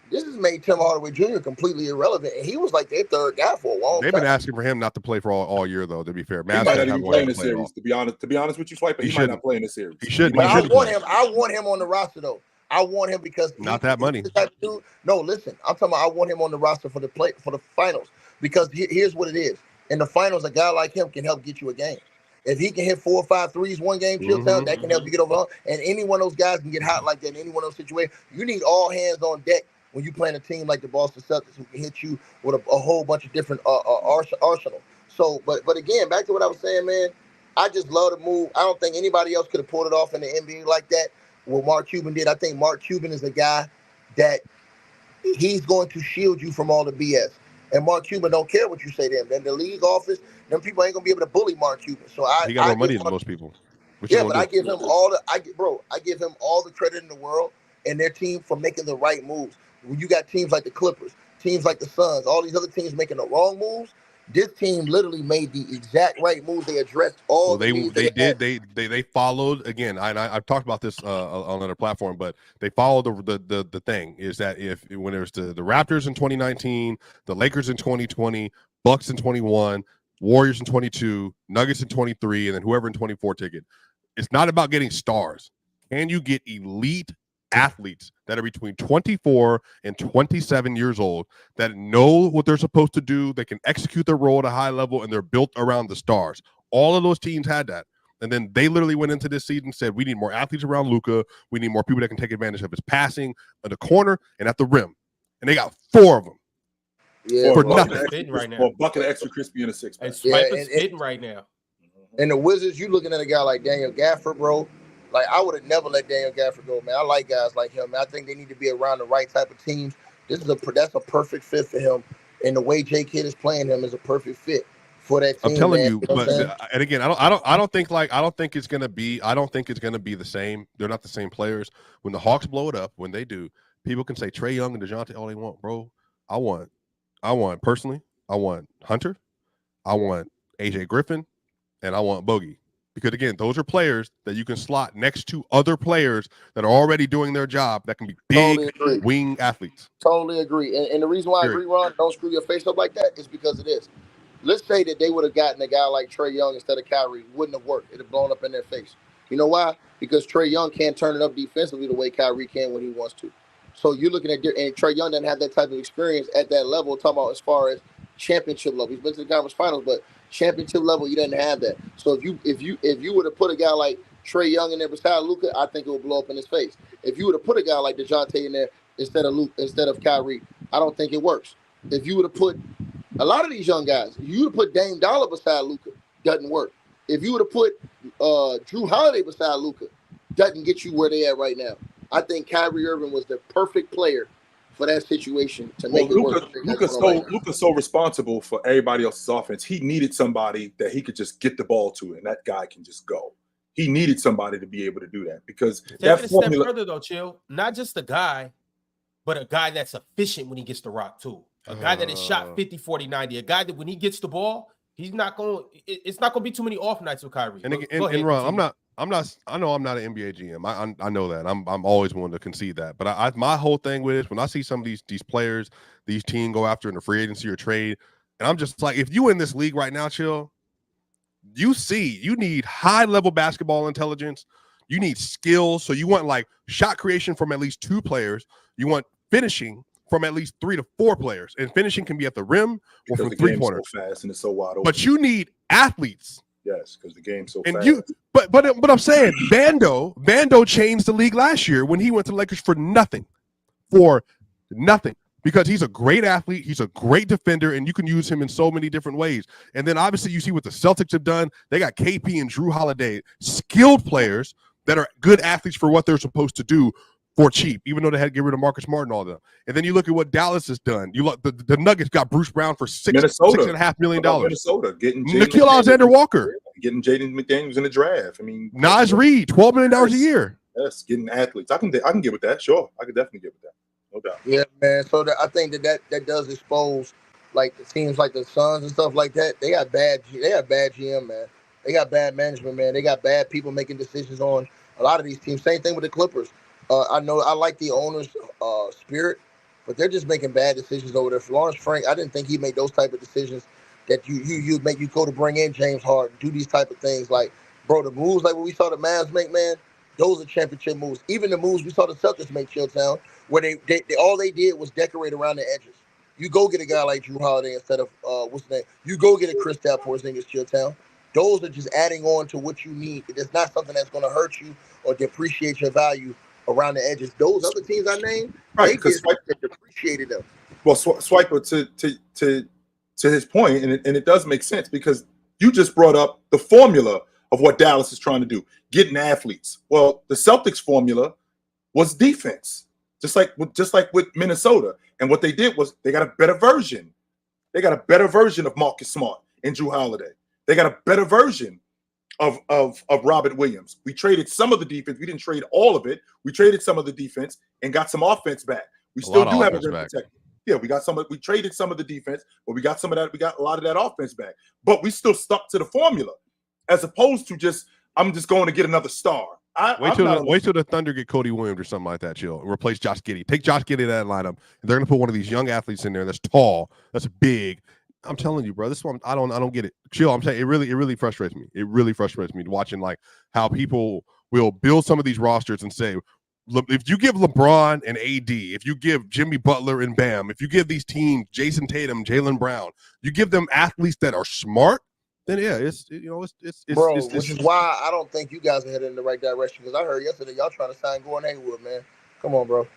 C: this has made Tim Hardaway Jr. completely irrelevant, and he was like their third guy for a long time.
F: They've been asking for him not to play for all year, though. To be fair,
B: Mavs might not even play in this series. To be honest with you, Swipa, he might not play in this series.
F: He shouldn't.
C: I want him on the roster though. I want him because
F: not that money.
C: No, listen. I'm talking about I want him on the roster for the finals because here's what it is. In the finals, a guy like him can help get you a game. If he can hit 4 or 5 threes one game, that can help you get over. And any one of those guys can get hot like that in any one of those situations. You need all hands on deck when you're playing a team like the Boston Celtics who can hit you with a whole bunch of different arsenal. So, but again, back to what I was saying, man, I just love the move. I don't think anybody else could have pulled it off in the NBA like that. What Mark Cuban did, I think Mark Cuban is a guy that he's going to shield you from all the BS. And Mark Cuban don't care what you say to him. Then the league office, them people ain't gonna be able to bully Mark Cuban. So
F: he got more money than most people.
C: I give him all the credit in the world and their team for making the right moves. When you got teams like the Clippers, teams like the Suns, all these other teams making the wrong moves, this team literally made the exact right moves. They addressed all.
F: Well, they followed again. I've talked about this on another platform, but they followed the thing is that when it was the Raptors in 2019, the Lakers in 2020, Bucks in 21, Warriors in 22, Nuggets in 23, and then whoever in 24 ticket. It's not about getting stars. Can you get elite athletes that are between 24 and 27 years old that know what they're supposed to do, they can execute their role at a high level, and they're built around the stars? All of those teams had that. And then they literally went into this season and said, we need more athletes around Luka. We need more people that can take advantage of his passing at the corner and at the rim. And they got 4 of them.
C: Yeah,
F: for nothing.
A: Right now.
B: Or a bucket of extra crispy in a 6.
A: And Swipa's hitting right now.
C: And the Wizards, you looking at a guy like Daniel Gafford, bro. Like, I would have never let Daniel Gafford go, man. I like guys like him, man. I think they need to be around the right type of teams. That's a perfect fit for him. And the way J Kidd is playing him is a perfect fit for that team.
F: I'm telling
C: man.
F: you, but and again, I don't think it's gonna be the same. They're not the same players. When the Hawks blow it up, when they do, people can say Trae Young and DeJounte all they want, bro. I want personally, I want Hunter, I want AJ Griffin, and I want Bogey. Because again, those are players that you can slot next to other players that are already doing their job that can be big wing athletes.
C: Totally agree. And the reason why I agree, Ron, don't screw your face up like that, is because of this. Let's say that they would have gotten a guy like Trae Young instead of Kyrie. Wouldn't have worked. It'd have blown up in their face. You know why? Because Trae Young can't turn it up defensively the way Kyrie can when he wants to. So you're looking at, and Trae Young doesn't have that type of experience at that level, talking about as far as championship level. He's been to the conference finals, but championship level, he doesn't have that. So if you would have put a guy like Trae Young in there beside Luka, I think it would blow up in his face. If you would have put a guy like DeJounte in there instead of Kyrie, I don't think it works. If you would have put a lot of these young guys, you would have put Dame Dollar beside Luka, doesn't work. If you would have put Drew Holiday beside Luka, doesn't get you where they at right now. I think Kyrie Irving was the perfect player for that situation to make it work.
B: Luka's so responsible for everybody else's offense. He needed somebody that he could just get the ball to, and that guy can just go. He needed somebody to be able to do that because
A: that formula. Step further though, Chill. Not just a guy, but a guy that's efficient when he gets the rock too. A guy that has shot 50, 40, 90. A guy that when he gets the ball, it's not going to be too many off nights with Kyrie.
F: And Ron, I know I'm not an NBA GM. I know that. I'm always willing to concede that. But my whole thing with it is when I see some of these players, these teams go after in the free agency or trade, and I'm just like, if you in this league right now, Chill, you need high level basketball intelligence. You need skills. So you want like shot creation from at least 2 players. You want finishing from at least 3 to 4 players, and finishing can be at the rim or from 3-pointers.
B: So fast and it's so wide open.
F: But you need athletes.
B: Yes, because the game's so
F: and
B: fast.
F: But I'm saying Bando changed the league last year when he went to the Lakers for nothing. Because he's a great athlete, he's a great defender, and you can use him in so many different ways. And then obviously you see what the Celtics have done. They got KP and Drew Holiday, skilled players that are good athletes for what they're supposed to do for cheap, even though they had to get rid of Marcus Smart and all that. And then you look at what Dallas has done. You look, the Nuggets got Bruce Brown for $6.5 million.
B: Minnesota getting
F: Nickeil Alexander-Walker,
B: getting Jaden McDaniels in the draft. I mean,
F: Nas Reed, $12 million a year.
B: Yes, getting athletes. I can get with that. Sure, I could definitely get with that. No doubt.
C: Yeah, man. So I think that does expose like the teams like the Suns and stuff like that. They got bad GM, man. They got bad management, man. They got bad people making decisions on a lot of these teams. Same thing with the Clippers. I know I like the owner's spirit, but they're just making bad decisions over there. For Lawrence Frank, I didn't think he'd make those type of decisions that you make you go to bring in James Harden, do these type of things. Like, bro, the moves like what we saw the Mavs make, man, those are championship moves. Even the moves we saw the Celtics make, Chilltown, where they all they did was decorate around the edges. You go get a guy like Drew Holiday instead of what's the name? You go get a Kristaps Porzingis, Chilltown. Those are just adding on to what you need. It's not something that's going to hurt you or depreciate your value around the edges. Those other teams I named, right? Because they depreciated them.
B: Well, Swipa, to his point, and it does make sense because you just brought up the formula of what Dallas is trying to do, getting athletes. Well, the Celtics formula was defense, just like with Minnesota. And what they did was they got a better version. They got a better version of Marcus Smart and Drew Holiday. They got a better version of Robert Williams. We traded some of the defense. We didn't trade all of it. We traded some of the defense and got some offense back. We still do have a rim protector. Yeah, we traded some of the defense, but we got some of that. We got a lot of that offense back. But we still stuck to the formula, as opposed to I'm just going to get another star.
F: Wait till the Thunder get Cody Williams or something like that. Chill. Replace Josh Giddey. Take Josh Giddey out of that lineup. And they're going to put one of these young athletes in there that's tall, that's big. I'm telling you, bro. This one, I don't get it. Chill. I'm saying it really frustrates me. It really frustrates me watching like how people will build some of these rosters and say, if you give LeBron and AD, if you give Jimmy Butler and Bam, if you give these teams Jayson Tatum, Jaylen Brown, you give them athletes that are smart, then yeah, it's
C: which is why I don't think you guys are headed in the right direction. Because I heard yesterday y'all trying to sign Gordon Hayward, man. Come on, bro.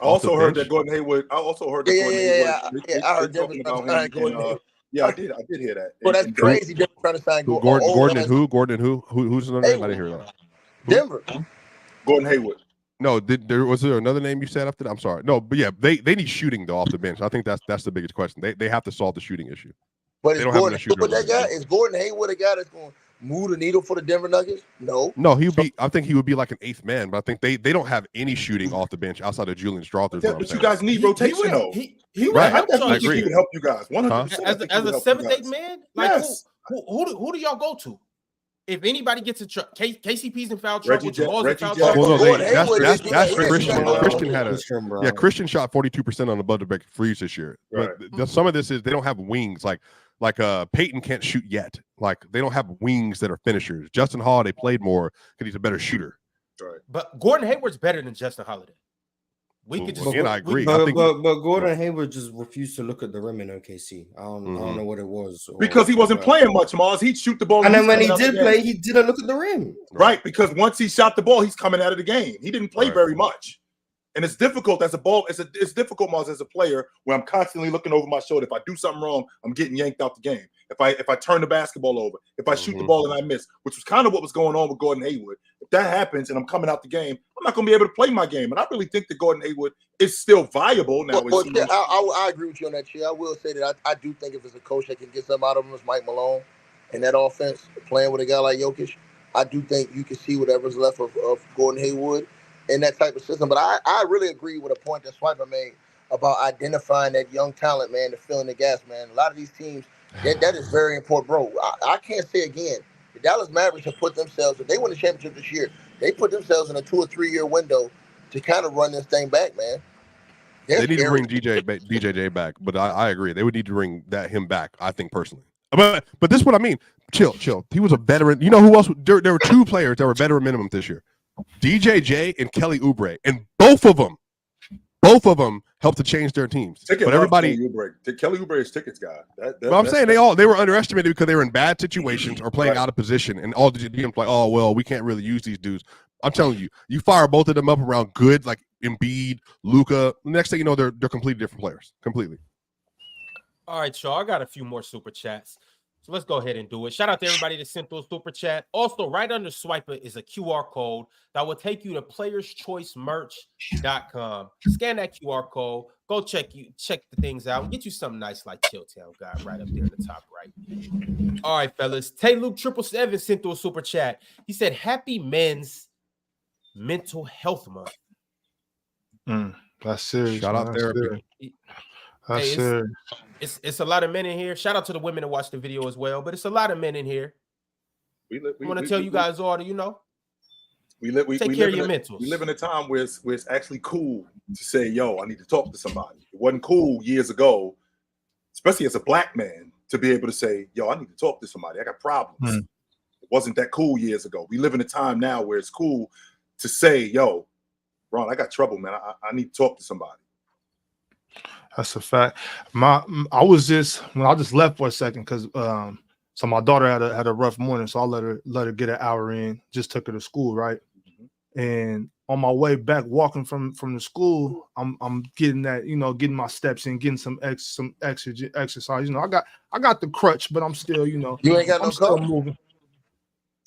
B: I also heard that Gordon Hayward. I heard Denver trying to sign Gordon Hayward. Yeah, I did hear that.
C: Well, that's crazy. Denver trying to sign
F: Gordon and who? Gordon and who? Who's the name? I didn't hear that.
C: Denver.
B: Gordon Hayward.
F: No, was there another name you said after that? I'm sorry. No, but yeah, they need shooting though off the bench. I think that's the biggest question. They have to solve the shooting issue.
C: But is Gordon Hayward that guy? Is Gordon Hayward a guy that's going to move the needle for the Denver Nuggets? No.
F: No, I think he would be like an eighth man, but I think they don't have any shooting off the bench outside of Julian Strawther.
B: But you guys need rotation though.
A: He
B: right. I definitely think he would help you guys. 100%.
A: As a seventh, eighth man, like
B: yes.
A: who do y'all go to? If anybody gets in trouble, KCP's in foul trouble.
F: That's Christian. Christian shot 42% on the buzzer breaker freeze this year.
B: Right.
F: But some of this is they don't have wings. Like Peyton can't shoot yet. Like they don't have wings that are finishers. Justin Holiday played more because he's a better shooter.
B: Right.
A: But Gordon Hayward's better than Justin Holiday. I
F: agree.
G: But Gordon Hayward just refused to look at the rim in OKC. I don't know what it was.
B: Because he wasn't playing much, Mars. He'd shoot the ball.
G: And then when he did play, he didn't look at the rim.
B: Right, because once he shot the ball, he's coming out of the game. He didn't play very much. And it's difficult as a ball. It's difficult, Mars, as a player where I'm constantly looking over my shoulder. If I do something wrong, I'm getting yanked out the game. If I turn the basketball over, if I shoot the ball and I miss, which was kind of what was going on with Gordon Hayward. If that happens and I'm coming out the game, I'm not going to be able to play my game. And I really think that Gordon Hayward is still viable now.
C: I agree with you on that, Chill. I will say that I do think if it's a coach that can get something out of him, it's Mike Malone and that offense playing with a guy like Jokic. I do think you can see whatever's left of Gordon Hayward in that type of system. But I really agree with a point that Swipa made about identifying that young talent, man, to fill in the gas, man. A lot of these teams, that is very important, bro. I can't say again, the Dallas Mavericks have put themselves, if they win the championship this year, they put themselves in a 2 or 3 year window to kind of run this thing back, man.
F: They need to bring DJJ back, but I agree. They would need to bring him back, I think, personally. But this is what I mean. Chill. He was a veteran. You know who else? There were two players that were veteran minimum this year. DJJ and Kelly Oubre, and both of them helped to change their teams. But everybody,
B: Kelly Oubre is tickets guy.
F: But I'm saying they were underestimated because they were in bad situations or playing out of position, and all the GMs like, oh well, we can't really use these dudes. I'm telling you, you fire both of them up around good like Embiid, Luka. Next thing you know, they're completely different players. Completely.
A: All right, y'all. I got a few more super chats. So let's go ahead and do it. Shout out to everybody that sent those super chat. Also, right under Swipa is a QR code that will take you to playerschoicemerch.com. Scan that QR code. Go check the things out. Get you something nice like Chilltown God right up there in the top right. All right, fellas. Tay Luke 777 sent through a super chat. He said, "Happy Men's Mental Health Month."
D: That's serious.
F: Shout out therapy.
A: It's a lot of men in here. Shout out to the women that watch the video as well, but it's a lot of men in here. I want to tell you guys all to, take care of your mentals.
B: We live in a time where it's actually cool to say, yo, I need to talk to somebody. It wasn't cool years ago, especially as a black man, to be able to say, yo, I need to talk to somebody. I got problems. It wasn't that cool years ago. We live in a time now where it's cool to say, yo, Ron, I got trouble, man. I need to talk to somebody.
D: That's a fact. I just left for a second because so my daughter had a rough morning, so I let her get an hour in. Just took her to school, right? And on my way back, walking from the school, I'm getting that, getting my steps in, getting some exercise. I got the crutch, but I'm still,
C: You ain't got no
D: still moving.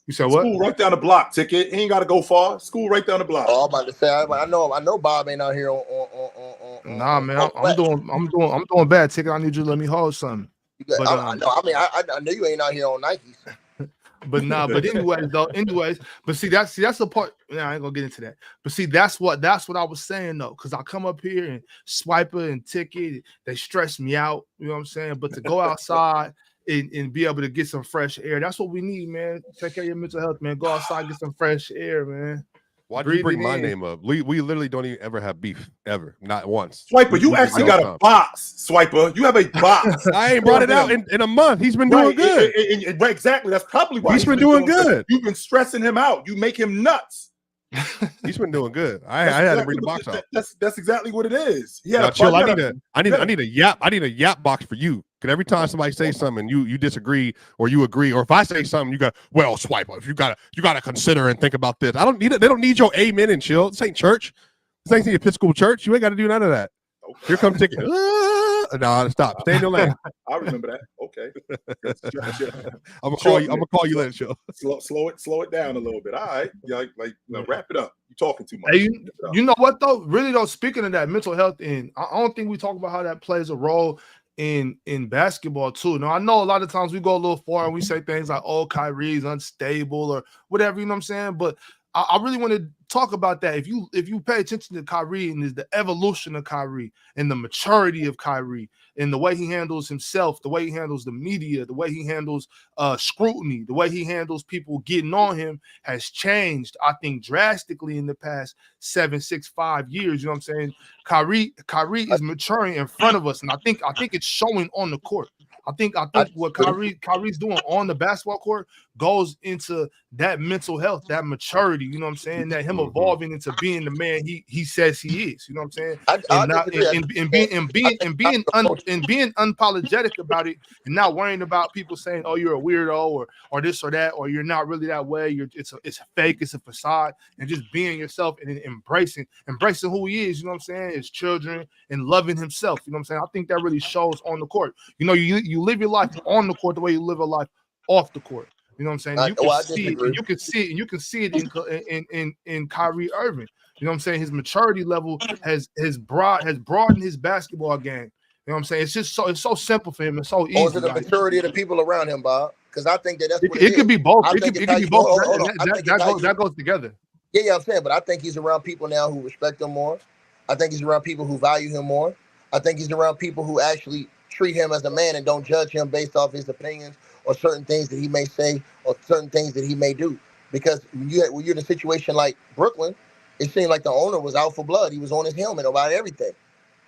D: You said what?
B: School right down the block, Ticket. He ain't got to go far. School right down the block.
C: Oh, I'm about to say, I know Bob ain't out here on
D: Nah, man, I'm doing bad, Ticket. I need you to let me hold something.
C: I know you ain't out here on Nikes.
D: But anyways, but see that's the part. Nah, I ain't gonna get into that. But see, that's what I was saying though, because I come up here and Swipa and Ticket, they stress me out. You know what I'm saying? But to go outside and be able to get some fresh air, that's what we need, man. Take care of your mental health, man. Go outside, get some fresh air, man.
F: Why do you bring my name up? We literally don't even ever have beef, ever. Not once.
B: Swipa, you actually got a box, Swipa. You have a box.
F: I ain't brought it out in a month. He's been doing good.
B: Exactly. That's probably why
F: he's been doing good.
B: You've been stressing him out. You make him nuts.
F: He's been doing good. I had to bring the box out.
B: That's exactly what it is.
F: Yeah, chill. I need a yap box for you. Because every time somebody says something, you disagree or you agree, or if I say something, you go, well, Swipa, if you gotta consider and think about this. I don't need it. They don't need your amen and chill. This ain't church. This ain't the Episcopal Church. You ain't got to do none of that. Okay. Here comes Ticket. No, stop. Stay in your lane.
B: I remember that. Okay.
F: I'm gonna call you later, chill.
B: Slow it down a little bit. All right. Wrap it up. You're talking too much.
D: Hey, you know what though? Really though, speaking of that mental health, and I don't think we talk about how that plays a role in basketball too. Now I know a lot of times we go a little far and we say things like, "Oh, Kyrie's unstable" or whatever. You know what I'm saying? But I really want to talk about that. If you pay attention to Kyrie and the evolution of Kyrie and the maturity of Kyrie and the way he handles himself, the way he handles the media, the way he handles scrutiny, the way he handles people getting on him has changed, I think, drastically in the past 7, 6, 5 years. You know what I'm saying? Kyrie is maturing in front of us, and I think it's showing on the court. I think what Kyrie's doing on the basketball court goes into that mental health, that maturity, you know what I'm saying? That him evolving into being the man he says he is, you know what I'm saying? Being unapologetic about it and not worrying about people saying, "Oh, you're a weirdo," or this or that, or you're not really that way. It's a fake, it's a facade, and just being yourself and embracing who he is, you know what I'm saying? His children and loving himself, you know what I'm saying? I think that really shows on the court. You know, you live your life on the court the way you live a life off the court. You know what I'm saying? You can see it in Kyrie Irving. You know what I'm saying? His maturity level has broadened his basketball game. You know what I'm saying? It's so simple for him. It's so easy.
C: Or is it the maturity of the people around him, Bob? Because I think that's what
D: it could be both. It could be both. That goes together.
C: Yeah, I'm saying, but I think he's around people now who respect him more. I think he's around people who value him more. I think he's around people who actually treat him as a man and don't judge him based off his opinions or certain things that he may say or certain things that he may do. Because when you're in a situation like Brooklyn, it seemed like the owner was out for blood. He was on his helmet about everything.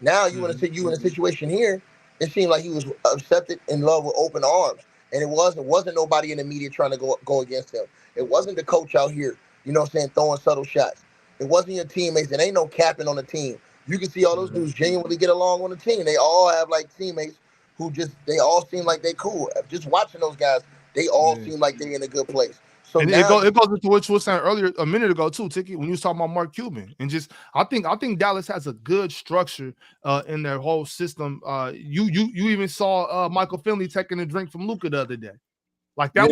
C: Now you in a situation here, it seemed like he was accepted in love with open arms. And it wasn't nobody in the media trying to go against him. It wasn't the coach out here, you know what I'm saying, throwing subtle shots. It wasn't your teammates. There ain't no capping on the team. You can see all those dudes genuinely get along on the team. They all have like teammates who they all seem like they cool. Just watching those guys, they all seem like they're in a good place. So
D: and
C: now,
D: it goes into what you were saying earlier a minute ago too, Tiki, when you was talking about Mark Cuban. And just I think Dallas has a good structure in their whole system. You even saw Michael Finley taking a drink from Luka the other day. Like that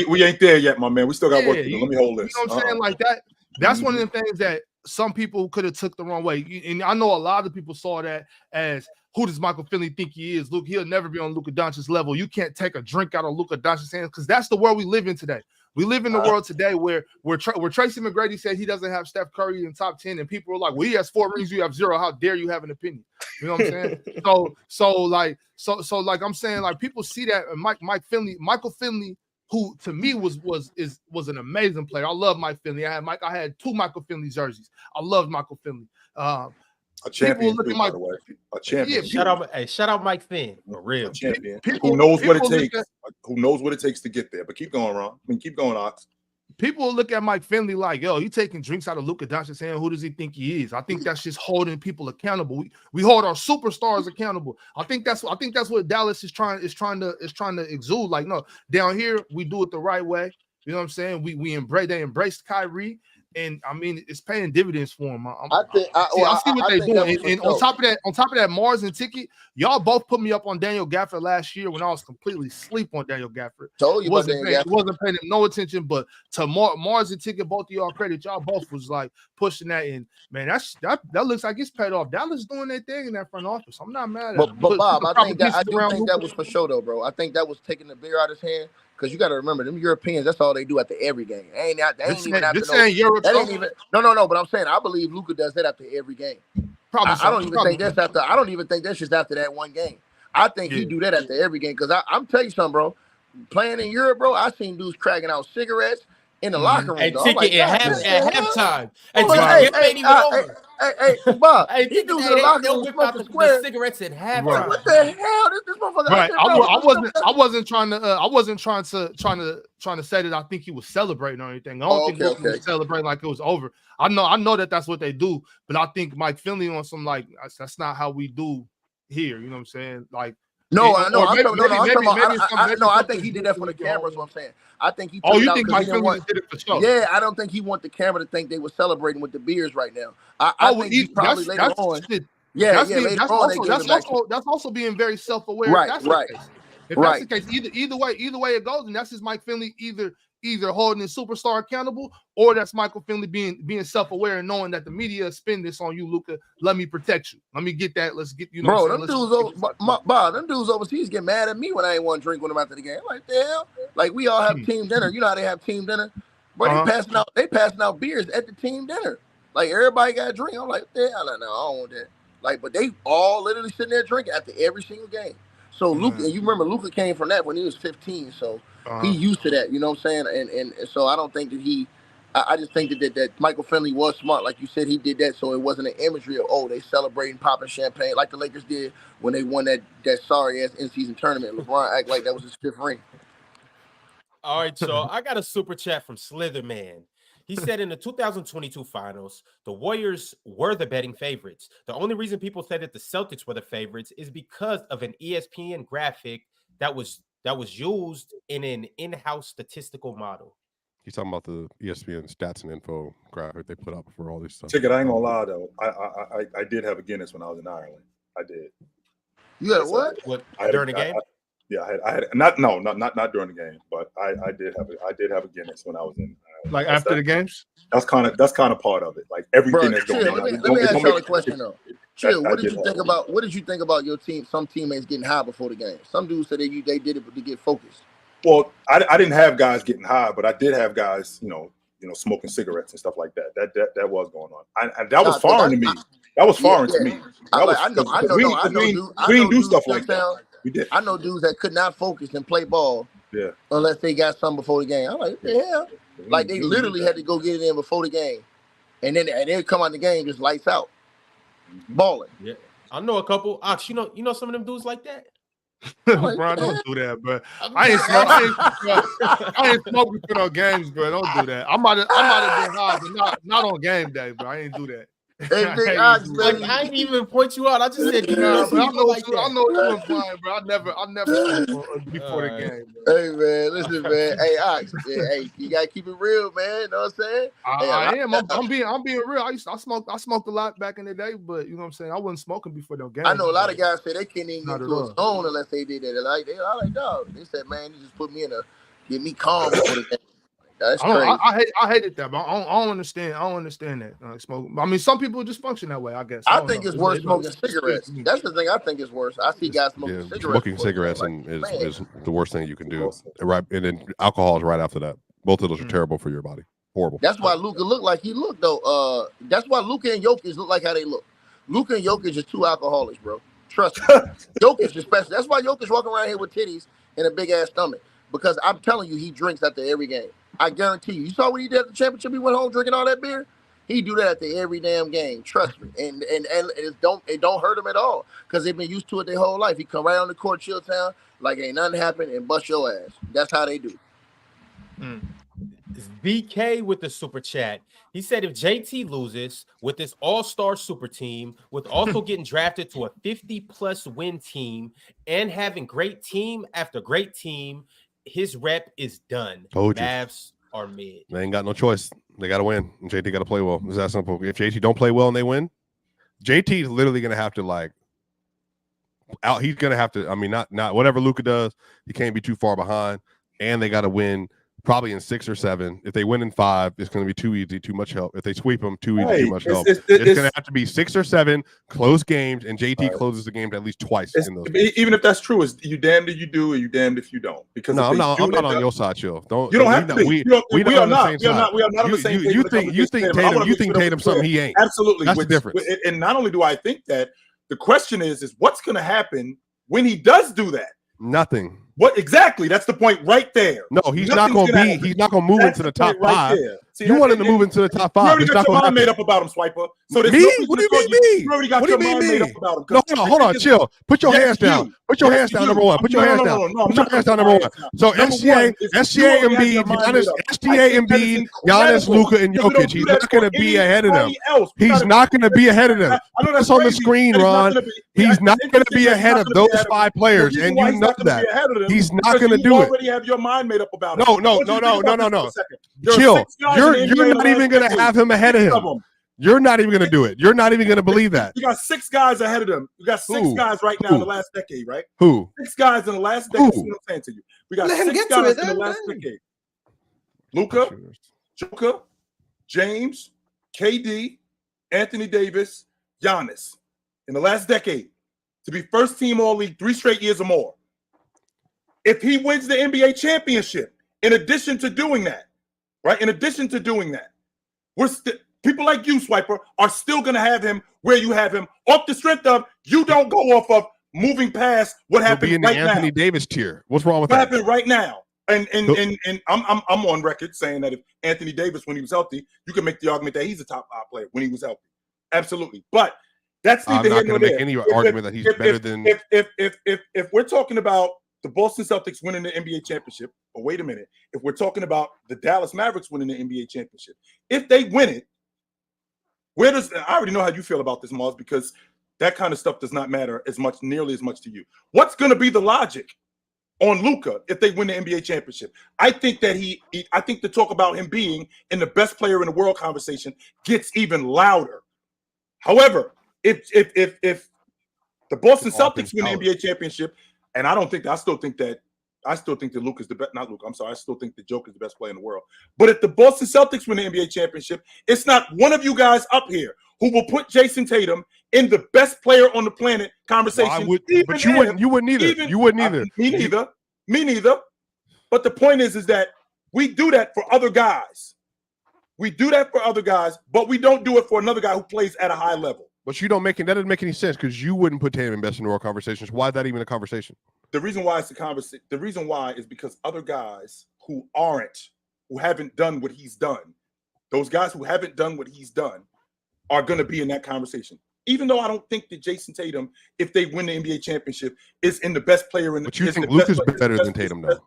B: we ain't there yet, my man. We still got work to do. Let me hold this.
D: You know what I'm saying? Like that. That's one of the things that some people could have took the wrong way. And I know a lot of people saw that as, who does Michael Finley think he is? Look, he'll never be on Luka Doncic's level. You can't take a drink out of Luka Doncic's hands, because that's the world we live in today. We live in the world today where Tracy McGrady said he doesn't have Steph Curry in top 10, and people are like, "Well, he has 4 rings, you have 0. How dare you have an opinion?" You know what I'm saying? so I'm saying, like, people see that Michael Finley, who to me was an amazing player. I love Mike Finley. I had 2 Michael Finley jerseys. I loved Michael Finley.
B: A champion, too, by the way. A champion.
A: Yeah, shout out Mike Finn. For real.
B: A champion. Who knows what it takes. Who knows what it takes to get there. But keep going, Ron. Keep going, Ox.
D: People look at Mike Finley like, "Yo, he taking drinks out of Luka Doncic's hand. Who does he think he is?" I think that's just holding people accountable. We hold our superstars accountable. I think that's what Dallas is trying to exude. Like, no, down here we do it the right way. You know what I'm saying? They embraced Kyrie. And I mean, it's paying dividends for him. I see what they're doing. And on top of that, Mars and Ticket, y'all both put me up on Daniel Gafford last year when I was completely asleep on Daniel Gafford. Wasn't paying him no attention, but to Mars and Ticket, both of y'all credit. Y'all both was like pushing that in. Man, that looks like it's paid off. Dallas doing their thing in that front office. I'm not mad at it.
C: But Bob, I think that was for sure though, bro. I think that was taking the beer out of his hand. Because you got to remember, them Europeans, that's all they do after every game. They ain't even. No. But I'm saying, I believe Luka does that after every game. I don't even think that's just after that one game. I think he do that after every game. Because I'm telling you something, bro. Playing in Europe, bro, I seen dudes cracking out cigarettes in the locker room.
A: Hey, Ticket, at halftime.
C: Hey, Bob. He dudes in the locker room smoking squares.
A: Cigarettes at halftime.
C: Right. What the hell? This motherfucker.
D: Right. I wasn't trying to say that I think he was celebrating or anything. I don't think he was celebrating like it was over. I know that's what they do, but I think Mike Finley on some, like, that's not how we do here. You know what I'm saying? Like,
C: I think he did that for the camera. Is what I'm saying. I think he.
D: You think Mike Finley did it for sure?
C: Yeah, I don't think he want the camera to think they were celebrating with the beers right now. I think he's probably later on.
D: That's also being very self-aware.
C: Right.
D: If that's the case, either way it goes, and that's just Mike Finley either either holding his superstar accountable, or that's Michael Finley being self-aware and knowing that the media spin this on you, Luka. Let me protect you. Let me get that. Let's get
C: Bro, them dudes overseas get mad at me when I ain't want to drink with them after the game. Like, the hell? Like, we all have team dinner. You know how they have team dinner? But they passing out beers at the team dinner. Like, everybody got a drink. I'm like, the hell? I don't want that. Like, but they all literally sitting there drinking after every single game. So Luka, and you remember Luka came from that when he was 15, so he used to that. You know what I'm saying? And so I don't think that I just think that Michael Finley was smart. Like you said, he did that so it wasn't an imagery of, they celebrating, popping champagne like the Lakers did when they won that sorry-ass in-season tournament. LeBron act like that was his 5th ring.
A: All right, so I got a super chat from Slitherman. He said in the 2022 finals, the Warriors were the betting favorites. The only reason people said that the Celtics were the favorites is because of an ESPN graphic that was used in an in-house statistical model.
F: He's talking about the ESPN stats and info graphic they put up for all these stuff.
B: Check it. I ain't gonna lie though. I did have a Guinness when I was in Ireland. I did.
C: You had a what?
A: During the game?
B: I had not during the game, but I did have a Guinness when I was in
D: like after the games.
B: That's kind of part of it. Like everything that's going on.
C: Let me ask y'all a question though. Chill. What did you think about your team? Some teammates getting high before the game. Some dudes said they did it to get focused.
B: Well, I didn't have guys getting high, but I did have guys, smoking cigarettes and stuff like that. That was going on. That was foreign to me. That was foreign to me. I know. We didn't do stuff like that. We did.
C: I know dudes that could not focus and play ball.
B: Yeah.
C: Unless they got something before the game. I'm like, what the hell? Like they literally had to go get it in before the game, and then they come out the game just lights out, balling.
A: Yeah, I know a couple. Ox, you know some of them dudes like that.
D: Bro, don't do that, bro. I ain't smoking for no games, bro. Don't do that. I might have been high, but not on game day, bro. I ain't do that.
A: I ain't even point you out. I just said,
D: I know you were flying, bro. I never before the game.
C: Bro. Hey man, listen, man. Hey Ox, hey, you gotta keep it real, man. You know what I'm saying?
D: I am. I'm being real. I smoked a lot back in the day, but you know what I'm saying. I wasn't smoking before no game.
C: I know a lot of guys say they can't even get to a zone unless they did that. I like dog. They said, man, you just put me in get me calm before the game. That's crazy.
D: I hated that, but I don't understand. I don't understand that. Smoke. I mean, some people just function that way. I guess.
C: I think it's worse smoking cigarettes. That's the thing. I think it's worse. I see guys smoking cigarettes.
F: Smoking cigarettes is the worst thing you can do. Right, and then alcohol is right after that. Both of those are terrible for your body. Horrible.
C: That's why Luka looked like he looked though. That's why Luka and Jokic look like how they look. Luka and Jokic are two alcoholics, bro. Trust me. Jokic especially. That's why Jokic walking around here with titties and a big ass stomach. Because I'm telling you, he drinks after every game. I guarantee you. You saw what he did at the championship? He went home drinking all that beer. He do that after every damn game. Trust me. And it don't hurt him at all because they've been used to it their whole life. He come right on the court, chill town, like ain't nothing happened, and bust your ass. That's how they do.
A: It's BK with the super chat. He said if JT loses with this all-star super team, with also getting drafted to a 50-plus win team and having great team after great team, his rep is done. Mavs are mid.
F: They ain't got no choice. They got to win. And JT got to play well. It's that simple. If JT don't play well and they win, JT is literally going to have to he's going to have to, I mean, not whatever Luka does, he can't be too far behind. And they got to win probably in 6 or 7. If they win in 5, it's going to be too easy, too much help. If they sweep them, too easy, too much help. It's going to have to be 6 or 7 close games, and JT closes the game at least twice in those games.
B: Even if that's true, it's you damned if you do, or you damned if you don't. Because
F: I'm not on your side, chill.
B: You don't have to be. We are not on the same side.
F: You think Tatum something he ain't.
B: Absolutely.
F: That's the difference.
B: And not only do I think that, the question is what's going to happen when he does do that?
F: Nothing.
B: What exactly? That's the point right there.
F: No, he's not going to move into the top 5. See, you want him to move into the top 5.
B: You already got your mind made up about him, Swipa. So
F: me? What do you mean me?
B: You already got your mind made up about him.
F: No, hold on, chill. Put your hands down. Put your hands down, number one. Put your hands down. Put your hands down, number one. So SGA, Embiid, Giannis, Luka, and Jokic. He's not going to be ahead of them. He's not going to be ahead of them. That's on the screen, Ron. He's not going to be ahead of those 5 players, and you know that. He's not going to do it.
B: You already have your mind made up about it.
F: No. Chill. You're not even going to have him ahead of him. You're not even going to do it. You're not even going to believe that.
B: You got 6 guys ahead of them. You got 6 guys right now in the last decade, right?
F: Who?
B: 6 guys in the last decade. That's what I'm saying to you. We got 6 guys in the last decade. Luka, Joker, James, KD, Anthony Davis, Giannis in the last decade to be first team all league 3 straight years or more. If he wins the NBA championship, in addition to doing that, right? In addition to doing that, people like you, Swiper, are still going to have him where you have him off the strength of you don't go off of moving past what happened
F: in the
B: right
F: Anthony
B: now.
F: Davis tier. What's wrong with
B: what
F: that?
B: happened right now? And I'm on record saying that if Anthony Davis, when he was healthy, you can make the argument that he's a top 5 player when he was healthy. Absolutely. But that's
F: I'm not going to make any argument that he's better than.
B: If we're talking about the Boston Celtics winning the NBA championship, but wait a minute, if we're talking about the Dallas Mavericks winning the NBA championship, if they win it, I already know how you feel about this, Mars, because that kind of stuff does not matter nearly as much to you. What's going to be the logic on Luka if they win the NBA championship? I think that I think the talk about him being in the best player in the world conversation gets even louder. However, if the Boston Celtics win the NBA championship, and I still think that Luka's the best. Not Luka. I'm sorry. I still think that Joker's the best player in the world. But if the Boston Celtics win the NBA championship, it's not one of you guys up here who will put Jayson Tatum in the best player on the planet conversation.
F: But you wouldn't either. You wouldn't either.
B: Me neither. But the point is that we do that for other guys. We do that for other guys, but we don't do it for another guy who plays at a high level.
F: But that doesn't make any sense because you wouldn't put Tatum in best in the world conversations. Why is that even a conversation?
B: The reason why it's a conversation. The reason why is because other guys who haven't done what he's done, those guys who haven't done what he's done, are going to be in that conversation. Even though I don't think that Jayson Tatum, if they win the NBA championship, is in the best player in the.
F: But you think Luka's better than Tatum, though?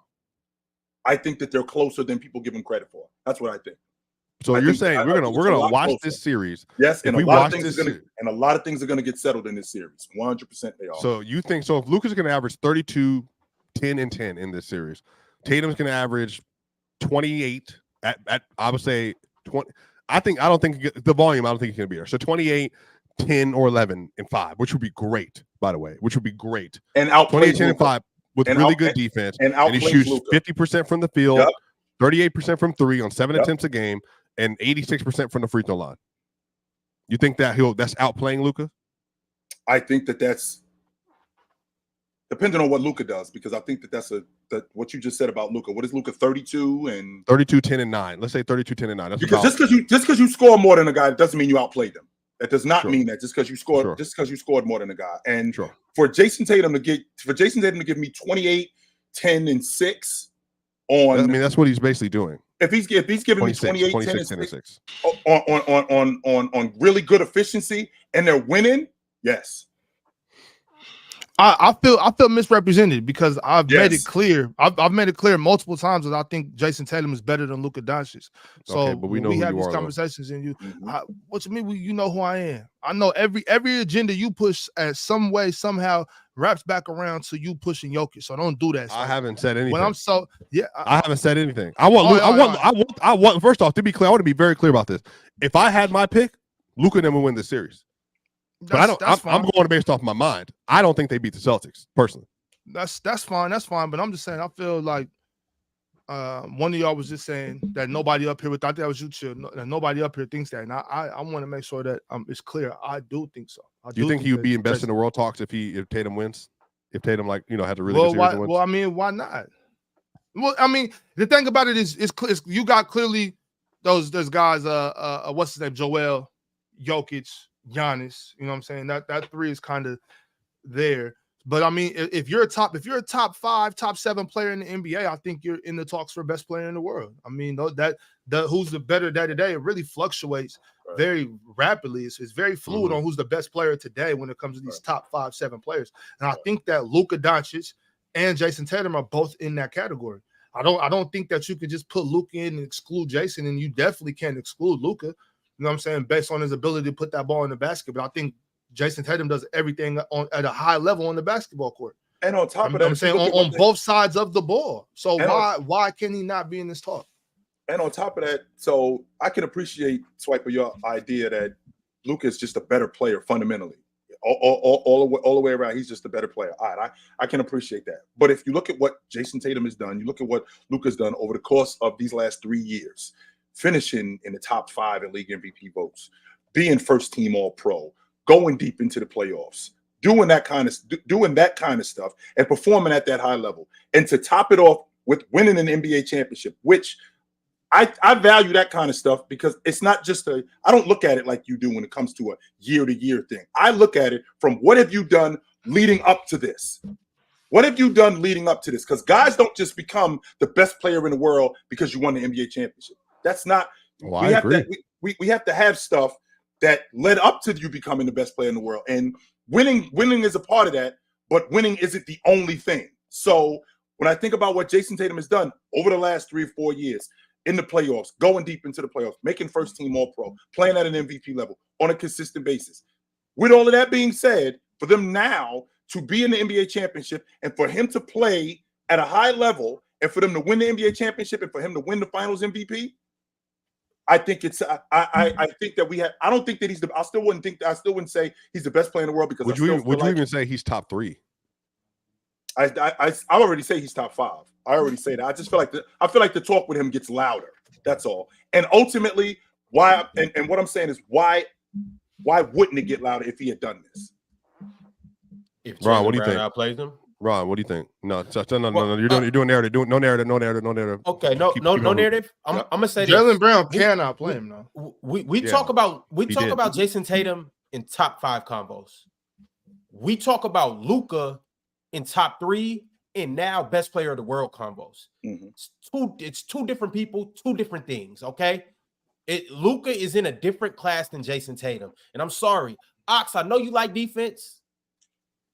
B: I think that they're closer than people give him credit for. That's what I think.
F: So you're saying we're gonna watch this series?
B: Yes, and a lot of things are gonna get settled in this series. 100% they are.
F: So you think so? If Luka's gonna average 32, 10, and 10 in this series, Tatum's gonna average 28 at I would say 20. I don't think the volume. I don't think he's gonna be there. So 28, 10, or 11 and 5, which would be great, by the way. Which would be great.
B: And out
F: 28, 10, and 5 with really good defense. And he shoots 50% from the field, 38% from 3 on 7 attempts a game, and 86% from the free throw line. You think that's outplaying Luka?
B: I think that's depending on what Luka does, because I think that's what you just said about Luka. What is Luka? 32,
F: 10, and 9. Let's say 32, 10, and 9. That's
B: because just because you score more than a guy doesn't mean you outplayed them. That does not mean that just because you scored more than a guy. And for Jayson Tatum to give me 28, 10, and 6 on.
F: I mean, that's what he's basically doing.
B: If he's giving me 28, 10, and 6 on really good efficiency and they're winning, yes.
D: I feel misrepresented because I've made it clear. I've made it clear multiple times that I think Jayson Tatum is better than Luka Doncic. So
F: but we
D: have these conversations, and what you mean? You know who I am. I know every agenda you push at some way somehow wraps back around to you pushing Jokic. So don't do that.
F: I haven't said anything.
D: When I'm
F: I haven't said anything. I want. First off, to be clear, I want to be very clear about this. If I had my pick, Luka then would win this series. But I'm going based off my mind. I don't think they beat the Celtics personally.
D: That's fine. That's fine. But I'm just saying, I feel like one of y'all was just saying that nobody up here I think that was you, Chill. That nobody up here thinks that. And I want to make sure that it's clear. I do think so.
F: Do you think he would be in best in the world talks if Tatum wins? If Tatum had a really good series and wins?
D: Well, I mean, why not? Well, I mean, the thing about it is you got clearly those guys. What's his name? Joel, Jokic, Giannis, you know what I'm saying? That 3 is kind of there. But I mean, if you're a top 5, top 7 player in the NBA, I think you're in the talks for best player in the world. I mean, who's the better day today, it really fluctuates very rapidly. It's very fluid on who's the best player today when it comes to these top 5, 7 players. And I think that Luka Doncic and Jayson Tatum are both in that category. I don't think that you could just put Luka in and exclude Jayson, and you definitely can't exclude Luka. You know what I'm saying? Based on his ability to put that ball in the basket. But I think Jayson Tatum does everything at a high level on the basketball court.
B: And on top of that,
D: I'm saying on both sides of the ball. So why can he not be in this talk?
B: And on top of that, so I can appreciate, Swiper, your idea that Luka is just a better player fundamentally. all the way around, he's just a better player. All right, I can appreciate that. But if you look at what Jayson Tatum has done, you look at what Luka's done over the course of these last 3 years, finishing in the top 5 in league MVP votes, being first team All-Pro, going deep into the playoffs, doing that kind of stuff, and performing at that high level, and to top it off with winning an NBA championship, which I value that kind of stuff, because it's not just I don't look at it like you do when it comes to a year-to-year thing. I look at it from what have you done leading up to this? What have you done leading up to this? Because guys don't just become the best player in the world because you won the NBA championship. That's not.
F: Well, I agree.
B: We have to have stuff that led up to you becoming the best player in the world, and winning is a part of that, but winning isn't the only thing. So when I think about what Jayson Tatum has done over the last 3 or 4 years, in the playoffs, going deep into the playoffs, making first team All-Pro, playing at an MVP level on a consistent basis. With all of that being said, for them now to be in the NBA championship, and for him to play at a high level, and for them to win the NBA championship, and for him to win the finals MVP, I think it's I think that we have. I don't think that he's the. I still wouldn't say he's the best player in the world, because
F: would you even say he's top 3?
B: I already say he's top 5. I already say that. I just feel like the talk with him gets louder. That's all. And ultimately, why? And what I'm saying is, why wouldn't it get louder if he had done this?
A: If
F: Ron, what do you think?
A: Outplays them?
F: Ron, what do you think? No. You're doing narrative. No narrative.
A: Okay, no narrative. I'm gonna say
D: Jaylen Brown can outplay him though.
A: We talk about Jayson Tatum in top 5 combos. We talk about Luka in top 3. And now best player of the world combos. It's two different people, 2 different things. Okay, Luka is in a different class than Jayson Tatum, and I'm sorry, Ox. I know you like defense,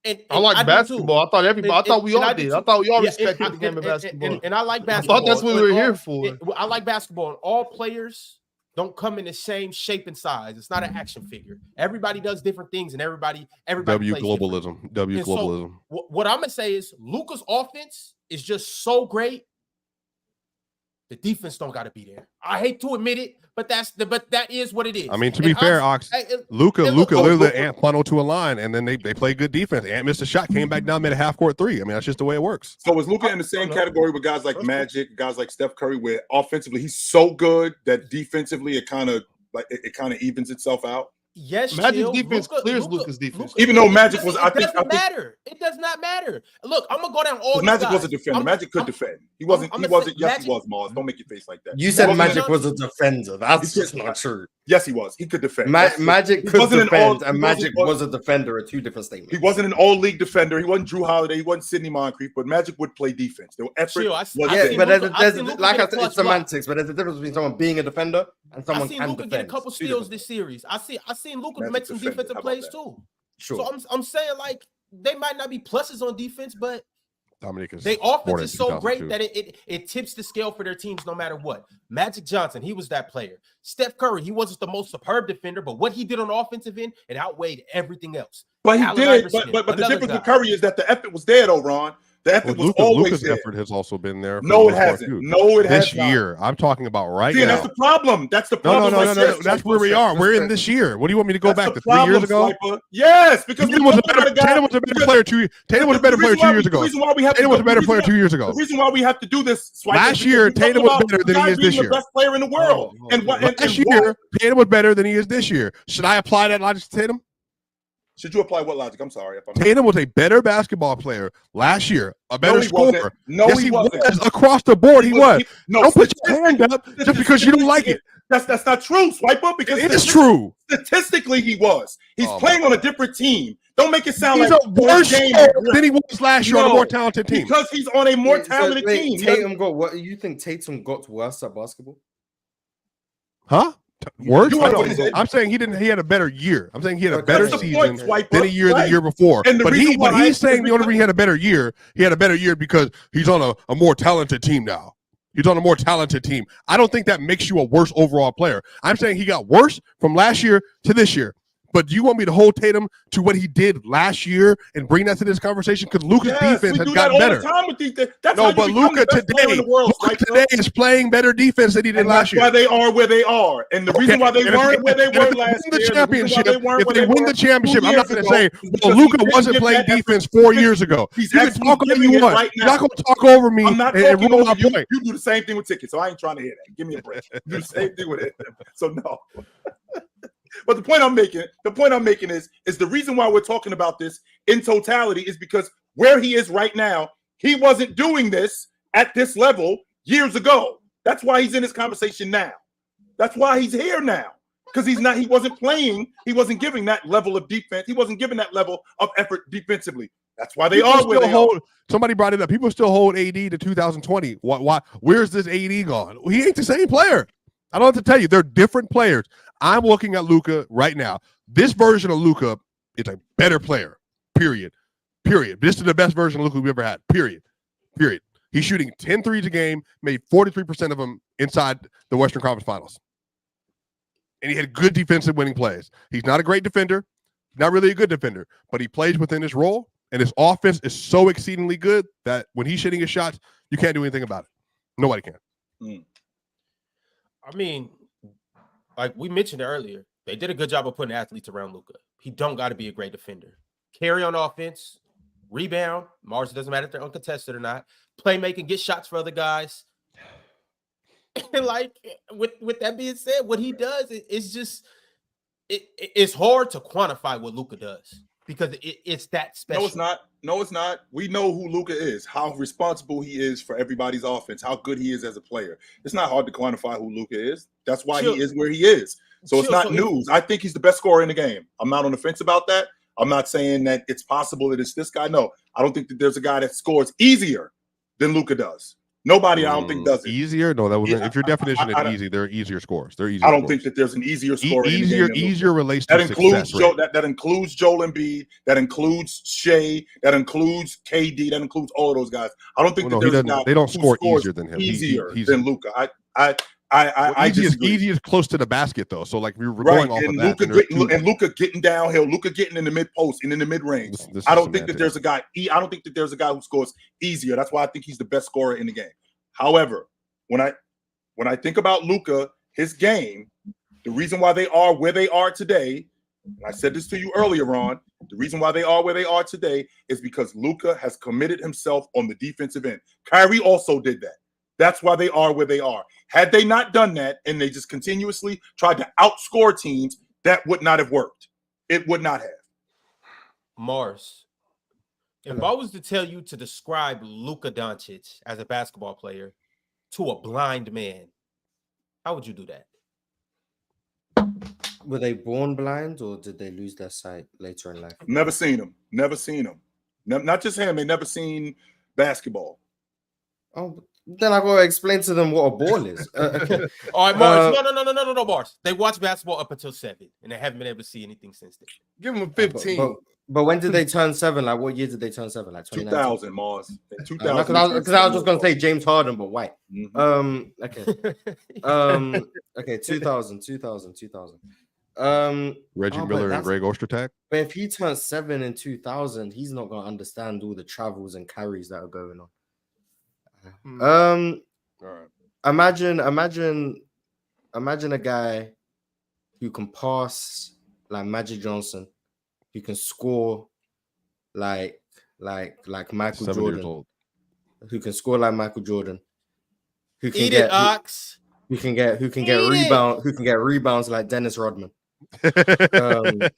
A: and
D: I like basketball. I thought everybody. I thought we all did. I thought we all respected the game of basketball.
A: And I like basketball.
D: I thought that's what we were here for.
A: I like basketball. And all players don't come in the same shape and size. It's not an action figure. Everybody does different things, and everybody.
F: W globalism.
A: So what I'm gonna say is, Luka's offense is just so great. The defense don't got to be there. I hate to admit it, but that is what it is.
F: I mean, to be fair, Ox, Luka literally Ant funneled to a line, and then they play good defense. Ant missed a shot, came back down, made a half-court 3. I mean, that's just the way it works.
B: So is Luka in the same category with guys like Magic, guys like Steph Curry, where offensively he's so good that defensively it kind of evens itself out?
A: Yes,
D: Magic's defense clears Luka's defense.
B: Even though Magic was,
A: it does not matter. Look, I'm gonna go down all.
B: Magic was a defender. Magic could defend. He wasn't. Yes, he was. Mars, don't make your face like that.
E: You said Magic was a defender. That's just not true.
B: Yes, he was. He could defend.
E: Magic could defend, and Magic was a defender. Are 2 different statements.
B: He wasn't an all-league defender. He wasn't Drew Holiday. He wasn't Sidney Moncrief. But Magic would play defense. There were effort.
E: But there's like I said, it's semantics. But there's a difference between someone being a defender and someone can defend.
A: I seen Luka get a couple steals this series. I seen Luka make some defensive plays too.
E: Sure.
A: So I'm saying, like, they might not be pluses on defense, but their offense is so great that it tips the scale for their teams no matter what. Magic Johnson, he was that player. Steph Curry, he wasn't the most superb defender, but what he did on the offensive end, it outweighed everything else.
B: But he did. But the difference with Curry is that the effort was there, though, Ron. The effort was always
F: Luka's
B: there.
F: effort has also been there.
B: No, it hasn't. No, it hasn't.
F: This year, I'm talking about right now.
B: That's the problem. That's the problem.
F: No. That's where we are. We're in this year. What do you want me to go back to 3 years ago?
B: Yes, because
F: Tatum was a better player 2 years. Tatum was a better player 2 years ago. Tatum was a better player 2 years ago.
B: The reason why we have to do this
F: last year, Tatum was better than he is this year.
B: The best player in the world. And
F: last year, Tatum was better than he is this year. Should I apply that logic to Tatum?
B: Should you apply what logic? I'm sorry.
F: Tatum was a better basketball player last year, a better scorer.
B: No,
F: yes,
B: he wasn't.
F: Across the board, he was. Don't put your hand up just because you don't like it.
B: That's not true, Swipa. Because
F: it is true.
B: Statistically, he was. He's playing on a different team. Don't make it sound
F: he's
B: like
F: a worse than he was last year on a more talented team.
B: Because he's on a more talented team.
E: Tatum got what? You think Tatum got worse at basketball?
F: Huh? Worse? I'm saying he had a better year. I'm saying he had a better season than a year the year before. But he's saying the only reason he had a better year because he's on a more talented team now. He's on a more talented team. I don't think that makes you a worse overall player. I'm saying he got worse from last year to this year. But do you want me to hold Tatum to what he did last year and bring that to this conversation? Because Luka's defense has gotten better. But Luka today is playing better defense than he did last year.
B: That's why they are where they are. And the reason why they weren't where they were last year,
F: if they win the championship, I'm not going to say, well, Luka wasn't playing defense 4 years ago. You can talk over you want. You're not going to talk over me and ruin my point.
B: You do the same thing with tickets, so I ain't trying to hear that. Give me a break. You do the same thing with it. So no. But the point I'm making is the reason why we're talking about this in totality is because where he is right now, he wasn't doing this at this level years ago. That's why he's in this conversation now. That's why he's here now. Because he wasn't playing, he wasn't giving that level of defense, he wasn't giving that level of effort defensively. That's why they are where they are.
F: Somebody brought it up. People still hold AD to 2020. Why? Where's this AD gone? He ain't the same player. I don't have to tell you. They're different players. I'm looking at Luka right now. This version of Luka is a better player, period. This is the best version of Luka we've ever had, period. He's shooting 10 threes a game, made 43% of them inside the Western Conference Finals. And he had good defensive winning plays. He's not a great defender, not really a good defender, but he plays within his role, and his offense is so exceedingly good that when he's shooting his shots, you can't do anything about it. Nobody can.
A: I mean, like we mentioned earlier, they did a good job of putting athletes around Luka. He don't got to be a great defender. Carry on offense, rebound. Mars, doesn't matter if they're uncontested or not. Playmaking, get shots for other guys. And like with that being said, what he does is just it's hard to quantify what Luka does because it's that special.
B: No, it's not. We know who Luka is, how responsible he is for everybody's offense, how good he is as a player. It's not hard to quantify who Luka is. That's why he is where he is. So it's not news. I think he's the best scorer in the game. I'm not on the fence about that. I'm not saying that it's possible that it's this guy. No, I don't think that there's a guy that scores easier than Luka does. Nobody, I don't think, does it.
F: Easier? No, that was if your definition is easy, they're easier scores. They're easier.
B: I don't think that there's an easier scorer.
F: Easier relates to success.
B: That includes Joel Embiid. That includes Shea. That includes KD. That includes all of those guys. I don't think there's a guy
F: they don't score easier than him.
B: Easier than Luka.
F: Easy is close to the basket though. So like we're going off of that.
B: And Luka getting downhill, Luka getting in the mid post and in the mid range. I don't think that there's a guy. I don't think that there's a guy who scores easier. That's why I think he's the best scorer in the game. However, when I think about Luka, his game, the reason why they are where they are today, and I said this to you earlier on, the reason why they are where they are today is because Luka has committed himself on the defensive end. Kyrie also did that. That's why they are where they are. Had they not done that and they just continuously tried to outscore teams, that would not have worked. It would not have.
A: Mars, if I was to tell you to describe Luka Doncic as a basketball player to a blind man, how would you do that?
E: Were they born blind or did they lose their sight later in life?
B: Never seen him. Not just him. They never seen basketball.
E: Oh, then I gotta explain to them what a ball is.
A: Okay. All right, Mars. No, Mars. They watch basketball up until 7, and they haven't been able to see anything since then.
D: Give them 15.
E: But when did they turn 7? Like, what year did they turn 7? Like
B: 2000, Mars. 2000.
E: Because I was just gonna say James Harden, but white.
B: Mm-hmm.
E: Okay, 2000.
F: Reggie Miller and Greg Ostertag.
E: But if he turns 7 in 2000, he's not gonna understand all the travels and carries that are going on.
B: All right.
E: Imagine a guy who can pass like Magic Johnson, who can score like Michael Jordan, who can score like Michael Jordan, who can who can get rebounds like Dennis Rodman, and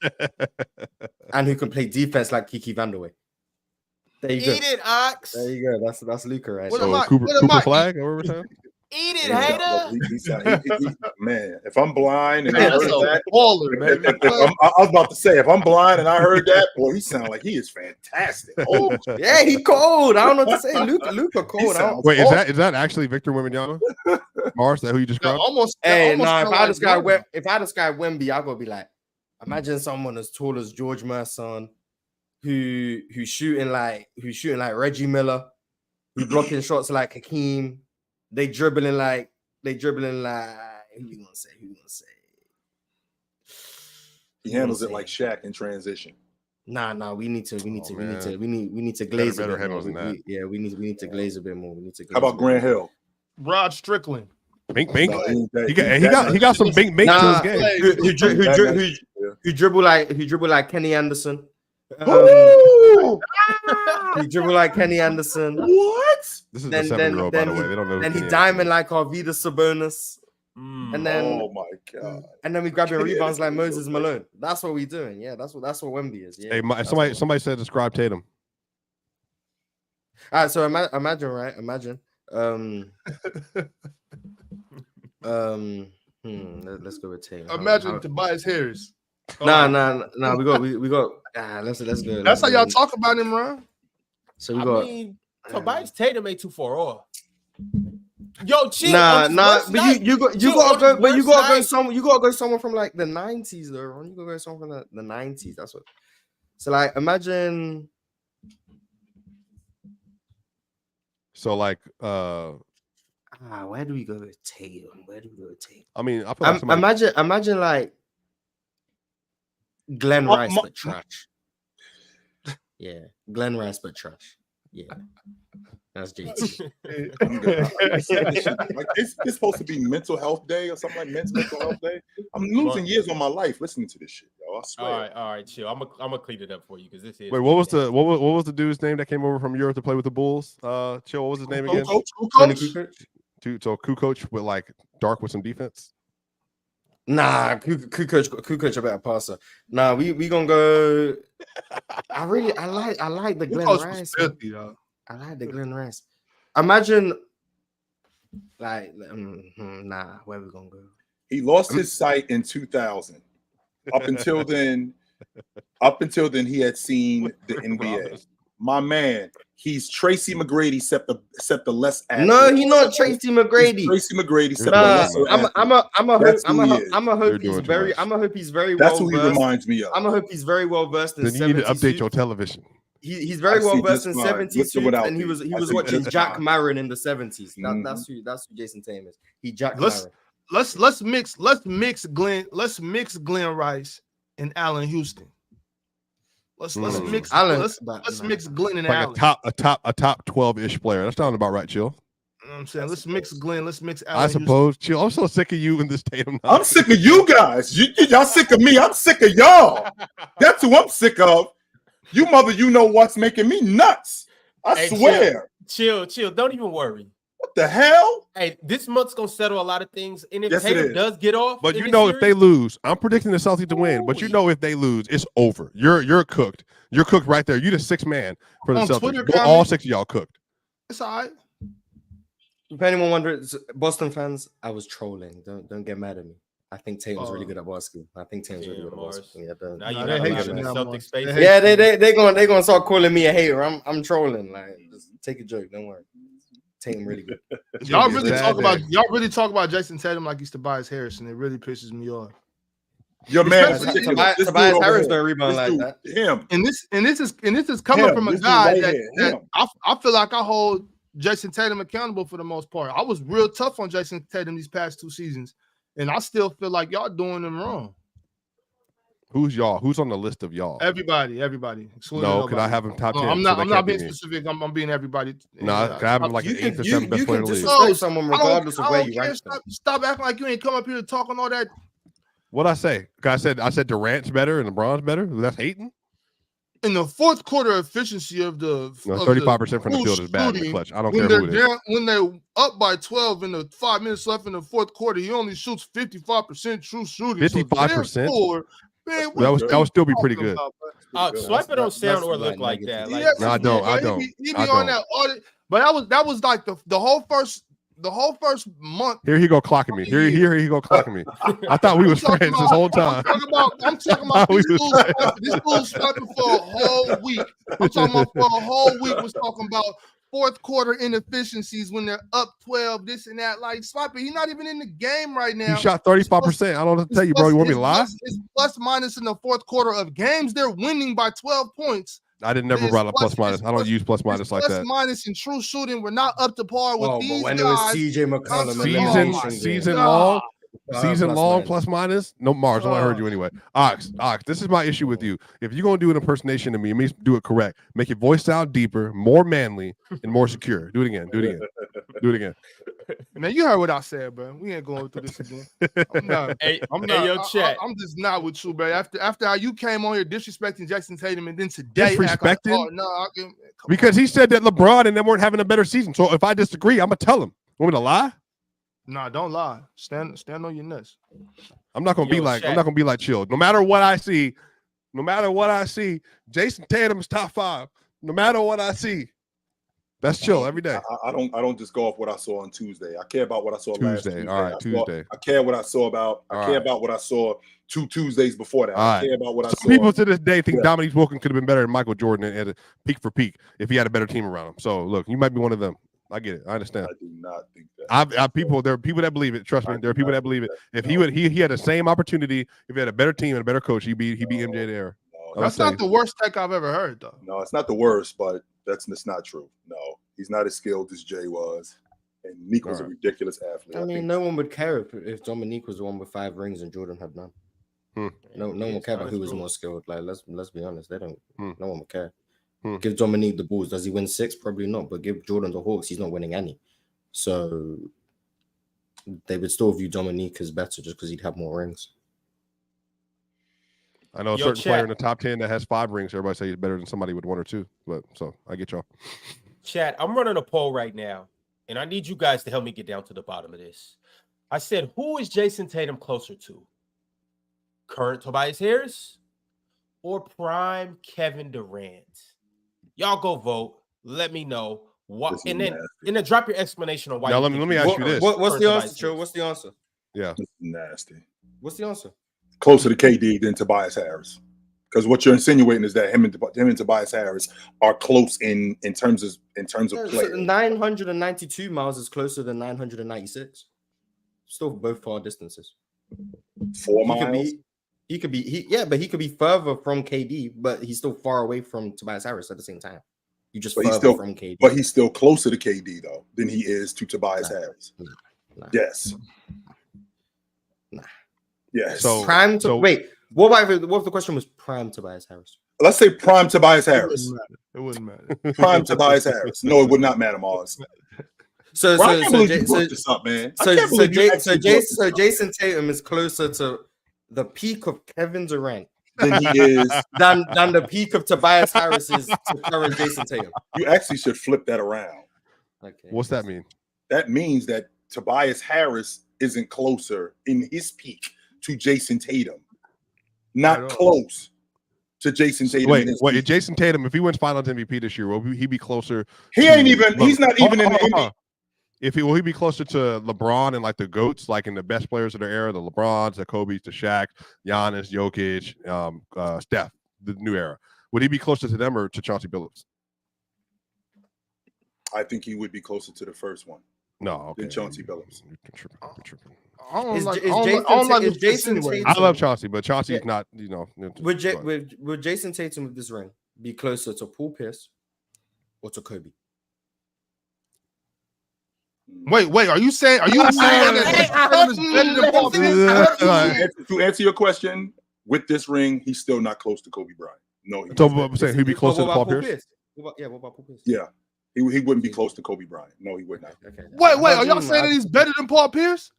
E: who can play defense like Kiki Vanderway. There you go.
A: Eat it, Ox.
E: There you go. That's Luka right
F: there. Cooper Flag or whatever.
A: Eat it, hater.
B: Man, if I'm blind and I heard that,
D: baller,
B: I was about to say, if I'm blind and I heard that, boy, he sounds like he is fantastic. Oh,
E: yeah, he cold. I don't know what to say. Luka cold.
F: Wait, is that actually Victor Wembanyama? Mars, that who you described?
E: Almost. Hey, no. If I had this guy Wemby, I gotta be like, imagine someone as tall as George Merson, who's shooting like Reggie Miller, who blocking shots like Hakeem. They dribbling like who you gonna say?
B: He handles it like Shaq in transition.
G: Nah. We need to glaze a bit more. We need to glaze a bit more.
B: How about Grant Hill?
D: Rod Strickland.
F: Bink. He got some bink to his game.
G: Who dribble like Kenny Anderson. He dribble like Kenny Anderson.
B: What?
F: This is the 7-year-old, by the way. They don't know.
G: Then he diamond like Arvydas Sabonis. And then,
B: oh my god!
G: And then we grabbing rebounds like Moses Malone. That's what we're doing. Yeah, that's what Wemby is. Yeah.
F: Hey, somebody said describe Tatum.
G: All right, so imagine, right? Let's go with Tatum.
D: Imagine Tobias Harris.
G: Nah. We got. Let's go.
D: That's how y'all talk about him, right?
G: So we got.
A: Tobias Tatum ain't too far off. Yo, chill.
G: Nah. But you gotta go someone from like the 90s though. You gotta go someone from the 90s. That's what. So like, imagine.
F: So like,
G: where do we go with Tatum?
F: I mean, I feel like
G: imagine like Glenn Rice but trash. Yeah, Glenn Rice but trash. Yeah. That's JT.
B: Like, it's supposed to be mental health day or something like mental health day. I'm losing years on my life listening to this shit, yo. I swear.
A: All right, chill. I'm gonna clean it up for you because this is.
F: Wait, what was the dude's name that came over from Europe to play with the Bulls? Chill. What was his name again? Kukoc with like dark with some defense.
G: Nah, Kukoc a better passer. Nah, we gonna go. I like the Glenn Rice. I like the Glenn Rice. Imagine, like, where we gonna go?
B: He lost his sight in 2000. Up until then, he had seen the NBA. My man, he's Tracy McGrady, except the less.
G: No, he's not Tracy McGrady.
B: Tracy McGrady, except the lesser.
G: I'm a hope he's very. I'm a hope he's very.
B: That's who he reminds me of.
G: I'm a hope he's very well versed in.
F: Then you need to update your television.
G: He's very well versed in 70s suits, and he was watching Jack Marin in the 70s. That's who Jayson Tatum is. He Jack Marin.
D: Let's mix Glenn Rice and Allen Houston. Let's mix Glenn and Allen.
F: A top 12-ish player. That sounds about right, chill.
D: You know what I'm saying? Let's mix Glenn. Let's mix Allen.
F: I suppose, chill. I'm so sick of you in this Tatum.
B: I'm sick of you guys. Y'all sick of me. I'm sick of y'all. That's who I'm sick of. You know what's making me nuts. I swear.
A: Chill. Don't even worry.
B: What the hell?
A: Hey, this month's gonna settle a lot of things. And if Tatum does get off,
F: but if they lose, I'm predicting the Celtics to win. But if they lose, it's over. You're cooked. You're cooked right there. You're the sixth man for the Celtics. All six of y'all cooked.
D: It's all right.
G: If anyone wonders, Boston fans, I was trolling. Don't get mad at me. I think Tatum's really good at basketball. Yeah, they're gonna start calling me a hater. I'm trolling. Like, just take a joke. Don't worry. Tatum really good.
D: Y'all really talk about Jayson Tatum like he's Tobias Harris, and it really pisses me off.
B: Your man,
G: Tobias Harris don't rebound like that.
B: Him.
D: And this is coming from a guy that I feel like I hold Jayson Tatum accountable for the most part. I was real tough on Jayson Tatum these past 2 seasons. And I still feel like y'all doing them wrong.
F: Who's y'all? Who's on the list of y'all?
D: Everybody.
F: No, can I have him top 10?
D: I'm not being specific. I'm being everybody.
F: No, can I have him like an 8th or 7th best player in the league?
G: You can someone regardless of where you rank them.
D: Stop acting like you ain't come up here to talk on all that.
F: What'd I say? I said Durant's better and LeBron's better. That's hating.
D: In the fourth quarter efficiency of the
F: 35% from the field is bad in the clutch. I don't care who it is.
D: When they're up by 12 in the 5 minutes left in the fourth quarter, he only shoots 55% true shooting.
F: 55%? That would still be pretty good.
A: Swipa don't sound or look like that.
F: No, I don't.
D: He be on that audit, but that was like the whole first month.
F: Here he go clocking me. Here he go clocking me. I thought we was friends this whole time.
D: I'm talking about this fool swiping for a whole week. I'm talking about for a whole week was talking about fourth quarter inefficiencies when they're up 12, this and that. Like swiping, he's not even in the game right now.
F: He shot 35%. I don't know what to tell you, bro. You want me to lie?
D: It's plus minus in the fourth quarter of games. They're winning by 12 points.
F: I didn't never brought up plus minus. I don't use plus minus like that.
D: Plus minus in true shooting, we're not up to par with these
G: when
D: guys.
G: It was CJ McCollum
F: season long. season long plus minus. No, Mars. I heard you anyway. Ox. This is my issue with you. If you're gonna do an impersonation of me, do it correct. Make your voice sound deeper, more manly, and more secure. Do it again. Do it again.
D: Man, you heard what I said, bro. We ain't going through this again. I'm not. I'm just not with you, bro. After how you came on here disrespecting Jayson Tatum, and then today
F: disrespecting, because he said that LeBron and them weren't having a better season. So if I disagree, I'm gonna tell him. Want me to lie?
D: Nah, don't lie. Stand on your nuts.
F: I'm not gonna be like chill. No matter what I see, Jayson Tatum is top 5. No matter what I see. That's chill every day.
B: I don't just go off what I saw on Tuesday. I care about what I saw last Tuesday.
F: All right, Tuesday.
B: I care what I saw about. I care about what I saw 2 Tuesdays before that. I care about what I saw.
F: People to this day think Dominique Wilkins could have been better than Michael Jordan at a peak for peak if he had a better team around him. So look, you might be one of them. I get it. I understand.
B: I do not think that.
F: There are people that believe it. Trust me, there are people that believe it. If he had the same opportunity, if he had a better team and a better coach, he'd beat MJ there.
D: That's not the worst take I've ever heard, though.
B: No, it's not the worst, but that's not true. No, he's not as skilled as Jay was, and Nico's a ridiculous athlete.
G: I mean, no one would care if Dominique was the one with 5 rings and Jordan had none. No one would care about who was more skilled. Like, let's be honest, they don't. No one would care. Give Dominique the Bulls. Does he win 6? Probably not. But give Jordan the Hawks, he's not winning any. So they would still view Dominique as better just because he'd have more rings.
F: I know a certain player in the top 10 that has 5 rings. Everybody say he's better than somebody with 1 or 2. But so I get y'all.
A: Chat, I'm running a poll right now, and I need you guys to help me get down to the bottom of this. I said, who is Jayson Tatum closer to? Current Tobias Harris or prime Kevin Durant? Y'all go vote. Let me know what, and then drop your explanation on why.
F: Now let me ask you this:
G: What's the answer, Joe? What's the answer?
F: Yeah,
B: it's nasty.
G: What's the answer?
B: Closer to KD than Tobias Harris, because what you're insinuating is that him and Tobias Harris are close in terms of play.
G: So 992 miles is closer than 996. Still both far distances.
B: 4 miles.
G: He could be further from KD, but he's still far away from Tobias Harris at the same time. You just from KD.
B: But he's still closer to KD though than he is to Tobias Harris. Nah. Yes.
G: Nah.
B: Yes.
G: Wait. What if the question was prime Tobias Harris?
B: Let's say prime Tobias Harris.
D: It wouldn't matter.
B: Prime Tobias Harris. No, it would not matter, Mars.
G: So Jayson Tatum is closer to the peak of Kevin Durant
B: than he is
G: than the peak of Tobias Harris is to current Jayson Tatum.
B: You actually should flip that around.
G: Okay.
F: What's that mean?
B: That means that Tobias Harris isn't closer in his peak to Jayson Tatum. Not close to Jayson Tatum.
F: Wait, Jayson Tatum, if he wins Finals MVP this year, will he be closer?
B: He's not even in the NBA.
F: Will he be closer to LeBron and like the GOATs, like in the best players of their era, the LeBrons, the Kobe's, the Shaq, Giannis, Jokic, Steph, the new era? Would he be closer to them or to Chauncey Billups?
B: I think he would be closer to the first one.
F: No,
B: than Chauncey Billups.
F: I love Chauncey, but Chauncey's not,
G: Would Jayson Tatum with this ring be closer to Paul Pierce or to Kobe?
D: Wait, are you saying
B: that to answer your question, with this ring, he's still not close to Kobe Bryant. No,
F: he'd be closer to Paul Pierce.
G: What about Paul Pierce?
B: Yeah. He wouldn't be close to Kobe Bryant. No, he would not.
D: Okay. Wait, are y'all saying that he's better than Paul Pierce?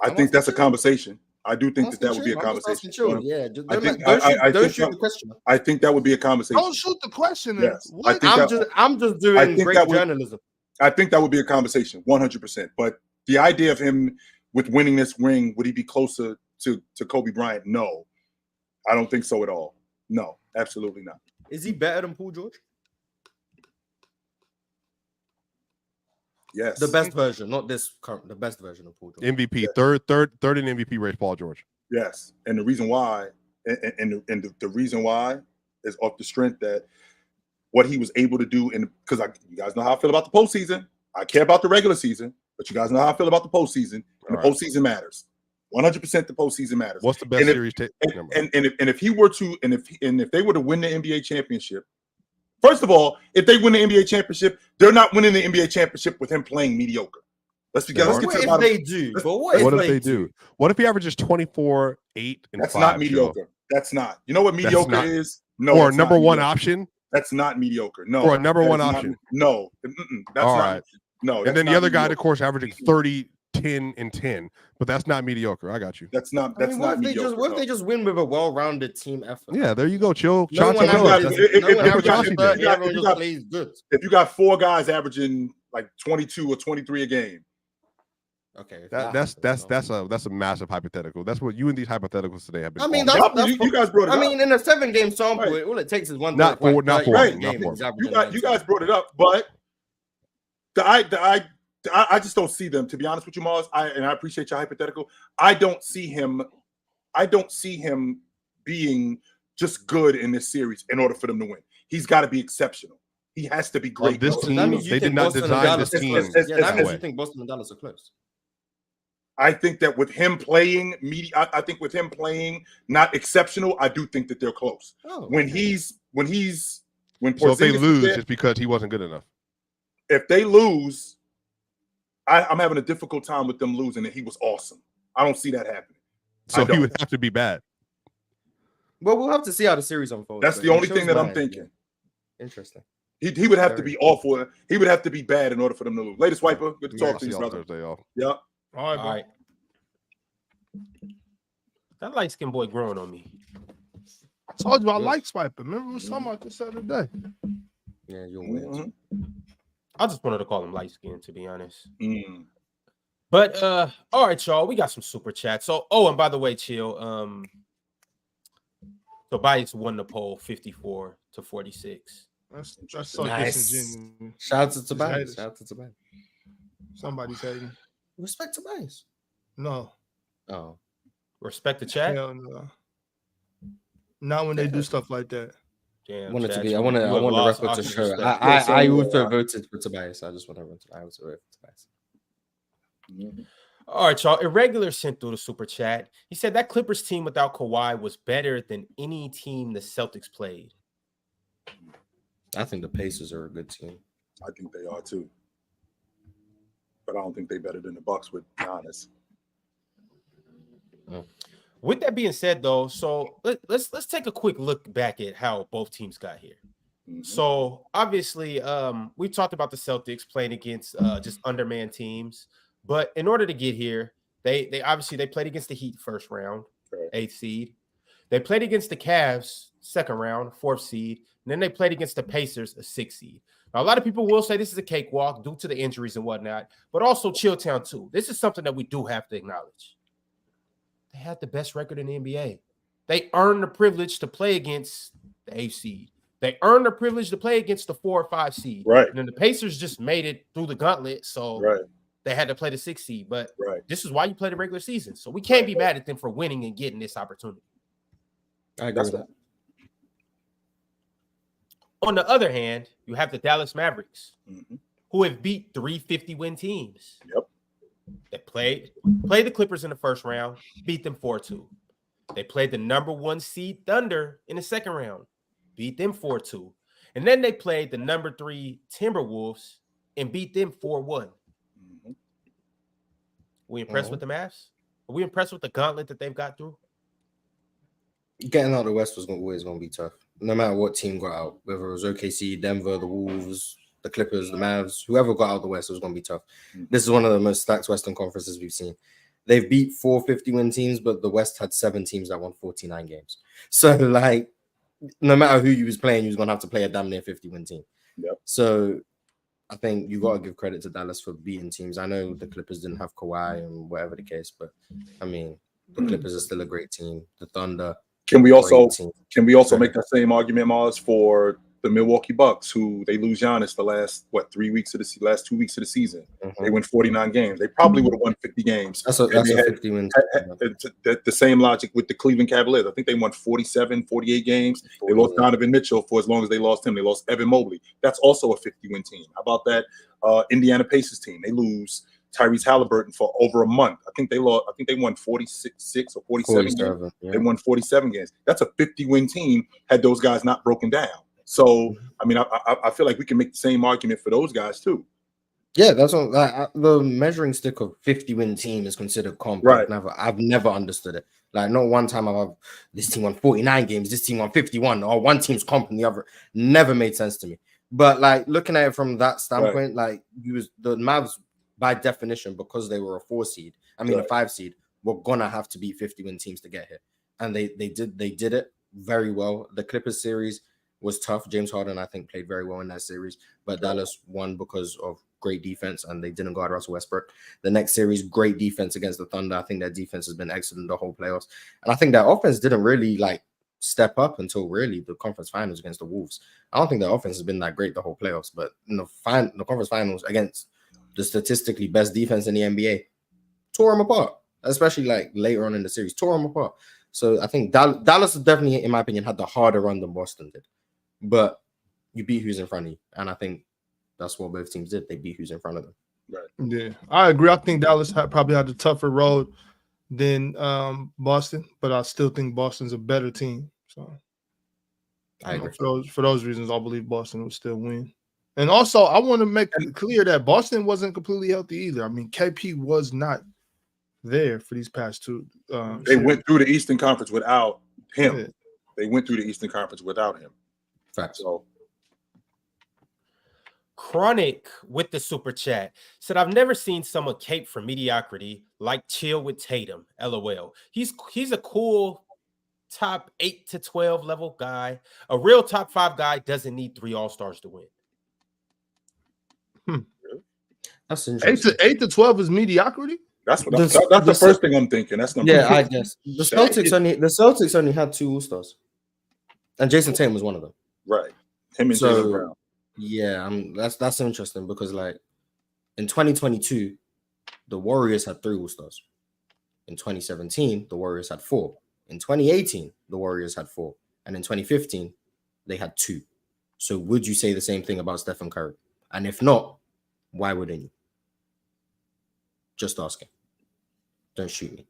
B: I think that's a conversation. I do think that would be a conversation.
G: Yeah,
B: don't shoot the question. I think that would be a conversation.
D: Don't shoot the question.
B: Yes.
G: I'm just doing great journalism.
B: I think that would be a conversation, 100%. But the idea of him with winning this ring, would he be closer to Kobe Bryant? No, I don't think so at all. No, absolutely not.
G: Is he better than Paul George?
B: Yes.
G: The best version, not this current, the best version of Paul George.
F: MVP, yes. third in MVP race, Paul George.
B: Yes. And the reason why, the reason why is off the strength that what he was able to do, because you guys know how I feel about the postseason. I care about the regular season, but you guys know how I feel about the postseason. And the postseason matters. 100% the postseason matters.
F: What's the best series?
B: If he were to, if they were to win the NBA championship, first of all, if they win the NBA championship, they're not winning the NBA championship with him playing mediocre. Let's get
G: what
B: to the
G: if
B: bottom.
G: they do? But
F: What if they do? What if he averages 24, 8, and 5?
B: That's not mediocre.
F: Joe?
B: That's not. You know what mediocre is? No.
F: Or a number one option?
B: That's not mediocre. No.
F: Or a number one option?
B: No. That's
F: all
B: not.
F: Right.
B: No.
F: And then the other guy, of course, averaging 30, 10, and 10. But that's not mediocre. I got you.
B: That's not.
G: What if
B: mediocre.
G: they just win with a well-rounded team effort?
F: Yeah, there you go, Chill.
B: If you got 4 guys averaging like 22 or 23 a game.
G: Okay,
F: that's a massive hypothetical. That's what you and these hypotheticals today have been.
G: I mean,
B: you guys brought it up.
G: I mean, in a 7-game sample, all it takes is one.
F: Not four.
B: Right. You guys brought it up, but I just don't see them. To be honest with you, Mars, I appreciate your hypothetical. I don't see him being just good in this series in order for them to win. He's got to be exceptional. He has to be great.
F: This team, they did not design this team.
G: That means you think Boston and Dallas are close.
B: I think that with him playing I think with him playing not exceptional, I do think that they're close. When if
F: they lose, it's because he wasn't good enough.
B: If they lose, I'm having a difficult time with them losing, and he was awesome. I don't see that happening.
F: So he would have to be bad.
G: Well, we'll have to see how the series unfolds.
B: That's the only thing that I'm thinking.
G: Interesting.
B: He would have to be awful. He would have to be bad in order for them to lose. Latest Swipa, good to talk to you, brother. Yeah.
A: All right. That light skinned boy growing on me.
D: I told you I like Swipa. Remember we were talking about this the other day.
G: Yeah, you'll win.
A: I just wanted to call him light skinned, to be honest. But all right, y'all, we got some super chats. So, and by the way, Chill, Tobias won the poll 54-46.
D: That's so disingenuous.
G: Shout out to Tobias.
D: Somebody's hating.
G: Respect Tobias.
D: No.
G: Oh.
A: Respect the chat?
D: Hell no. Not when they do stuff like that.
G: Damn, I want the record to show. I also voted for Tobias. I just want to I also voted for Tobias.
A: All right, y'all. Irregular sent through the super chat. He said that Clippers team without Kawhi was better than any team the Celtics played.
G: I think the Pacers are a good team.
B: I think they are too. But I don't think they're better than the Bucks, with Giannis.
A: With that being said, though, so let's take a quick look back at how both teams got here. So obviously, we talked about the Celtics playing against just undermanned teams, but in order to get here, they obviously played against the Heat first round, 8th seed. They played against the Cavs second round, 4th seed, and then they played against the Pacers, a 6th seed. Now, a lot of people will say this is a cakewalk due to the injuries and whatnot, but also Chilltown too. This is something that we do have to acknowledge. They had the best record in the NBA. They earned the privilege to play against the 8th seed. They earned the privilege to play against the 4 or 5 seed.
B: Right.
A: And then the Pacers just made it through the gauntlet, so they had to play the 6th seed. But this is why you play the regular season. So we can't be mad at them for winning and getting this opportunity.
G: I agree with that.
A: On the other hand, you have the Dallas Mavericks, who have beat 3 50-win teams.
B: Yep.
A: They played the Clippers in the first round, beat them 4-2. They played the number 1 seed Thunder in the second round, beat them 4-2. And then they played the number 3 Timberwolves and beat them 4-1. We impressed with the Mavs? Are we impressed with the gauntlet that they've got through?
G: Getting out of the West was always going to be tough, no matter what team got out, whether it was OKC, Denver, the Wolves, the Clippers, the Mavs, whoever got out of the West, it was going to be tough. This is one of the most stacked Western conferences we've seen. They've beat 4 50-win teams, but the West had 7 teams that won 49 games. So, like, no matter who you was playing, you was going to have to play a damn near 50-win team.
B: Yep.
G: So, I think you got to give credit to Dallas for beating teams. I know the Clippers didn't have Kawhi and whatever the case, but, I mean, the Clippers are still a great team. The Thunder.
B: Can we also make that same argument, Mars, for the Milwaukee Bucks, who they lose Giannis the last 2 weeks of the season? They win 49 games. They probably would have won 50 games.
G: That's a 50 win.
B: The same logic with the Cleveland Cavaliers. I think they won 47, 48 games. They lost Donovan Mitchell for as long as they lost him. They lost Evan Mobley. That's also a 50-win team. How about that Indiana Pacers team? They lose Tyrese Halliburton for over a month. I think they won 46 or 47 games. Yeah. They won 47 games. That's a 50-win team had those guys not broken down. So, I mean, I feel like we can make the same argument for those guys too.
E: Yeah, that's what the measuring stick of 50-win team is considered comp.
B: Right.
E: I've never understood it. Like, not one time I've this team won 49 games, this team won 51, or one team's comp and the other. Never made sense to me. But like looking at it from that standpoint, like the Mavs by definition, because they were a 4 seed, a 5 seed, were gonna have to beat 50-win teams to get here, and they did it very well. The Clippers series was tough. James Harden, I think, played very well in that series, but Dallas won because of great defense, and they didn't guard Russell Westbrook. The next series, great defense against the Thunder. I think their defense has been excellent the whole playoffs, and I think their offense didn't really step up until really the conference finals against the Wolves. I don't think their offense has been that great the whole playoffs, but in the conference finals against the statistically best defense in the NBA, tore them apart, especially later on in the series, tore them apart. So I think Dallas definitely, in my opinion, had the harder run than Boston did. But you beat who's in front of you. And I think that's what both teams did. They beat who's in front of them.
B: Right.
D: Yeah, I agree. I think Dallas probably had the tougher road than Boston, but I still think Boston's a better team. So
E: I agree.
D: For those reasons, I believe Boston would still win. And also, I want to make it clear that Boston wasn't completely healthy either. I mean, KP was not there for these past two.
B: They went through the Eastern Conference without him. Yeah. They went through the Eastern Conference without him.
E: Facts.
B: So,
A: Chronic with the super chat said, "I've never seen someone cape for mediocrity like Chill with Tatum. LOL. He's a cool top 8 to 12 level guy. A real top 5 guy doesn't need 3 All-Stars to win."
E: That's interesting.
D: 8 to 12 is mediocrity.
B: That's the first thing I'm thinking. That's number 2.
E: I guess the Celtics only had 2 All-Stars, and Jayson Tatum was one of them.
B: Right, him and Jaylen Brown.
E: Yeah, that's interesting because in 2022, the Warriors had 3 All-Stars. In 2017, the Warriors had 4. In 2018, the Warriors had 4, and in 2015, they had 2. So, would you say the same thing about Stephen Curry? And if not, why wouldn't you? Just asking. Don't shoot me.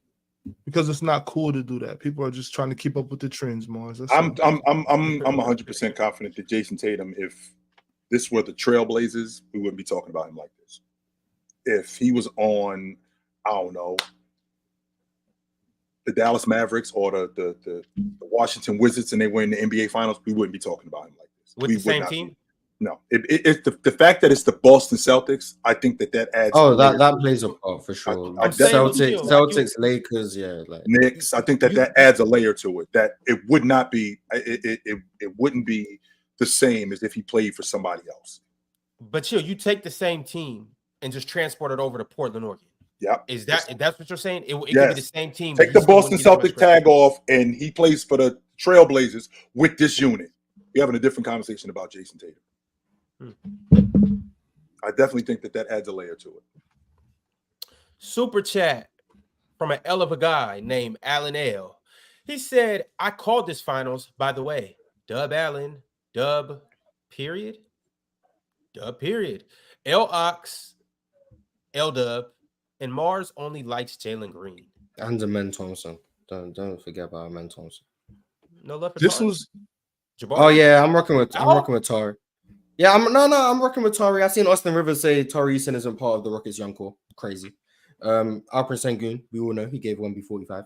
D: Because it's not cool to do that. People are just trying to keep up with the trends, Mars.
B: I'm 100% confident that Jayson Tatum, if this were the Trailblazers, we wouldn't be talking about him like this. If he was on, I don't know, the Dallas Mavericks or the Washington Wizards and they were in the NBA Finals, we wouldn't be talking about him like this.
A: With the same team?
B: No, it's the fact that it's the Boston Celtics. I think that adds.
E: Oh, that plays a part for sure. Celtics, Lakers,
B: Knicks. I think that adds a layer to it. That it would not be. It wouldn't be the same as if he played for somebody else.
A: But you take the same team and just transport it over to Portland, Oregon.
B: Yep.
A: That's what you're saying? It could be the same team.
B: Take the Boston Celtic tag off, and he plays for the Trailblazers with this unit. We're having a different conversation about Jayson Tatum. I definitely think that adds a layer to it.
A: Super chat from an L of a guy named Alan L. He said, "I called this finals, by the way. Dub Allen, dub period. L Ox, L Dub, and Mars only likes Jalen Green."
E: And Amen Thompson. Don't forget about Amen Thompson.
A: No love for
D: this
A: Tari.
D: was
A: Jabari?
E: Oh yeah, I'm working with Tari. Yeah, I'm working with Tari. I seen Austin Rivers say Tari Eason isn't part of the Rockets' young core. Crazy. Alperen Sengun, we all know he gave 1B45.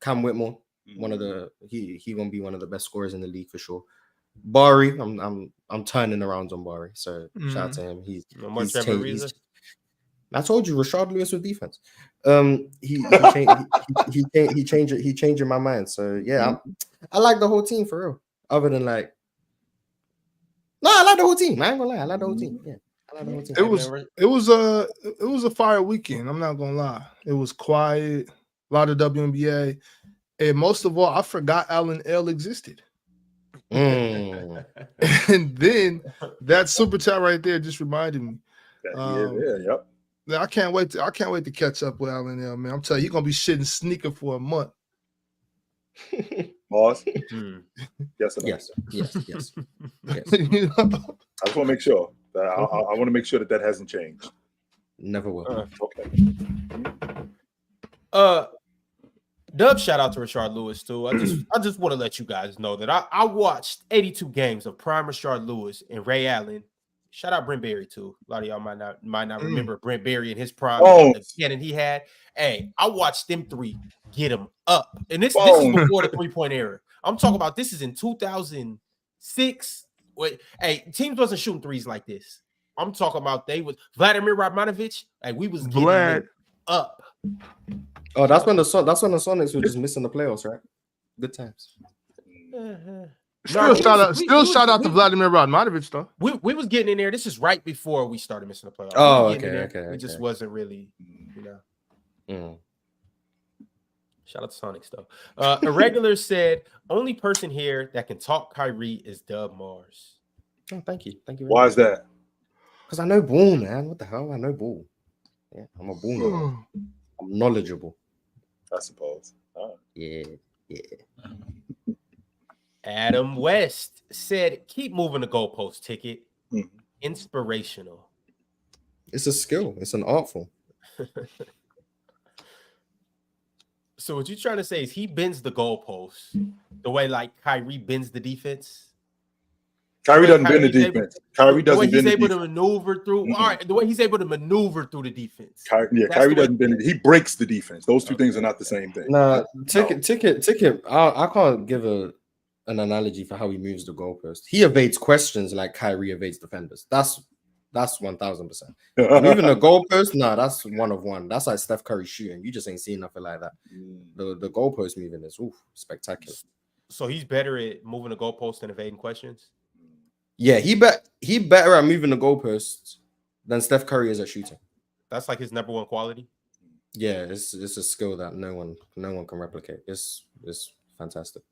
E: Cam Whitmore, he gonna be one of the best scorers in the league for sure. Bari, I'm turning around on Bari, so shout out to him. He's I told you Rashard Lewis with defense. He changed my mind. So yeah, I like the whole team for real. Other than no, I like the whole team. I ain't gonna lie. I like the whole team. Yeah, I like the whole team.
D: It was a fire weekend. I'm not gonna lie. It was quiet. A lot of WNBA, and most of all, I forgot Alan L existed. And then that super chat right there just reminded me.
B: Yep.
D: I can't wait to catch up with Alan L, man. I'm telling you, he's gonna be shitting sneaker for a month.
B: Boss? Yes.
E: I
B: just want to make sure that I want to make sure that hasn't changed.
E: Never will.
B: Okay.
A: Dub, shout out to Rashard Lewis too. I just want to let you guys know that I watched 82 games of prime Rashard Lewis and Ray Allen Shout out Brent Berry too. A lot of y'all might not remember Brent Berry in his prime. The cannon he had. Hey, I watched them three get him up, and this is before the 3-point era. I'm talking about this is in 2006. Hey, teams wasn't shooting threes like this. I'm talking about they was Vladimir Radmanovic. Hey, we was getting him up.
E: Oh, that's when the Sonics were just missing the playoffs, right? Good times.
D: Still shout out to Vladimir Radmanovic though.
A: We was getting in there. This is right before we started missing the playoffs.
E: Oh, okay.
A: We just wasn't really, Shout out to Sonics though. Irregular said only person here that can talk Kyrie is Dub Mars.
E: Oh, thank you.
B: Why is that?
E: Because I know ball, man. What the hell? I know ball. Yeah, I'm a ball. I'm knowledgeable.
B: I suppose.
E: Yeah.
A: Adam West said, keep moving the goalpost ticket. Inspirational.
E: It's a skill. It's an art form.
A: So what you're trying to say is he bends the goalpost the way like Kyrie bends the defense?
B: Kyrie doesn't bend the defense. Kyrie doesn't bend the defense.
A: He's able to maneuver through. All right, the way he's able to maneuver through the defense.
B: Kyrie doesn't bend it. He breaks the defense. Those two things are not the same thing.
E: Nah, ticket. I can't give an analogy for how he moves the goalpost. He evades questions like Kyrie evades defenders. That's 1000%. Moving the goalpost, that's 1 of 1. That's like Steph Curry shooting. You just ain't seen nothing like that. The goalpost moving is spectacular.
A: So he's better at moving the goalpost than evading questions.
E: Yeah, he better at moving the goalposts than Steph Curry is at shooting.
A: That's like his number 1 quality.
E: Yeah, it's a skill that no one can replicate. It's fantastic.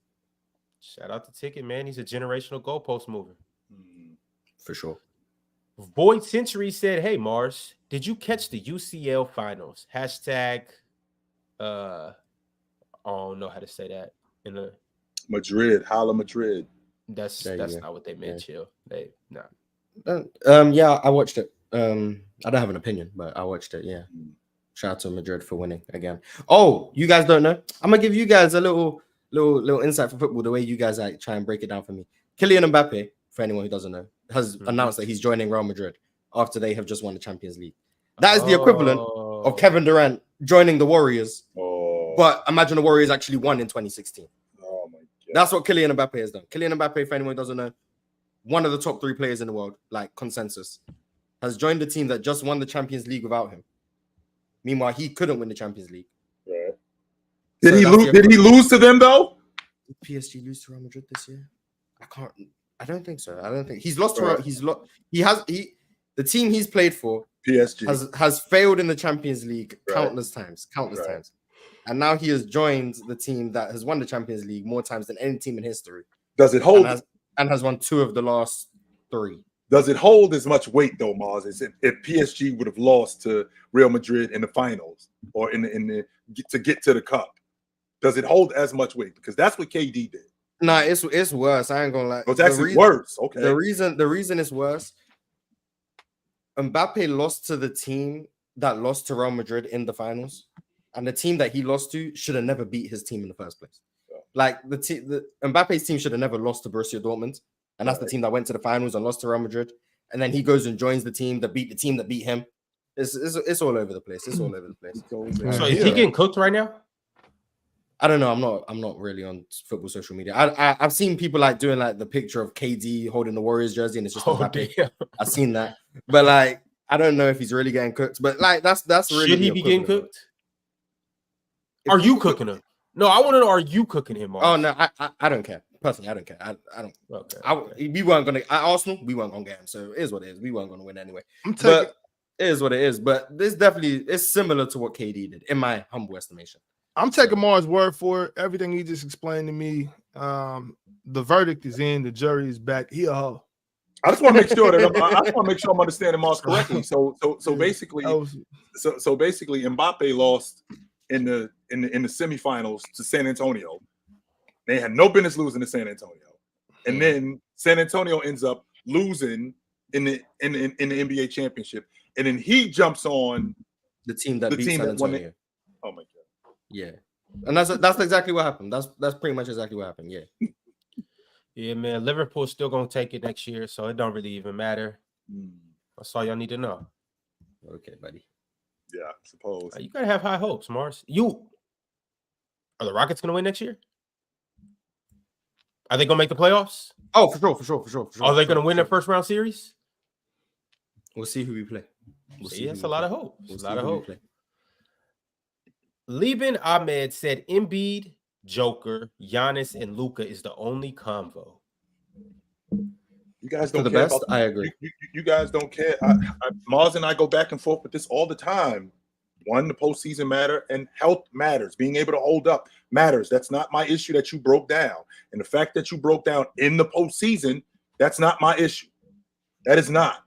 A: Shout out to Ticket, man. He's a generational goalpost mover.
E: For sure.
A: Void Century said, hey, Mars, did you catch the UCL finals? Hashtag, I don't know how to say that. In the
B: Madrid, Holla Madrid.
A: That's not what they meant, chill.
E: Yeah, I watched it. I don't have an opinion, but I watched it, yeah. Shout out to Madrid for winning again. Oh, you guys don't know? I'm gonna give you guys a little insight for football, the way you guys try and break it down for me. Kylian Mbappe, for anyone who doesn't know, has announced that he's joining Real Madrid after they have just won the Champions League. That is the equivalent of Kevin Durant joining the Warriors. But imagine the Warriors actually won in 2016.
B: Oh my God.
E: That's what Kylian Mbappe has done. Kylian Mbappe, for anyone who doesn't know, one of the top 3 players in the world, like consensus, has joined the team that just won the Champions League without him. Meanwhile, he couldn't win the Champions League.
B: Right. Did he lose to them though?
E: Did PSG lose to Real Madrid this year? I don't think so. I don't think he's lost to. The team he's played for,
B: PSG,
E: has failed in the Champions League countless times, and now he has joined the team that has won the Champions League more times than any team in history.
B: Does it hold?
E: And has won 2 of the last 3.
B: Does it hold as much weight though, Mars, as if PSG would have lost to Real Madrid in the finals or in the to get to the cup? Does it hold as much weight? Because that's what KD did.
E: Nah, it's worse. I ain't gonna lie.
B: It's actually worse. Okay.
E: The reason it's worse. Mbappe lost to the team that lost to Real Madrid in the finals, and the team that he lost to should have never beat his team in the first place. Yeah. Like the Mbappe's team should have never lost to Borussia Dortmund, and that's the team that went to the finals and lost to Real Madrid. And then he goes and joins the team that beat him. It's all over the place. It's all over the place.
A: So is he getting cooked right now?
E: I don't know. I'm not really on football social media. I've seen people like doing like the picture of KD holding the Warriors jersey, and it's just I've seen that, but like I don't know if he's really getting cooked. But like that's really.
A: Should he be getting cooked? Are you cooking him? No, I want to know. Are you cooking him?
E: Oh no, I don't care. Personally, I don't care. I don't. Okay. We weren't gonna at Arsenal. We weren't gonna get him. So it is what it is. We weren't gonna win anyway. But it is what it is. But this definitely is similar to what KD did, in my humble estimation.
D: I'm taking Mars' word for it. Everything he just explained to me. The verdict is in. The jury is back. He a hoe.
B: I just want to make sure that I'm understanding Mars correctly. So basically, Mbappe lost in the semifinals to San Antonio. They had no business losing to San Antonio, and then San Antonio ends up losing in the NBA championship, and then he jumps on
E: the team that beat San Antonio.
B: Oh my God.
E: Yeah, and that's exactly what happened. That's pretty much exactly what happened. Yeah,
A: yeah, man. Liverpool's still gonna take it next year, so it don't really even matter. That's all y'all need to know.
G: Okay, buddy.
B: Yeah, I suppose.
A: You gotta have high hopes, Mars. Are the Rockets gonna win next year? Are they gonna make the playoffs?
G: Oh, for sure.
A: Are they gonna win their first round series?
G: We'll see who we play.
A: That's a lot of hope. A lot of hope. Lieben Ahmed said Embiid, Joker, Giannis, and Luka is the only convo.
B: You guys don't care.
G: I agree.
B: You guys don't care. Mars and I go back and forth with this all the time. One, the postseason matter, and health matters. Being able to hold up matters. That's not my issue that you broke down. And the fact that you broke down in the postseason, that's not my issue. That is not.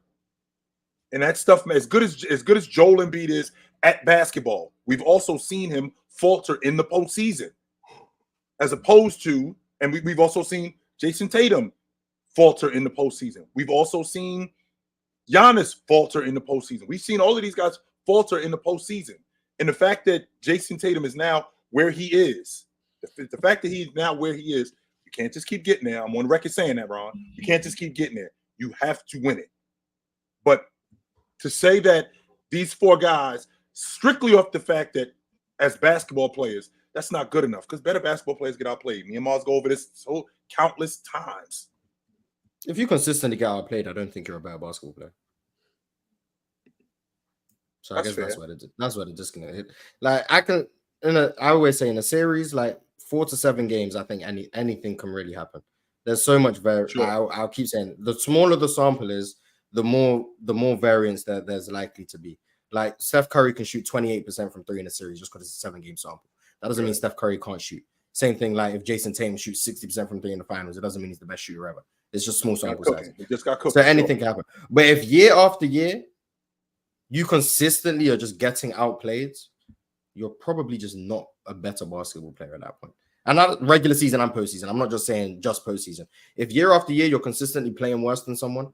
B: And that stuff, as good as Joel Embiid is at basketball, we've also seen him falter in the postseason. As opposed to, and we've also seen Jayson Tatum falter in the postseason. We've also seen Giannis falter in the postseason. We've seen all of these guys falter in the postseason. And the fact that Jayson Tatum is now where he is, the fact that he's now where he is, you can't just keep getting there. I'm on record saying that, Ron. You can't just keep getting there. You have to win it. But to say that these four guys, strictly off the fact that as basketball players, that's not good enough because better basketball players get outplayed. Me and Mars go over this so countless times.
G: If you consistently get outplayed, I don't think you're a better basketball player. So I guess that's where the disconnect hit. Like I always say in a series, like 4 to 7 games, I think anything can really happen. There's so much variance. I'll keep saying the smaller the sample is, the more variance that there's likely to be. Like Steph Curry can shoot 28% from 3 in a series just because it's a 7-game sample. That doesn't mean Steph Curry can't shoot. Same thing, like if Jayson Tatum shoots 60% from 3 in the finals, it doesn't mean he's the best shooter ever. It's just small sample size.
B: It just got cooked.
G: So anything can happen. But if year after year, you consistently are just getting outplayed, you're probably just not a better basketball player at that point. And not regular season and postseason. I'm not just saying just postseason. If year after year you're consistently playing worse than someone,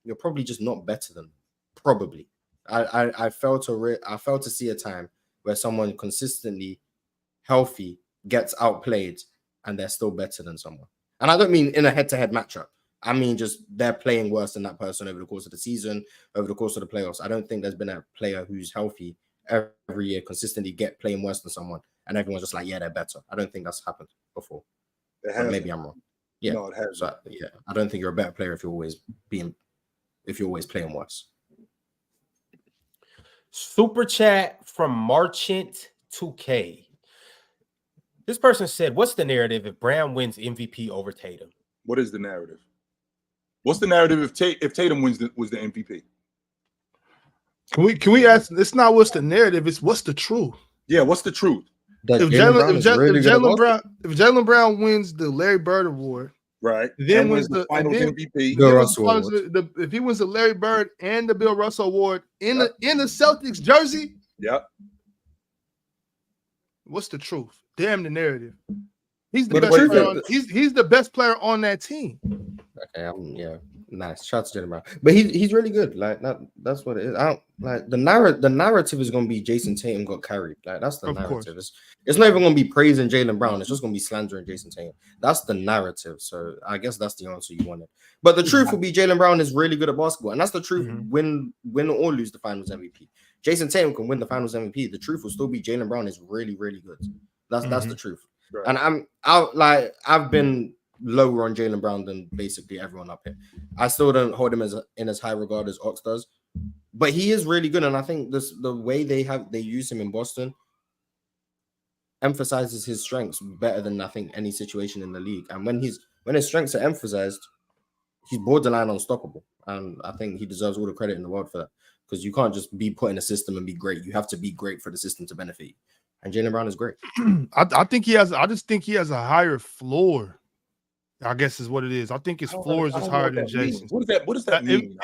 G: you're probably just not better than them. Probably. I fail to see a time where someone consistently healthy gets outplayed and they're still better than someone. And I don't mean in a head-to-head matchup. I mean just they're playing worse than that person over the course of the season, over the course of the playoffs. I don't think there's been a player who's healthy every year consistently playing worse than someone, and everyone's just like, yeah, they're better. I don't think that's happened before. Maybe I'm wrong. Yeah, no, it has. So, yeah, I don't think you're a better player if you're always playing worse.
A: Super chat from Marchant 2K. This person said, "What's the narrative if Brown wins MVP over Tatum?"
B: What is the narrative? What's the narrative if Tatum was the MVP?
D: Can we ask? It's not what's the narrative. It's what's the truth.
B: Yeah, what's the truth?
D: If Jaylen Brown wins the Larry Bird Award,
B: right,
D: then wins the
B: Finals MVP,
D: Bill Russell if he wins the Larry Bird and the Bill Russell Award in the Celtics jersey, what's the truth? Damn the narrative. He's the best player. He's the best player on that team.
G: Okay, nice. Shout out to Jaylen Brown, but he's really good. Like that's what it is. I don't like the narrative is going to be Jayson Tatum got carried. Like that's the narrative. It's not even going to be praising Jaylen Brown. It's just going to be slandering Jayson Tatum. That's the narrative. So I guess that's the answer you wanted. But the truth will be Jaylen Brown is really good at basketball, and that's the truth. Win or lose the Finals MVP. Jayson Tatum can win the Finals MVP. The truth will still be Jaylen Brown is really really good. That's the truth. Right. And I've been lower on Jaylen Brown than basically everyone up here. I still don't hold him in as high regard as Ox does, but he is really good. And I think the way they use him in Boston emphasizes his strengths better than I think any situation in the league. And when his strengths are emphasized, he's borderline unstoppable. And I think he deserves all the credit in the world for that, because you can't just be put in a system and be great. You have to be great for the system to benefit you. And Jaylen Brown is great.
D: I just think he has a higher floor. I guess is what it is. I think his floor is just higher than Jayson.
B: What does that mean?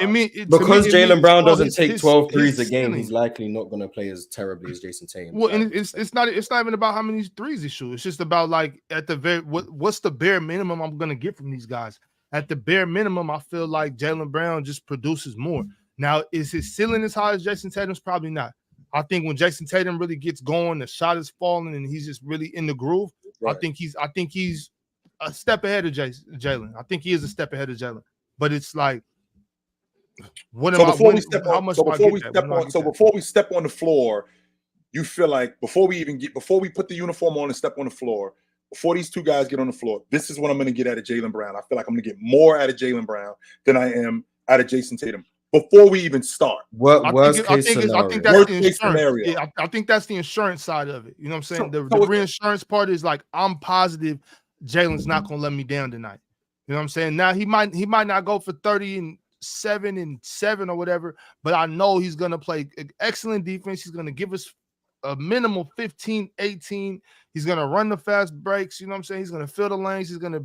G: Because Jaylen Brown doesn't take 12 threes a game, he's likely not going to play as terribly as Jayson Tatum.
D: Well, and it's not even about how many threes he shoots. It's just about like at the very what's the bare minimum I'm going to get from these guys. At the bare minimum, I feel like Jaylen Brown just produces more. Now, is his ceiling as high as Jayson Tatum's? Probably not. I think when Jayson Tatum really gets going, the shot is falling, and he's just really in the groove. Right. I think he's a step ahead of Jaylen. I think he is a step ahead of Jaylen. But it's like
B: Before we step on the floor, you feel like before we put the uniform on and step on the floor, before these two guys get on the floor, this is what I'm going to get out of Jaylen Brown. I feel like I'm going to get more out of Jaylen Brown than I am out of Jayson Tatum before we even start.
E: I think that's
D: the insurance side of it. You know what I'm saying? The reinsurance part is like, I'm positive Jalen's not going to let me down tonight. You know what I'm saying? Now he might not go for 37 and 7 or whatever, but I know he's going to play excellent defense. He's going to give us a minimal 15, 18. He's going to run the fast breaks. You know what I'm saying? He's going to fill the lanes. He's going to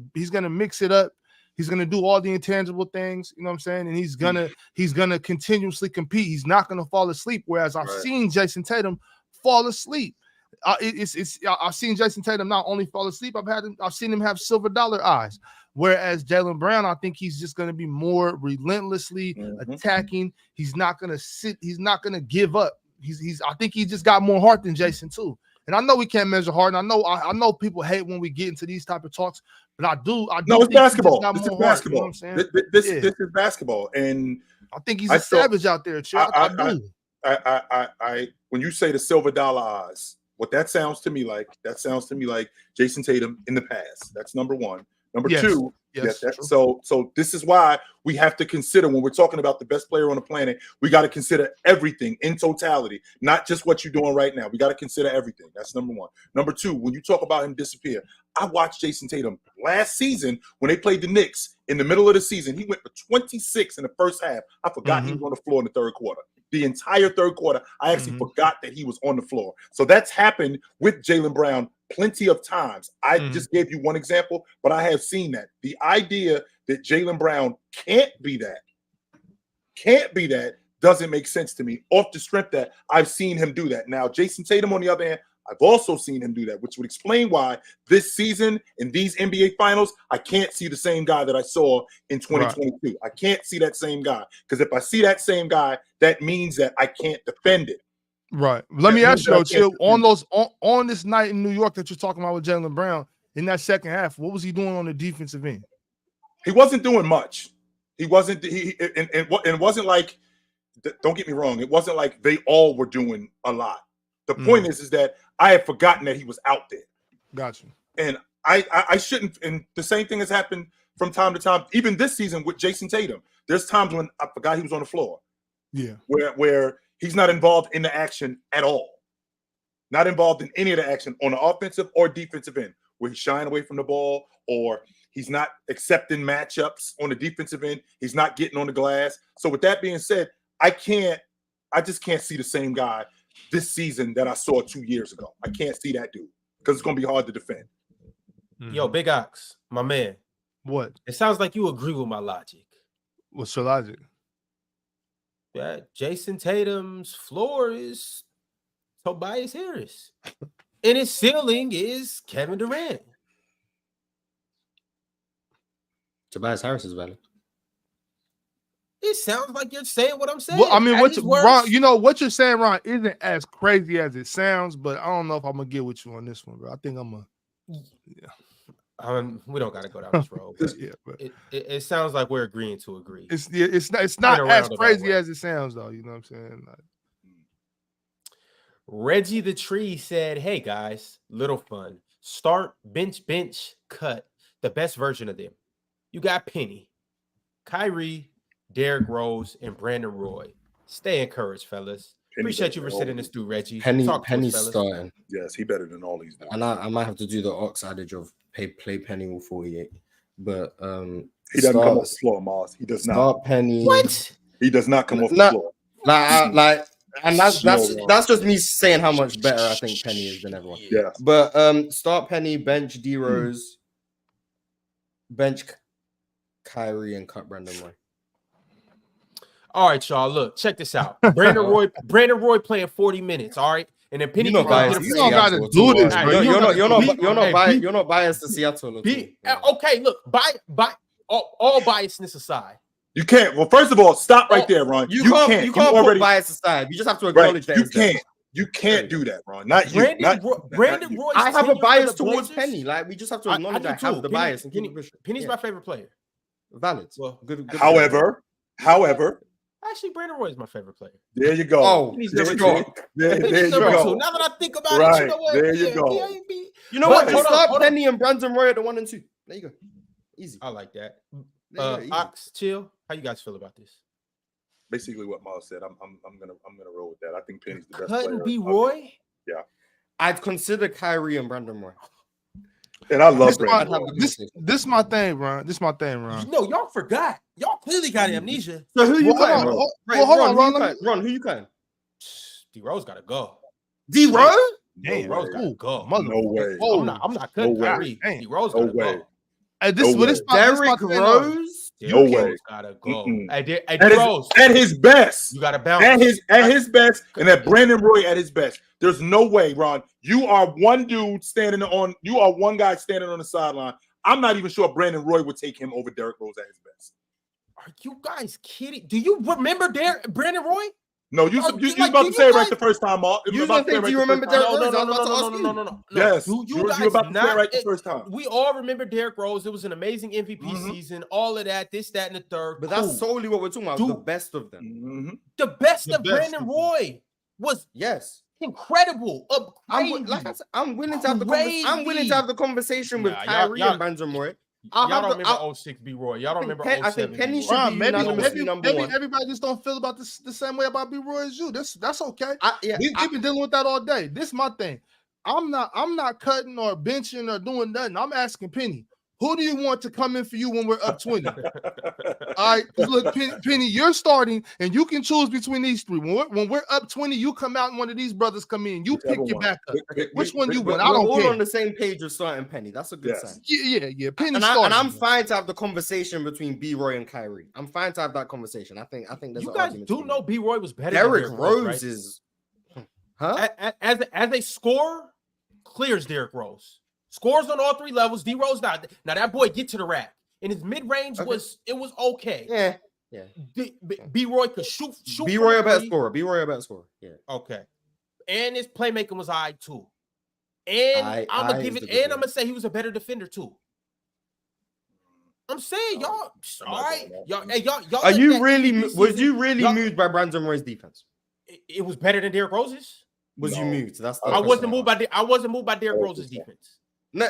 D: mix it up. He's going to do all the intangible things. You know what I'm saying? And he's going to continuously compete. He's not going to fall asleep. Whereas I've seen Jayson Tatum fall asleep. I've seen Jayson Tatum not only fall asleep, I've seen him have silver dollar eyes. Whereas Jaylen Brown, I think he's just going to be more relentlessly attacking. He's not going to sit. He's not going to give up. I think he just got more heart than Jayson too. And I know we can't measure heart. And I know people hate when we get into these type of talks, but I do.
B: No, it's basketball. This is basketball. You know what I'm saying? This is basketball, and
D: I think he's a savage out there. I do.
B: When you say the silver dollar eyes, what that sounds to me like Jayson Tatum in the past. That's number one. Number two, so this is why we have to consider when we're talking about the best player on the planet, we got to consider everything in totality, not just what you're doing right now. We got to consider everything. That's number one. Number two, when you talk about him disappear, I watched Jayson Tatum last season when they played the Knicks in the middle of the season. He went for 26 in the first half. I forgot he was on the floor in the third quarter. The entire third quarter, I actually forgot that he was on the floor. So that's happened with Jaylen Brown plenty of times. I just gave you one example, but I have seen that. The idea that Jaylen Brown can't be that doesn't make sense to me off the strength that I've seen him do that. Now, Jayson Tatum, on the other hand, I've also seen him do that, which would explain why this season in these NBA finals, I can't see the same guy that I saw in 2022. Right. I can't see that same guy, because if I see that same guy, that means that I can't defend it.
D: Right. Let me ask you, though, Chill, on this night in New York that you're talking about with Jaylen Brown, in that second half, what was he doing on the defensive end?
B: He wasn't doing much. He wasn't. It wasn't like. Don't get me wrong. It wasn't like they all were doing a lot. The point is that I had forgotten that he was out there.
D: Gotcha.
B: And I shouldn't. And the same thing has happened from time to time, even this season with Jayson Tatum. There's times when I forgot he was on the floor.
D: Yeah.
B: Where he's not involved in the action at all. Not involved in any of the action on the offensive or defensive end, where he's shying away from the ball, or he's not accepting matchups on the defensive end. He's not getting on the glass. So with that being said, I just can't see the same guy this season that I saw 2 years ago. I can't see that dude, because it's going to be hard to defend.
A: Yo, Big Ox, my man.
D: What?
A: It sounds like you agree with my logic.
D: What's your logic?
A: Yeah, Jayson Tatum's floor is Tobias Harris. And his ceiling is Kevin Durant.
E: Tobias Harris is valid.
A: It sounds like you're saying what I'm saying.
D: Well, I mean, Ron, you know what you're saying, Ron, isn't as crazy as it sounds, but I don't know if I'm gonna get with you on this one, bro. I think I'm a
A: we don't gotta go down this road. But it sounds like we're agreeing to agree.
D: It's not as crazy as it sounds, though. You know what I'm saying? Like,
A: Reggie the Tree said, "Hey guys, little fun. Start bench, cut the best version of them. You got Penny, Kyrie, Derrick Rose, and Brandon Roy. Stay encouraged, fellas. Appreciate you for sitting this through, Reggie.
E: Penny's starting.
B: Yes, he better than all these.
E: And I might have to do the Ox adage of play Penny all 48. But
B: he doesn't come off the floor, Mars. He does not.
E: Start Penny.
A: What?
B: He does not come off the floor.
E: And that's just me saying how much better I think Penny is than everyone.
B: Yeah.
E: But start Penny, bench D Rose, bench Kyrie, and cut Brandon Roy.
A: All right, y'all. Look, check this out. Brandon Roy playing 40 minutes. All right, and then Penny.
D: You don't gotta do this.
E: You're not biased to Seattle.
A: Okay, look. All biasness aside,
B: you can't. Well, first of all, stop right there, Ron. You can't
E: put bias aside. You just have to acknowledge that.
B: You can't do that, Ron. Not you.
A: Brandon Roy.
E: I have a bias towards Penny. Like, we just have to acknowledge I have the bias.
A: Penny's my favorite player.
E: Valid.
A: Well,
B: good. However,
A: Actually, Brandon Roy is my favorite player.
B: There you go.
G: Oh,
A: He's
B: there
A: number
B: you
A: two.
B: There you go.
A: Now that I think about
B: Right.
A: it, you know what?
B: There you go.
G: You know what?
B: Right.
G: Just start Penny and Brandon Roy at the 1 and 2. There you go. Easy.
A: I like that.
G: Easy.
A: Ox, chill. How you guys feel about this?
B: Basically, what Miles said. I'm gonna roll with that. I think Penny's the best
A: Couldn't
B: player.
A: be Roy.
B: Yeah.
G: I'd consider Kyrie and Brandon Roy.
B: And I love Brandon.
D: This my thing, Ron.
A: No, y'all forgot. Y'all clearly got amnesia.
G: So who you
D: Well,
G: cutting?
D: hold on, Ron.
G: Ron, who you cutting?
A: D Rose gotta go.
G: D Rose?
A: D Rose gotta go.
B: No way.
A: I'm not cutting Kyrie. D Rose gotta go.
D: Hey,
G: Derrick Rose?
B: No way.
A: Gotta go.
B: Mm-mm.
A: Hey, D Rose.
B: At his best.
A: You gotta bounce.
B: At his best, and at Brandon Roy at his best. There's no way, Ron. You are one guy standing on the sideline. I'm not even sure Brandon Roy would take him over Derrick Rose at his best.
A: Are you guys kidding? Do you remember Brandon Roy?
B: No, you about to say it right the first time, Mark.
G: You about to say, do you remember Derrick Rose?
A: No.
B: Yes.
A: You guys
B: you about to say it right the first time.
A: We all remember Derrick Rose. It was an amazing MVP season. All of that, this, that, and the third.
G: But that's solely what we're talking about. The best of them.
B: Mm-hmm.
A: The best of Brandon Roy was incredible.
G: I'm willing to have the conversation with Kyrie and Brandon Roy.
A: Y'all don't remember 06 B Roy. Y'all don't remember 07.
G: I think Penny should be unanimously number one.
D: Maybe everybody just don't feel about this the same way about B Roy as you. That's okay. We've been dealing with that all day. This is my thing. I'm not cutting or benching or doing nothing. I'm asking Penny, who do you want to come in for you when we're up 20? All right, look, Penny, you're starting, and you can choose between these three. When we're up 20, you come out, and one of these brothers come in. You pick your backup. Which one you want? I don't care.
G: We're all on the same page of starting Penny. That's a good sign.
D: Yeah. Penny
G: and I'm fine to have the conversation between B Roy and Kyrie. I'm fine to have that conversation. I think there's
A: you
G: an
A: guys
G: argument.
A: Do know B Roy was better.
G: Derrick
A: than
G: Rose
A: right?
G: is,
A: as a scorer, clears Derrick Rose. Scores on all three levels. D Rose not. Now that boy get to the rack. And his mid-range was okay.
G: Yeah.
A: B Roy could shoot.
G: B Roy a better scorer. Yeah.
A: Okay. And his playmaking was all right too. And I'm gonna say he was a better defender too. I'm saying y'all. All right, y'all.
G: Are you really? Was you really moved by Brandon Roy's defense?
A: It was better than Derrick Rose's.
G: Was you moved?
A: I wasn't moved by Derrick Rose's defense.
G: No,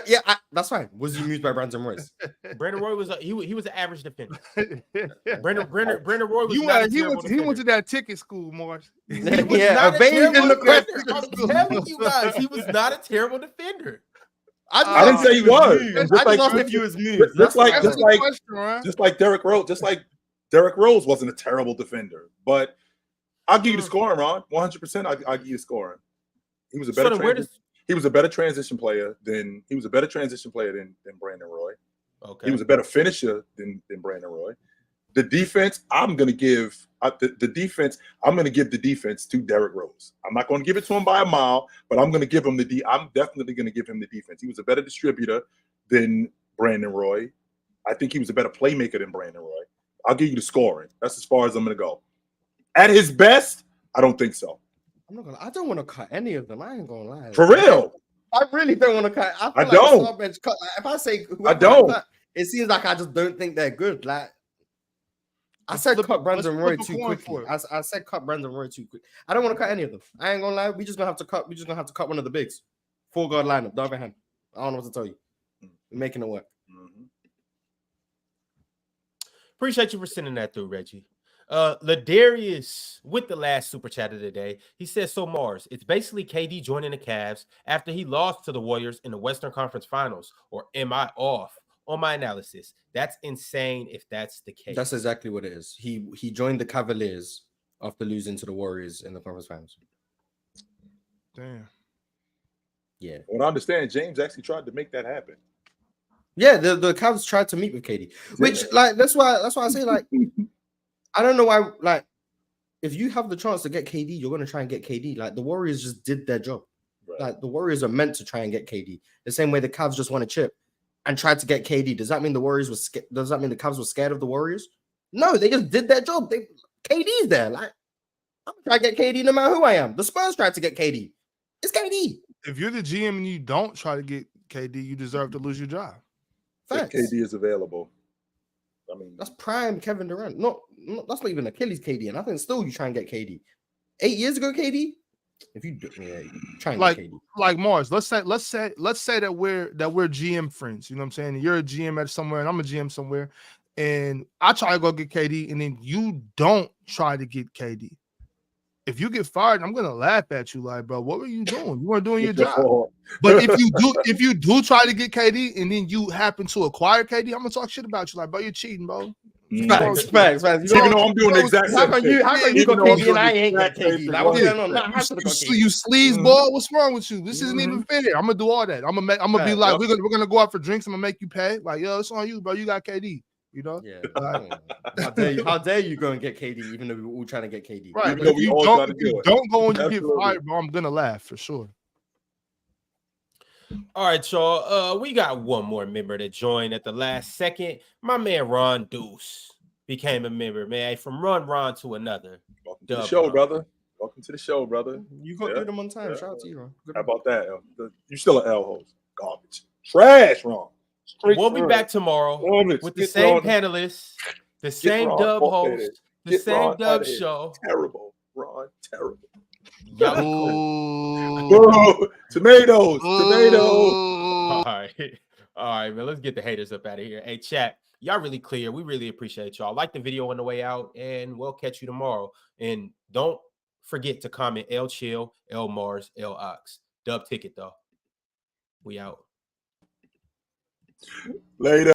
G: that's fine. Was you moved by Brandon Royce?
A: Brandon Roy was he was an average defender. Brandon Roy was
D: he went to that ticket school, Morris.
G: Evading the question.
A: I'm telling you guys, he was not a terrible defender.
B: I didn't say he was.
G: I just asked if he was moved.
B: Just like Derrick Rose. Just like Derrick Rose wasn't a terrible defender, but I'll give you the scoring, Ron. 100%. I'll give you the scoring. He was a better. He was a better transition player than Brandon Roy. Okay. He was a better finisher than Brandon Roy. The defense, I'm gonna give the defense to Derrick Rose. I'm not gonna give it to him by a mile, but I'm gonna give him I'm definitely gonna give him the defense. He was a better distributor than Brandon Roy. I think he was a better playmaker than Brandon Roy. I'll give you the scoring. That's as far as I'm gonna go. At his best, I don't think so.
G: I don't want to cut any of them. I ain't gonna lie.
B: For real.
G: I really don't want to cut.
B: I don't.
G: Like if I say
B: I don't,
G: it seems like I just don't think they're good. Like I said, cut Brandon Roy too quickly. I said cut Brandon Roy too quick. I don't want to cut any of them. I ain't gonna lie. We just gonna have to cut one of the bigs. 4-guard lineup. The other hand. I don't know what to tell you. We're making it work.
A: Appreciate you for sending that through, Reggie. Ladarius with the last super chat of the day. He says, so Mars, it's basically KD joining the Cavs after he lost to the Warriors in the Western Conference Finals, or am I off on my analysis? That's insane if that's the case.
G: That's exactly what it is. He joined the Cavaliers after losing to the Warriors in the Conference Finals.
D: Damn.
G: Yeah.
B: Well, I understand James actually tried to make that happen.
G: Yeah, the Cavs tried to meet with KD, which that's why I say I don't know why, if you have the chance to get KD, you're going to try and get KD. Like, the Warriors just did their job. Right. Like, the Warriors are meant to try and get KD. The same way the Cavs just won a chip and tried to get KD. Does that mean the Cavs were scared of the Warriors? No, they just did their job. KD's there. Like, I'm trying to get KD no matter who I am. The Spurs tried to get KD. It's KD.
D: If you're the GM and you don't try to get KD, you deserve to lose your job.
B: If KD is available. I mean,
G: that's prime Kevin Durant. That's not even Achilles KD, and I think still you try and get KD. 8 years ago, KD. If you try and get KD.
D: Like Mars, let's say that we're GM friends. You know what I'm saying? You're a GM at somewhere, and I'm a GM somewhere, and I try to go get KD, and then you don't try to get KD. If you get fired, I'm gonna laugh at you, like, bro, what were you doing? You weren't doing your job. But if you do try to get KD and then you happen to acquire KD, I'm gonna talk shit about you, like, bro, you're cheating, bro.
G: Facts.
B: Even though I'm doing the exact same thing.
G: How come you got KD and I ain't got KD? Like, what's going on?
D: You sleaze ball. What's wrong with you? This isn't even fair. I'm gonna do all that. I'm gonna be like, we're gonna go out for drinks. I'm gonna make you pay. Like, yo, it's on you, bro. You got KD. You know?
G: Yeah. How dare you go and get KD, even though we were all trying to get KD?
D: Right. But if you don't go and you get fired, bro, I'm gonna laugh for sure.
A: All right, y'all. We got one more member that joined at the last second. My man Ron Deuce became a member, man. From Ron to another.
B: Welcome to the show, brother. Welcome to the show, brother.
G: You got through them on time. Shout out to you, Ron.
B: How about that? You still an L host. Garbage. Trash, Ron.
A: We'll be back tomorrow with the same panelists, the same dub host, the same dub show.
B: Terrible, Ron. Terrible.
A: Tomatoes. All right, man. Let's get the haters up out of here. Hey, chat, y'all really clear. We really appreciate y'all. Like the video on the way out, and we'll catch you tomorrow. And don't forget to comment L Chill, L Mars, L Ox. Dub ticket though. We out.
B: Later.